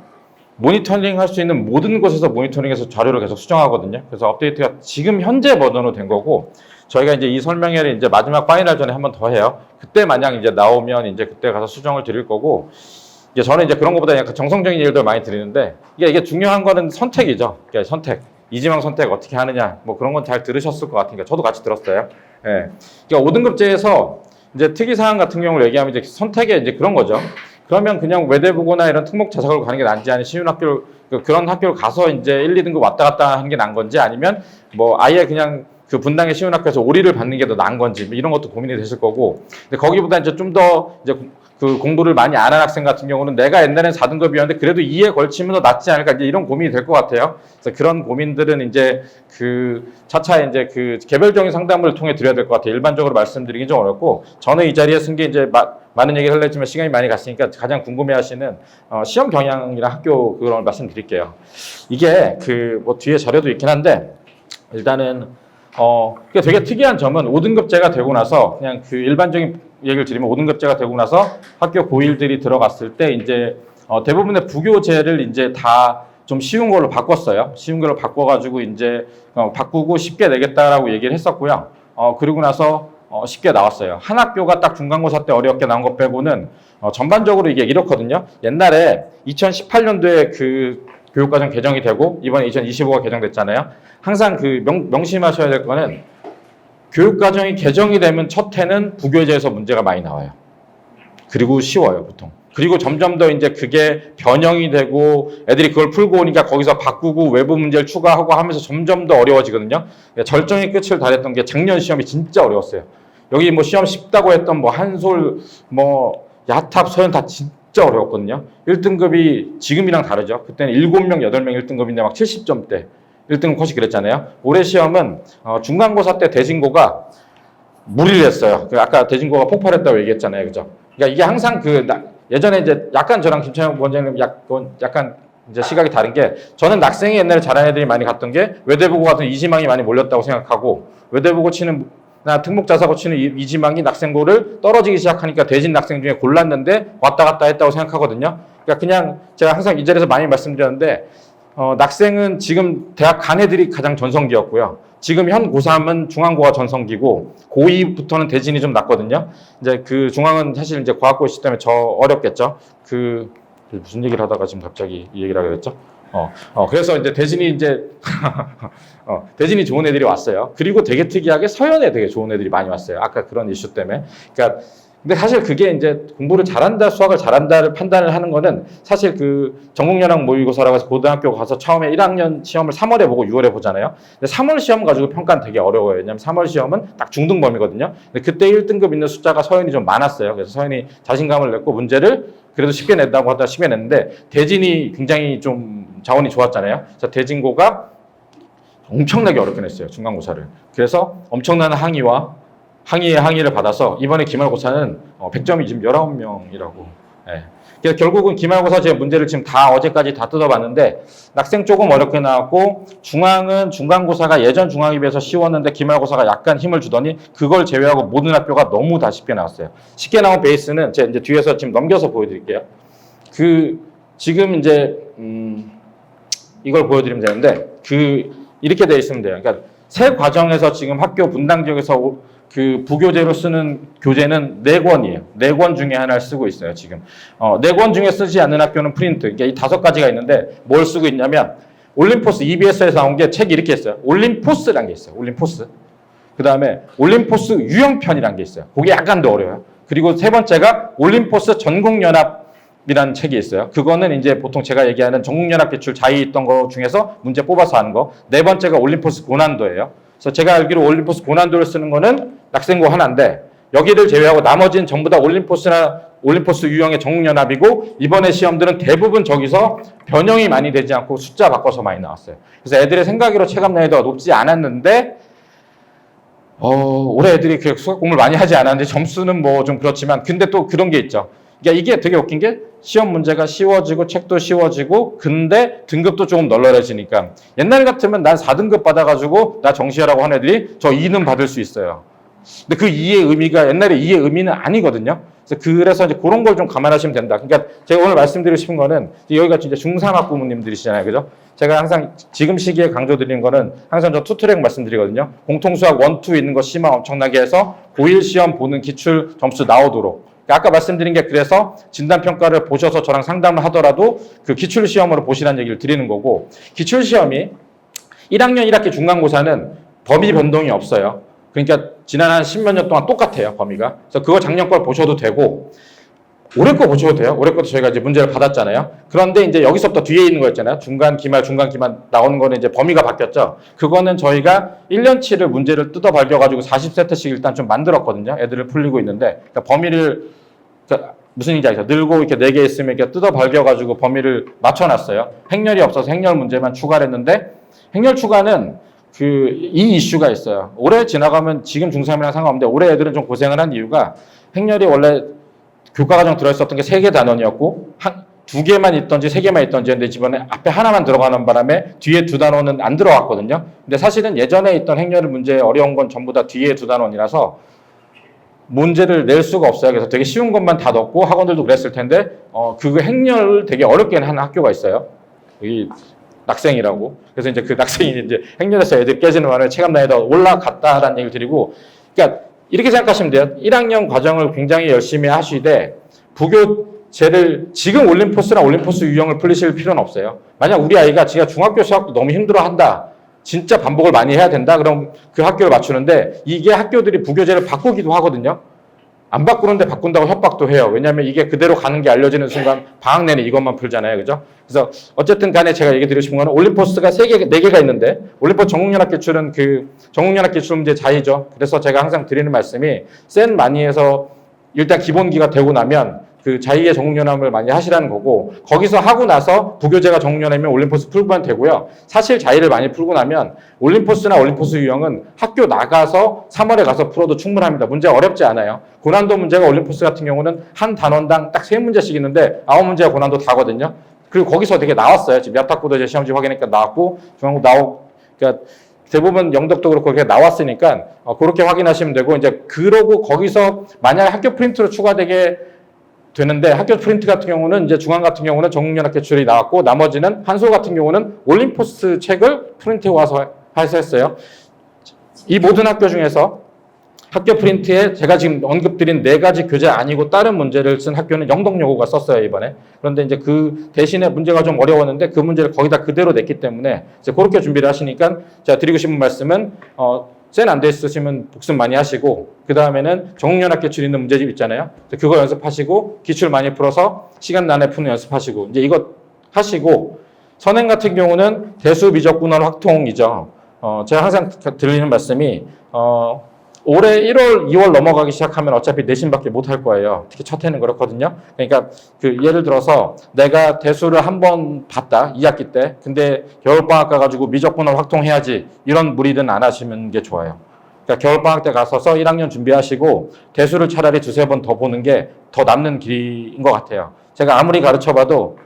모니터링 할 수 있는 모든 곳에서 모니터링해서 자료를 계속 수정하거든요. 그래서 업데이트가 지금 현재 버전으로 된 거고, 저희가 이제 이 설명회를 이제 마지막 파이널 전에 한 번 더 해요. 그때 만약 이제 나오면 이제 그때 가서 수정을 드릴 거고, 이제 저는 이제 그런 것보다 약간 정성적인 일들 많이 드리는데, 이게 중요한 거는 선택이죠. 그러니까 선택. 이지망 선택 어떻게 하느냐, 뭐 그런 건 잘 들으셨을 것 같으니까 저도 같이 들었어요. 예. 그러니까 5등급제에서 이제 특이사항 같은 경우를 얘기하면 이제 선택에 이제 그런 거죠. 그러면 그냥 외대부고나 이런 특목 자사고를 가는 게 낫지, 아니 쉬운 학교를 그런 학교를 가서 이제 1, 2등급 왔다 갔다 하는 게 나은 건지, 아니면 뭐 아예 그냥 그 분당의 쉬운 학교에서 오리를 받는 게 더 나은 건지, 뭐 이런 것도 고민이 되실 거고, 근데 거기보다 이제 좀 더 이제 그 공부를 많이 안 한 학생 같은 경우는 내가 옛날엔 4등급이었는데 그래도 2에 걸치면 더 낫지 않을까, 이제 이런 고민이 될 것 같아요. 그래서 그런 고민들은 이제 차차 이제 개별적인 상담을 통해 드려야 될 것 같아요. 일반적으로 말씀드리긴 좀 어렵고, 저는 이 자리에 쓴 게 이제 많은 얘기를 하려 했지만 시간이 많이 갔으니까 가장 궁금해 하시는 시험 경향이랑 학교 그걸 말씀드릴게요. 이게 뭐 뒤에 자료도 있긴 한데, 일단은 그게 되게 특이한 점은 5등급제가 되고 나서 그냥 일반적인 얘기를 드리면 5등급제가 되고 나서 학교 고1들이 들어갔을 때 이제 대부분의 부교재를 이제 다 좀 쉬운 걸로 바꿨어요. 쉬운 걸로 바꿔가지고 이제 바꾸고 쉽게 내겠다라고 얘기를 했었고요. 그리고 나서 쉽게 나왔어요. 한 학교가 딱 중간고사 때 어렵게 나온 것 빼고는 전반적으로 이게 이렇거든요. 옛날에 2018년도에 교육과정 개정이 되고 이번에 2025가 개정됐잖아요. 항상 명심하셔야 될 거는 교육과정이 개정이 되면 첫 해는 부교재에서 문제가 많이 나와요. 그리고 쉬워요, 보통. 그리고 점점 더 이제 그게 변형이 되고 애들이 그걸 풀고 오니까 거기서 바꾸고 외부 문제를 추가하고 하면서 점점 더 어려워지거든요. 절정의 끝을 달했던 게 작년 시험이 진짜 어려웠어요. 여기 뭐 시험 쉽다고 했던 뭐 한솔, 뭐 야탑, 서현 다 진짜 어려웠거든요. 1등급이 지금이랑 다르죠. 그때는 7명, 8명 1등급인데 막 70점대. 1등급 컷이 그랬잖아요. 올해 시험은 중간고사 때 대진고가 무리를 했어요. 아까 대진고가 폭발했다고 얘기했잖아요. 그죠? 그러니까 이게 항상 예전에 이제 약간 저랑 김창현 원장님 약간 이제 시각이 다른 게, 저는 낙생이 옛날에 잘하는 애들이 많이 갔던 게 외대부고 같은 이지망이 많이 몰렸다고 생각하고, 외대부고 치는 특목자사고 치는 이지망이 낙생고를 떨어지기 시작하니까 대진 낙생 중에 골랐는데 왔다 갔다 했다고 생각하거든요. 그러니까 그냥 제가 항상 이 자리에서 많이 말씀드렸는데, 낙생은 지금 대학 간 애들이 가장 전성기였고요. 지금 현 고3은 중앙고가 전성기고, 고2부터는 대진이 좀 낮거든요. 이제 중앙은 사실 이제 과학고시기 때문에 저 어렵겠죠. 무슨 얘기를 하다가 지금 갑자기 이 얘기를 하게 됐죠? 그래서 이제 대진이 대진이 좋은 애들이 왔어요. 그리고 되게 특이하게 서연에 되게 좋은 애들이 많이 왔어요. 아까 그런 이슈 때문에. 그러니까 근데 사실 그게 이제 공부를 잘한다, 수학을 잘한다를 판단을 하는 거는 사실 그 전국연합 모의고사라고 해서 고등학교 가서 처음에 1학년 시험을 3월에 보고 6월에 보잖아요. 근데 3월 시험 가지고 평가는 되게 어려워요. 왜냐면 3월 시험은 딱 중등범위거든요. 근데 그때 1등급 있는 숫자가 서연이 좀 많았어요. 그래서 서연이 자신감을 냈고 문제를 그래도 쉽게 낸다고 하다가 쉽게 냈는데 대진이 굉장히 좀 자원이 좋았잖아요. 그래서 대진고가 엄청나게 어렵게 냈어요. 중간고사를. 그래서 엄청난 항의를 받아서 이번에 기말고사는 100점이 지금 19명이라고. 예. 그래서 결국은 기말고사 제 문제를 지금 다 어제까지 다 뜯어봤는데 낙생 조금 어렵게 나왔고 중앙은 중간고사가 예전 중앙에 비해서 쉬웠는데 기말고사가 약간 힘을 주더니 그걸 제외하고 모든 학교가 너무 다 쉽게 나왔어요. 쉽게 나온 베이스는 제가 이제 뒤에서 지금 넘겨서 보여드릴게요. 지금 이제 이걸 보여드리면 되는데 이렇게 돼 있으면 돼요. 그러니까 새 과정에서 지금 학교 분당 지역에서 그 부교재로 쓰는 교재는 4권이에요. 4권 중에 하나를 쓰고 있어요, 지금. 4권 중에 쓰지 않는 학교는 프린트. 그러니까 이 5가지가 있는데 뭘 쓰고 있냐면 올림포스, EBS에서 나온 게 책이 이렇게 있어요. 올림포스라는 게 있어요. 올림포스. 그 다음에 올림포스 유형편이라는 게 있어요. 그게 약간 더 어려워요. 그리고 세 번째가 올림포스 전국연합이라는 책이 있어요. 그거는 이제 보통 제가 얘기하는 전국연합 기출 자의 있던 거 중에서 문제 뽑아서 하는 거. 네 번째가 올림포스 고난도예요. 그래서 제가 알기로 올림포스 고난도를 쓰는 거는 낙생고 하나인데 여기를 제외하고 나머지는 전부 다 올림포스 유형의 전국연합이고 이번에 시험들은 대부분 저기서 변형이 많이 되지 않고 숫자 바꿔서 많이 나왔어요. 그래서 애들의 생각으로 체감 난이도가 높지 않았는데 올해 애들이 그 수학 공부를 많이 하지 않았는데 점수는 뭐 좀 그렇지만 근데 또 그런 게 있죠. 그러니까 이게 되게 웃긴 게 시험 문제가 쉬워지고 책도 쉬워지고 근데 등급도 조금 널널해지니까 옛날 같으면 난 4등급 받아가지고 나 정시하라고 하는 애들이 저 2는 받을 수 있어요. 근데 그 2의 의미가 옛날에 2의 의미는 아니거든요. 그래서 이제 그런 걸 좀 감안하시면 된다. 그러니까 제가 오늘 말씀드리고 싶은 거는 여기가 진짜 중3학 부모님들이시잖아요. 그죠? 제가 항상 지금 시기에 강조드리는 거는 항상 저 투트랙 말씀드리거든요. 공통수학 1, 2 있는 거 심화 엄청나게 해서 고1 시험 보는 기출 점수 나오도록. 아까 말씀드린 게 그래서 진단평가를 보셔서 저랑 상담을 하더라도 그 기출시험으로 보시라는 얘기를 드리는 거고 기출시험이 1학년 1학기 중간고사는 범위 변동이 없어요. 그러니까 지난 한 10몇 년 동안 똑같아요, 범위가. 그래서 그거 작년 걸 보셔도 되고 올해 거 보셔도 돼요. 올해 것도 저희가 이제 문제를 받았잖아요. 그런데 이제 여기서부터 뒤에 있는 거 있잖아요. 중간, 기말 나오는 거는 이제 범위가 바뀌었죠. 그거는 저희가 1년치를 문제를 뜯어 발겨가지고 40세트씩 일단 좀 만들었거든요. 애들을 풀리고 있는데. 그러니까 범위를, 그러니까 무슨 얘기인지 알죠? 늘고 이렇게 4개 있으면 이렇게 뜯어 발겨가지고 범위를 맞춰놨어요. 행렬이 없어서 행렬 문제만 추가를 했는데 행렬 추가는 이 이슈가 있어요. 올해 지나가면 지금 중3이랑 상관없는데 올해 애들은 좀 고생을 한 이유가 행렬이 원래 교과과정 들어있었던 게 3개 단원이었고 2개만 있던지 3개만 있던지 했는데 이번에 앞에 하나만 들어가는 바람에 뒤에 2단원은 안 들어갔거든요. 근데 사실은 예전에 있던 행렬 문제 어려운 건 전부 다 뒤에 2단원이라서 문제를 낼 수가 없어요. 그래서 되게 쉬운 것만 다 넣고 학원들도 그랬을 텐데 그 행렬을 되게 어렵게 하는 학교가 있어요. 여기 낙생이라고. 그래서 이제 그 낙생이 이제 행렬에서 애들 깨지는 바람에 체감 난이도가 올라갔다라는 얘기를 드리고 그러니까 이렇게 생각하시면 돼요. 1학년 과정을 굉장히 열심히 하시되 부교재를 지금 올림포스나 올림포스 유형을 풀리실 필요는 없어요. 만약 우리 아이가 지가 중학교 수학도 너무 힘들어한다. 진짜 반복을 많이 해야 된다. 그럼 그 학교를 맞추는데 이게 학교들이 부교재를 바꾸기도 하거든요. 안 바꾸는데 바꾼다고 협박도 해요. 왜냐하면 이게 그대로 가는 게 알려지는 순간 방학 내내 이것만 풀잖아요. 그죠? 그래서 어쨌든 간에 제가 얘기 드리고 싶은 거는 올림포스가 4개가 있는데 올림포스 전국연합 기출은 전국연합 기출 문제 자의죠. 그래서 제가 항상 드리는 말씀이 센 많이 해서 일단 기본기가 되고 나면 그 자의의 전국연합을 많이 하시라는 거고 거기서 하고 나서 부교재가 전국연합이면 올림포스 풀고만 되고요. 사실 자의를 많이 풀고 나면 올림포스나 올림포스 유형은 학교 나가서 3월에 가서 풀어도 충분합니다. 문제 어렵지 않아요. 고난도 문제가 올림포스 같은 경우는 한 단원당 딱 3문제씩 있는데 9문제가 고난도 다거든요. 그리고 거기서 되게 나왔어요. 지금 몇 학부도 제 시험지 확인하니까 나왔고 중앙고 그러니까 대부분 영덕도 그렇고 그렇게 나왔으니까 그렇게 확인하시면 되고 이제 그러고 거기서 만약에 학교 프린트로 추가되게 되는데 학교 프린트 같은 경우는 이제 중앙 같은 경우는 전국연합 기출이 나왔고 나머지는 한솔 같은 경우는 올림포스 책을 프린트해 와서 했어요. 이 모든 학교 중에서 학교 프린트에 제가 지금 언급드린 4가지 교재 아니고 다른 문제를 쓴 학교는 영덕여고가 썼어요, 이번에. 그런데 이제 그 대신에 문제가 좀 어려웠는데 그 문제를 거기다 그대로 냈기 때문에 이제 그렇게 준비를 하시니까 제가 드리고 싶은 말씀은 센 안 돼 있으시면 복습 많이 하시고 그 다음에는 정육연합 기출 있는 문제집 있잖아요. 그거 연습하시고 기출 많이 풀어서 시간 안에 푸는 연습하시고 이제 이거 하시고 선행 같은 경우는 대수 미적 분할 확통이죠. 제가 항상 드리는 말씀이 올해 1월, 2월 넘어가기 시작하면 어차피 내신밖에 못 할 거예요. 특히 첫 해는 그렇거든요. 그러니까 그 예를 들어서 내가 대수를 한 번 봤다, 2학기 때. 근데 겨울방학 가가지고 미적분할 확통해야지. 이런 무리는 안 하시는 게 좋아요. 그러니까 겨울방학 때 가서서 1학년 준비하시고 대수를 차라리 2-3번 더 보는 게 더 남는 길인 것 같아요. 제가 아무리 가르쳐봐도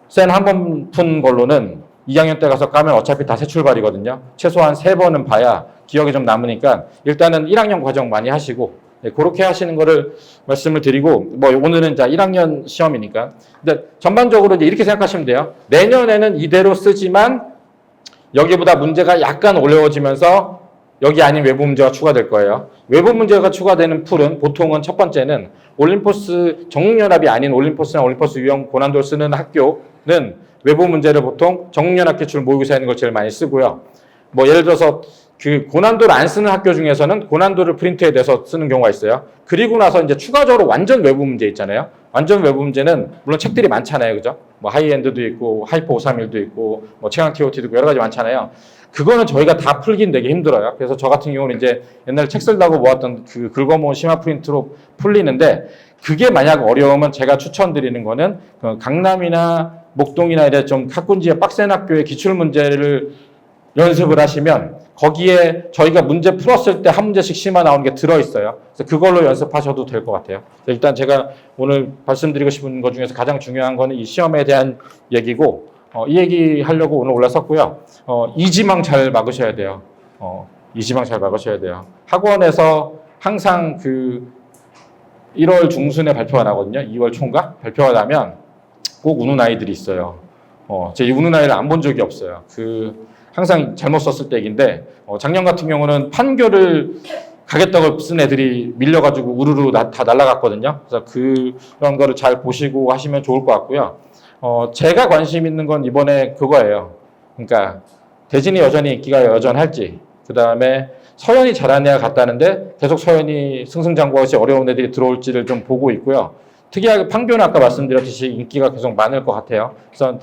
센 한 번 푼 걸로는 2학년 때 가서 까면 어차피 다 새 출발이거든요. 최소한 3번은 봐야 기억이 좀 남으니까 일단은 1학년 과정 많이 하시고 그렇게 하시는 거를 말씀을 드리고 뭐 오늘은 자 1학년 시험이니까 근데 전반적으로 이제 이렇게 생각하시면 돼요. 내년에는 이대로 쓰지만 여기보다 문제가 약간 어려워지면서 여기 아닌 외부 문제가 추가될 거예요. 외부 문제가 추가되는 풀은 보통은 첫 번째는 올림포스 정육연합이 아닌 올림포스나 올림포스 유형 고난도를 쓰는 학교는 외부 문제를 보통 정육연합 기출 모의고사에 있는 걸 제일 많이 쓰고요. 뭐 예를 들어서 그 고난도를 안 쓰는 학교 중에서는 고난도를 프린트에 내서 쓰는 경우가 있어요. 그리고 나서 이제 추가적으로 완전 외부 문제 있잖아요. 완전 외부 문제는 물론 책들이 많잖아요. 그죠? 뭐 하이엔드도 있고 하이퍼 531도 있고 뭐 최강 TOT도 있고 여러 가지 많잖아요. 그거는 저희가 다 풀긴 되게 힘들어요. 그래서 저 같은 경우는 이제 옛날에 책 쓰려고 모았던 그 긁어모은 심화 프린트로 풀리는데 그게 만약 어려우면 제가 추천드리는 거는 그 강남이나 목동이나 이래 좀 학군지의 빡센 학교의 기출 문제를 연습을 하시면 거기에 저희가 문제 풀었을 때 한 문제씩 심화 나오는 게 들어있어요. 그래서 그걸로 연습하셔도 될 것 같아요. 일단 제가 오늘 말씀드리고 싶은 것 중에서 가장 중요한 거는 이 시험에 대한 얘기고 이 얘기 하려고 오늘 올라섰고요. 이지망 잘 막으셔야 돼요. 이지망 잘 막으셔야 돼요. 학원에서 항상 그 1월 중순에 발표가 나거든요. 2월 초인가? 발표가 나면 꼭 우는 아이들이 있어요. 제가 우는 아이를 안 본 적이 없어요. 항상 잘못 썼을 때 얘기인데 작년 같은 경우는 판교를 가겠다고 쓴 애들이 밀려가지고 우르르 다 날아갔거든요. 그래서 그런 거를 잘 보시고 하시면 좋을 것 같고요. 제가 관심 있는 건 이번에 그거예요. 그러니까 대진이 여전히 인기가 여전할지, 그 다음에 서연이 잘하는 애가 같다는데 계속 서연이 승승장구하시 어려운 애들이 들어올지를 좀 보고 있고요. 특이하게 판교는 아까 말씀드렸듯이 인기가 계속 많을 것 같아요. 그래서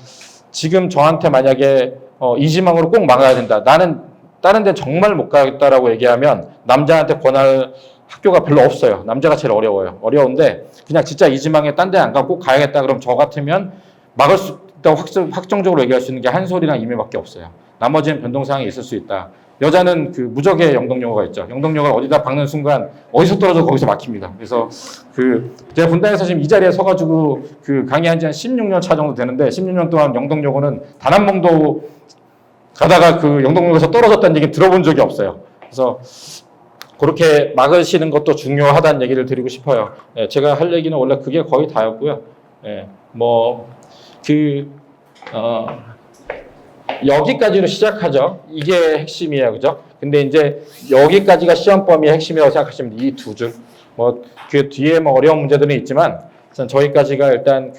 지금 저한테 만약에 이지망으로 꼭 막아야 된다. 나는 다른 데 정말 못 가겠다라고 얘기하면 남자한테 권할 학교가 별로 없어요. 남자가 제일 어려워요. 어려운데 그냥 진짜 이지망에 딴 데 안 가고 꼭 가야겠다. 그럼 저 같으면 막을 수 있다고 확정적으로 얘기할 수 있는 게 한솔이랑 임해밖에 없어요. 나머지는 변동사항이 있을 수 있다. 여자는 그 무적의 영덕여고가 있죠. 영덕여고를 어디다 박는 순간 어디서 떨어져 거기서 막힙니다. 그래서 제가 분당에서 지금 이 자리에 서가지고 강의한 지 한 16년 차 정도 되는데 16년 동안 영덕여고는 단 한 번도 가다가 영덕여고에서 떨어졌다는 얘기 들어본 적이 없어요. 그래서 그렇게 막으시는 것도 중요하다는 얘기를 드리고 싶어요. 제가 할 얘기는 원래 그게 거의 다였고요. 여기까지로 시작하죠. 이게 핵심이에요. 그죠? 근데 이제 여기까지가 시험 범위의 핵심이라고 생각하시면 이 두 줄. 그 뒤에 어려운 문제들은 있지만, 저기까지가 일단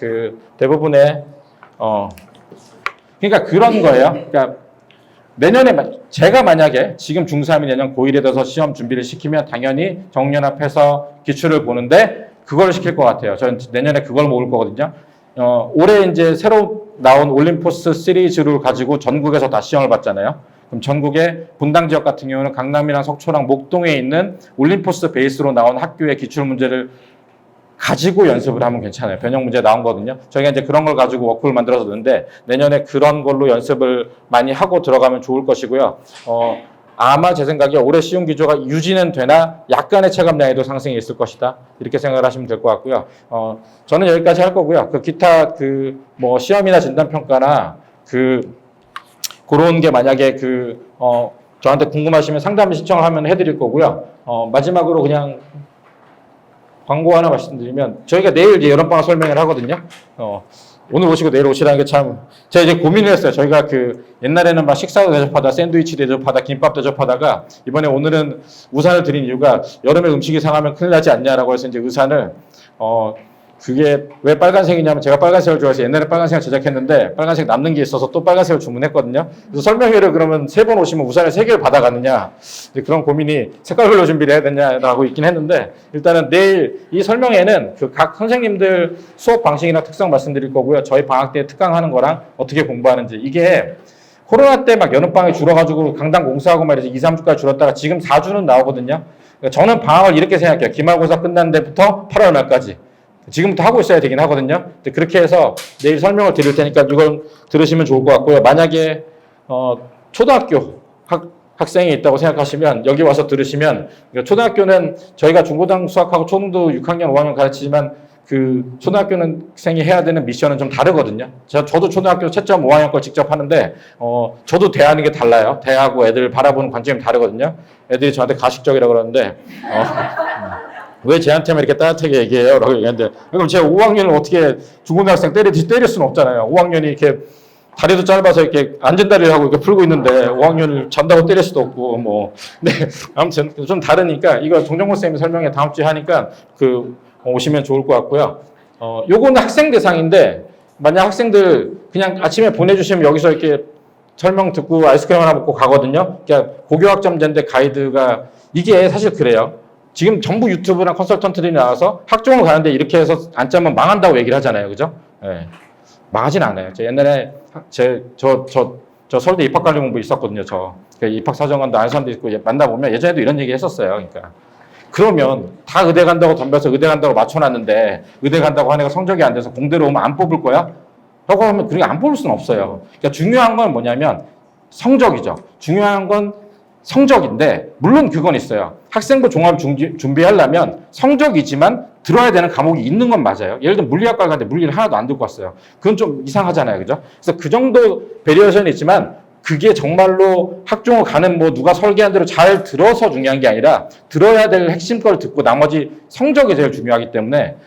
대부분의, 그러니까 그런 거예요. 그러니까 내년에, 제가 만약에 지금 중3이 내년 고1에 대해서 시험 준비를 시키면 당연히 정연합해서 기출을 보는데 그걸 시킬 것 같아요. 저는 내년에 그걸 모을 거거든요. 올해 이제 새로 나온 올림포스 시리즈를 가지고 전국에서 다 시험을 봤잖아요. 그럼 전국의 분당 지역 같은 경우는 강남이랑 석초랑 목동에 있는 올림포스 베이스로 나온 학교의 기출 문제를 가지고 연습을 하면 괜찮아요. 변형 문제 나온 거거든요. 저희가 이제 그런 걸 가지고 워크를 만들어서 넣는데 내년에 그런 걸로 연습을 많이 하고 들어가면 좋을 것이고요. 아마 제 생각에 올해 시험 기조가 유지는 되나 약간의 체감 난이도 상승이 있을 것이다. 이렇게 생각을 하시면 될 것 같고요. 저는 여기까지 할 거고요. 기타 시험이나 진단평가나 그런 게 만약에 저한테 궁금하시면 상담 신청을 하면 해드릴 거고요. 마지막으로 그냥 광고 하나 말씀드리면 저희가 내일 이제 여름방학 설명을 하거든요. 오늘 오시고 내일 오시라는 게 참 제가 이제 고민을 했어요. 저희가 그 옛날에는 막 식사도 대접하다 샌드위치 대접하다 김밥 대접하다가 이번에 오늘은 우산을 드린 이유가 여름에 음식이 상하면 큰일 나지 않냐라고 해서 이제 우산을 그게 왜 빨간색이냐면 제가 빨간색을 좋아해서 옛날에 빨간색을 제작했는데 빨간색 남는 게 있어서 또 빨간색을 주문했거든요. 그래서 설명회를 그러면 3번 오시면 우산을 3개를 받아가느냐 그런 고민이 색깔별로 준비를 해야 되냐라고 있긴 했는데 일단은 내일 이 설명회는 그 각 선생님들 수업 방식이나 특성 말씀드릴 거고요. 저희 방학 때 특강하는 거랑 어떻게 공부하는지 이게 코로나 때 막 여름방학이 줄어가지고 강당 공사하고 말이죠. 2, 3주까지 줄었다가 지금 4주는 나오거든요. 그러니까 저는 방학을 이렇게 생각해요. 기말고사 끝난 데부터 8월 말까지. 지금부터 하고 있어야 되긴 하거든요. 그렇게 해서 내일 설명을 드릴 테니까 이걸 들으시면 좋을 것 같고요. 만약에 초등학교 학생이 있다고 생각하시면 여기 와서 들으시면 초등학교는 저희가 중고등 수학하고 초등도 6학년, 5학년 가르치지만 그 초등학교는 학생이 해야 되는 미션은 좀 다르거든요. 저도 초등학교 채점 5학년 걸 직접 하는데 저도 대하는 게 달라요. 대하고 애들 바라보는 관점이 다르거든요. 애들이 저한테 가식적이라고 그러는데 왜 쟤한테만 이렇게 따뜻하게 얘기해요? 라고 얘기하는데 그럼 제가 5학년을 어떻게 중고등학생 때릴 수는 없잖아요. 5학년이 이렇게 다리도 짧아서 이렇게 앉은다리를 하고 이렇게 풀고 있는데 5학년을 잔다고 때릴 수도 없고 뭐 네, 아무튼 좀 다르니까 이거 정정모 쌤이 설명회 다음 주에 하니까 오시면 좋을 것 같고요. 요거는 학생 대상인데 만약 학생들 그냥 아침에 보내주시면 여기서 이렇게 설명 듣고 아이스크림 하나 먹고 가거든요. 그러니까 고교학점제인데 가이드가 이게 사실 그래요. 지금 전부 유튜브랑 컨설턴트들이 나와서 학종을 가는데 이렇게 해서 안 짜면 망한다고 얘기를 하잖아요. 그죠? 네. 망하진 않아요. 저 옛날에 저 서울대 입학관리 공부 있었거든요. 입학사정관도 아는 사람도 있고 만나보면 예전에도 이런 얘기 했었어요. 그러니까 그러면 다 의대 간다고 덤벼서 의대 간다고 맞춰놨는데 의대 간다고 한 애가 성적이 안 돼서 공대로 오면 안 뽑을 거야? 라고 하면 그렇게 안 뽑을 수는 없어요. 그러니까 중요한 건 뭐냐면 성적이죠. 중요한 건 성적인데 물론 그건 있어요. 학생부 종합 준비하려면 성적이지만 들어야 되는 과목이 있는 건 맞아요. 예를 들어 물리학과 가는데 물리를 하나도 안 듣고 왔어요. 그건 좀 이상하잖아요. 그죠? 그래서 그 정도 베리에이션이 있지만 그게 정말로 학종을 가는 뭐 누가 설계한 대로 잘 들어서 중요한 게 아니라 들어야 될 핵심 걸 듣고 나머지 성적이 제일 중요하기 때문에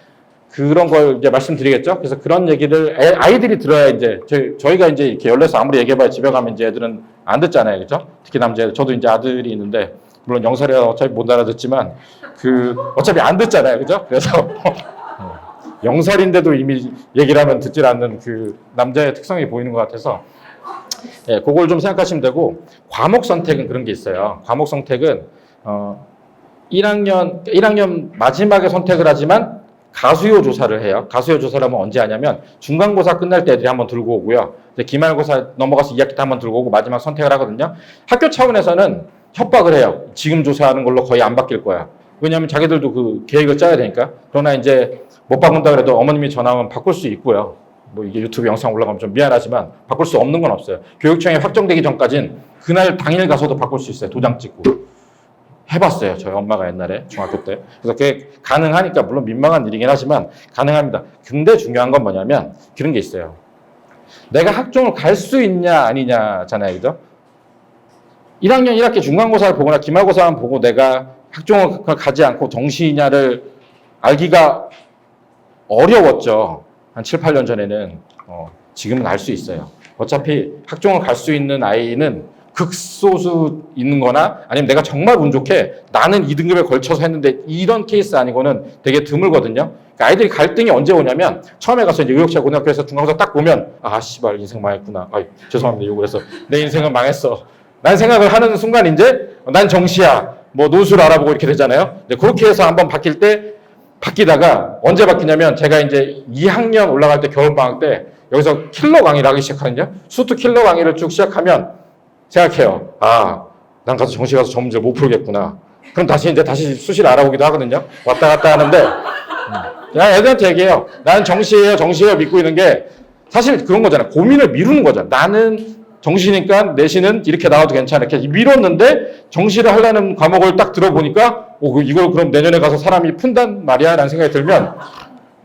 그런 걸 이제 말씀드리겠죠. 그래서 그런 얘기를 아이들이 들어야 이제 저희가 이제 이렇게 열려서 아무리 얘기해봐야 집에 가면 이제 애들은 안 듣잖아요. 그죠? 특히 남자애들. 저도 이제 아들이 있는데 물론 영설이라 어차피 못 알아듣지만 어차피 안 듣잖아요. 그죠? 그래서 영설인데도 이미 얘기를 하면 듣질 않는 그 남자의 특성이 보이는 것 같아서 예, 그걸 좀 생각하시면 되고 과목 선택은 그런 게 있어요. 과목 선택은 1학년 마지막에 선택을 하지만 가수요 조사를 해요. 가수요 조사를 하면 언제 하냐면 중간고사 끝날 때 애들이 한번 들고 오고요. 기말고사 넘어가서 2학기 때 한번 들고 오고 마지막 선택을 하거든요. 학교 차원에서는 협박을 해요. 지금 조사하는 걸로 거의 안 바뀔 거야. 왜냐하면 자기들도 그 계획을 짜야 되니까. 그러나 이제 못 바꾼다 그래도 어머님이 전화하면 바꿀 수 있고요. 뭐 이게 유튜브 영상 올라가면 좀 미안하지만 바꿀 수 없는 건 없어요. 교육청이 확정되기 전까지는 그날 당일 가서도 바꿀 수 있어요. 도장 찍고. 해봤어요. 저희 엄마가 옛날에 중학교 때. 그래서 그게 가능하니까 물론 민망한 일이긴 하지만 가능합니다. 근데 중요한 건 뭐냐면 그런 게 있어요. 내가 학종을 갈 수 있냐 아니냐잖아요. 그죠? 1학년 1학기 중간고사를 보거나 기말고사만 보고 내가 학종을 가지 않고 정시냐를 알기가 어려웠죠. 한 7, 8년 전에는. 지금은 알 수 있어요. 어차피 학종을 갈 수 있는 아이는 극소수 있는 거나 아니면 내가 정말 운 좋게 나는 2등급에 걸쳐서 했는데 이런 케이스 아니고는 되게 드물거든요. 그러니까 아이들이 갈등이 언제 오냐면 처음에 가서 이제 의역차 고등학교에서 중간고사 딱 보면 씨발 인생 망했구나. 죄송합니다. 욕을 해서 내 인생은 망했어. 난 생각을 하는 순간 이제 난 정시야. 뭐 노수를 알아보고 이렇게 되잖아요. 근데 그렇게 해서 한번 바뀔 때 바뀌다가 언제 바뀌냐면 제가 이제 2학년 올라갈 때 겨울방학 때 여기서 킬러 강의를 하기 시작하거든요. 수트 킬러 강의를 쭉 시작하면 생각해요. 난 가서 정시 가서 저 문제를 못 풀겠구나. 그럼 다시 수시를 알아보기도 하거든요. 왔다 갔다 하는데 그냥 애들한테 얘기해요. 나는 정시예요 믿고 있는 게 사실 그런 거잖아요. 고민을 미루는 거죠. 나는 정시니까 내신은 이렇게 나와도 괜찮아. 이렇게 미뤘는데 정시를 하려는 과목을 딱 들어보니까 이걸 그럼 내년에 가서 사람이 푼단 말이야 라는 생각이 들면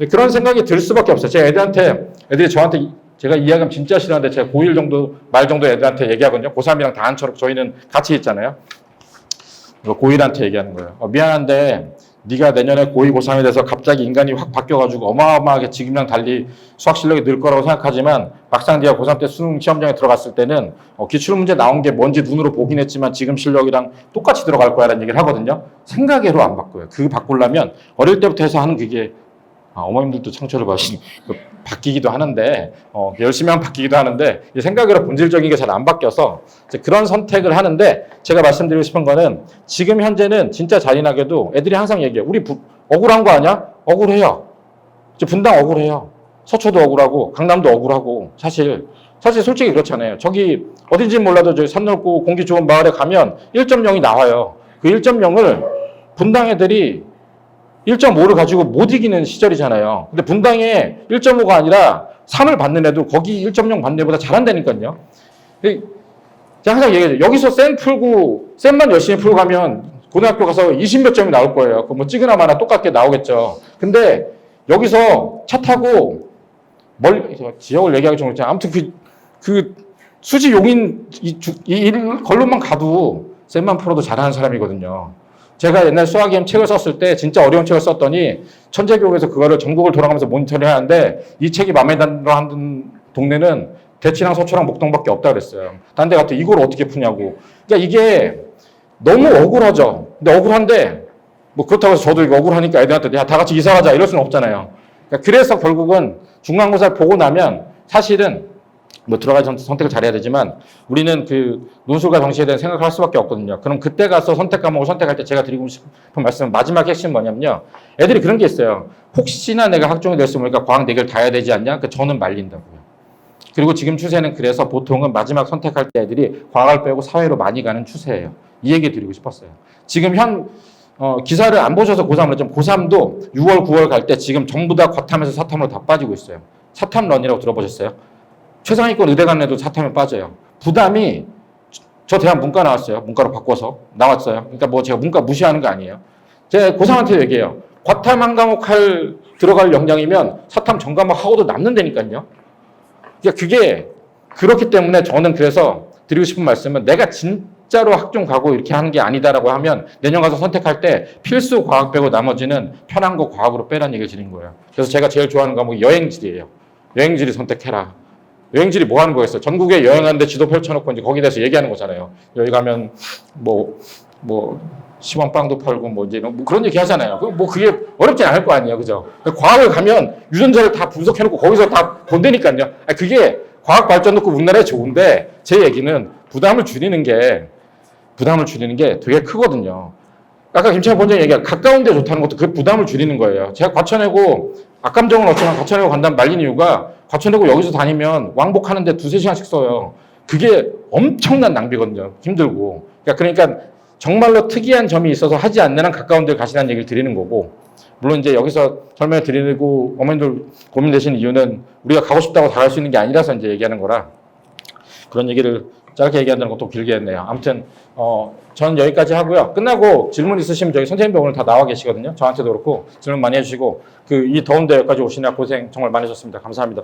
그런 생각이 들 수밖에 없어요. 제가 애들이 저한테 제가 이야기하면 진짜 싫어하는데 제가 고1 정도 말 정도 애들한테 얘기하거든요. 고3이랑 다 한처럼 저희는 같이 있잖아요. 고1한테 얘기하는 거예요. 미안한데 네가 내년에 고2, 고3이 돼서 갑자기 인간이 확 바뀌어가지고 어마어마하게 지금이랑 달리 수학 실력이 늘 거라고 생각하지만 막상 네가 고3 때 수능 시험장에 들어갔을 때는 기출문제 나온 게 뭔지 눈으로 보긴 했지만 지금 실력이랑 똑같이 들어갈 거야라는 얘기를 하거든요. 생각으로 안 바꿔요. 그 바꾸려면 어릴 때부터 해서 하는 그게 어머님들도 상처를 받으시니 바뀌기도 하는데 열심히 하면 바뀌기도 하는데 생각으로 본질적인 게 잘 안 바뀌어서 이제 그런 선택을 하는데 제가 말씀드리고 싶은 거는 지금 현재는 진짜 잔인하게도 애들이 항상 얘기해요. 우리 억울한 거 아니야? 억울해요. 이제 분당 억울해요. 서초도 억울하고 강남도 억울하고 사실 솔직히 그렇잖아요. 저기 어딘지 몰라도 저기 산 넓고 공기 좋은 마을에 가면 1.0이 나와요. 그 1.0을 분당 애들이 1.5를 가지고 못 이기는 시절이잖아요. 근데 분당에 1.5가 아니라 3을 받는 애도 거기 1.0 받는 애보다 잘한다니까요. 제가 항상 얘기해요. 여기서 쌤만 열심히 풀고 가면 고등학교 가서 20몇 점이 나올 거예요. 뭐 찌그나 마나 똑같게 나오겠죠. 근데 여기서 차 타고 지역을 얘기하기 좀 그렇잖아요. 아무튼 그 수지 용인 이 걸로만 가도 쌤만 풀어도 잘하는 사람이거든요. 제가 옛날 수학이엠 책을 썼을 때 진짜 어려운 책을 썼더니 천재교육에서 그거를 전국을 돌아가면서 모니터링 하는데 이 책이 마음에 들어 하는 동네는 대치랑 서초랑 목동밖에 없다 그랬어요. 딴 데 가서 이걸 어떻게 푸냐고. 그러니까 이게 너무 억울하죠. 근데 억울한데 뭐 그렇다고 해서 저도 이거 억울하니까 애들한테 야, 다 같이 이사 가자 이럴 수는 없잖아요. 그러니까 그래서 결국은 중간고사를 보고 나면 사실은 뭐 들어가기 전 선택을 잘해야 되지만 우리는 그 논술과 정시에 대한 생각을 할 수밖에 없거든요. 그럼 그때 가서 선택 과목을 선택할 때 제가 드리고 싶은 말씀은 마지막 핵심 뭐냐면요. 애들이 그런 게 있어요. 혹시나 내가 학종이 될 수 모르니까 과학 4개를 다 해야 되지 않냐? 저는 말린다고요. 그리고 지금 추세는 그래서 보통은 마지막 선택할 때 애들이 과학을 빼고 사회로 많이 가는 추세예요. 이 얘기 드리고 싶었어요. 지금 기사를 안 보셔서 고3을 했지만 고3도 6월, 9월 갈 때 지금 전부 다 과탐에서 사탐으로 다 빠지고 있어요. 사탐런이라고 들어보셨어요? 최상위권 의대 간 애도 사탐에 빠져요. 부담이 저 대학 문과 나왔어요. 문과로 바꿔서 나왔어요. 그러니까 뭐 제가 문과 무시하는 거 아니에요. 제가 고3한테 얘기해요. 과탐 한 과목 들어갈 역량이면 사탐 전 과목 하고도 남는다니까요. 그러니까 그게 그렇기 때문에 저는 그래서 드리고 싶은 말씀은 내가 진짜로 학종 가고 이렇게 하는 게 아니다라고 하면 내년 가서 선택할 때 필수 과학 빼고 나머지는 편한 거 과학으로 빼라는 얘기를 드린 거예요. 그래서 제가 제일 좋아하는 과목이 여행지리예요. 여행지리 선택해라. 여행지리 뭐 하는 거겠어요? 전국에 여행하는데 지도 펼쳐놓고 이제 거기에 대해서 얘기하는 거잖아요. 여기 가면 뭐 시원빵도 팔고 뭐 이제 뭐 그런 얘기 하잖아요. 뭐 그게 어렵지 않을 거 아니에요. 그죠? 과학을 가면 유전자를 다 분석해놓고 거기서 다 본다니까요. 그게 과학 발전도 우리나라에 좋은데 제 얘기는 부담을 줄이는 게 되게 크거든요. 아까 김창호 본장이 얘기한 가까운 데 좋다는 것도 그 부담을 줄이는 거예요. 제가 과천외고 악감정은 없지만 과천외고 간다면 말린 이유가 과천외고 여기서 다니면 왕복하는데 2-3시간씩 써요. 그게 엄청난 낭비거든요. 힘들고. 그러니까 정말로 특이한 점이 있어서 하지 않는 한 가까운 데 가시라는 얘기를 드리는 거고 물론 이제 여기서 설명을 드리고 어머님들 고민되시는 이유는 우리가 가고 싶다고 다 갈 수 있는 게 아니라서 이제 얘기하는 거라 그런 얘기를 짧게 얘기한다는 것도 길게 했네요. 아무튼 전 여기까지 하고요. 끝나고 질문 있으시면 저희 선생님도 오늘 다 나와 계시거든요. 저한테도 그렇고 질문 많이 해주시고 이 더운데 여기까지 오시느라 고생 정말 많으셨습니다. 감사합니다.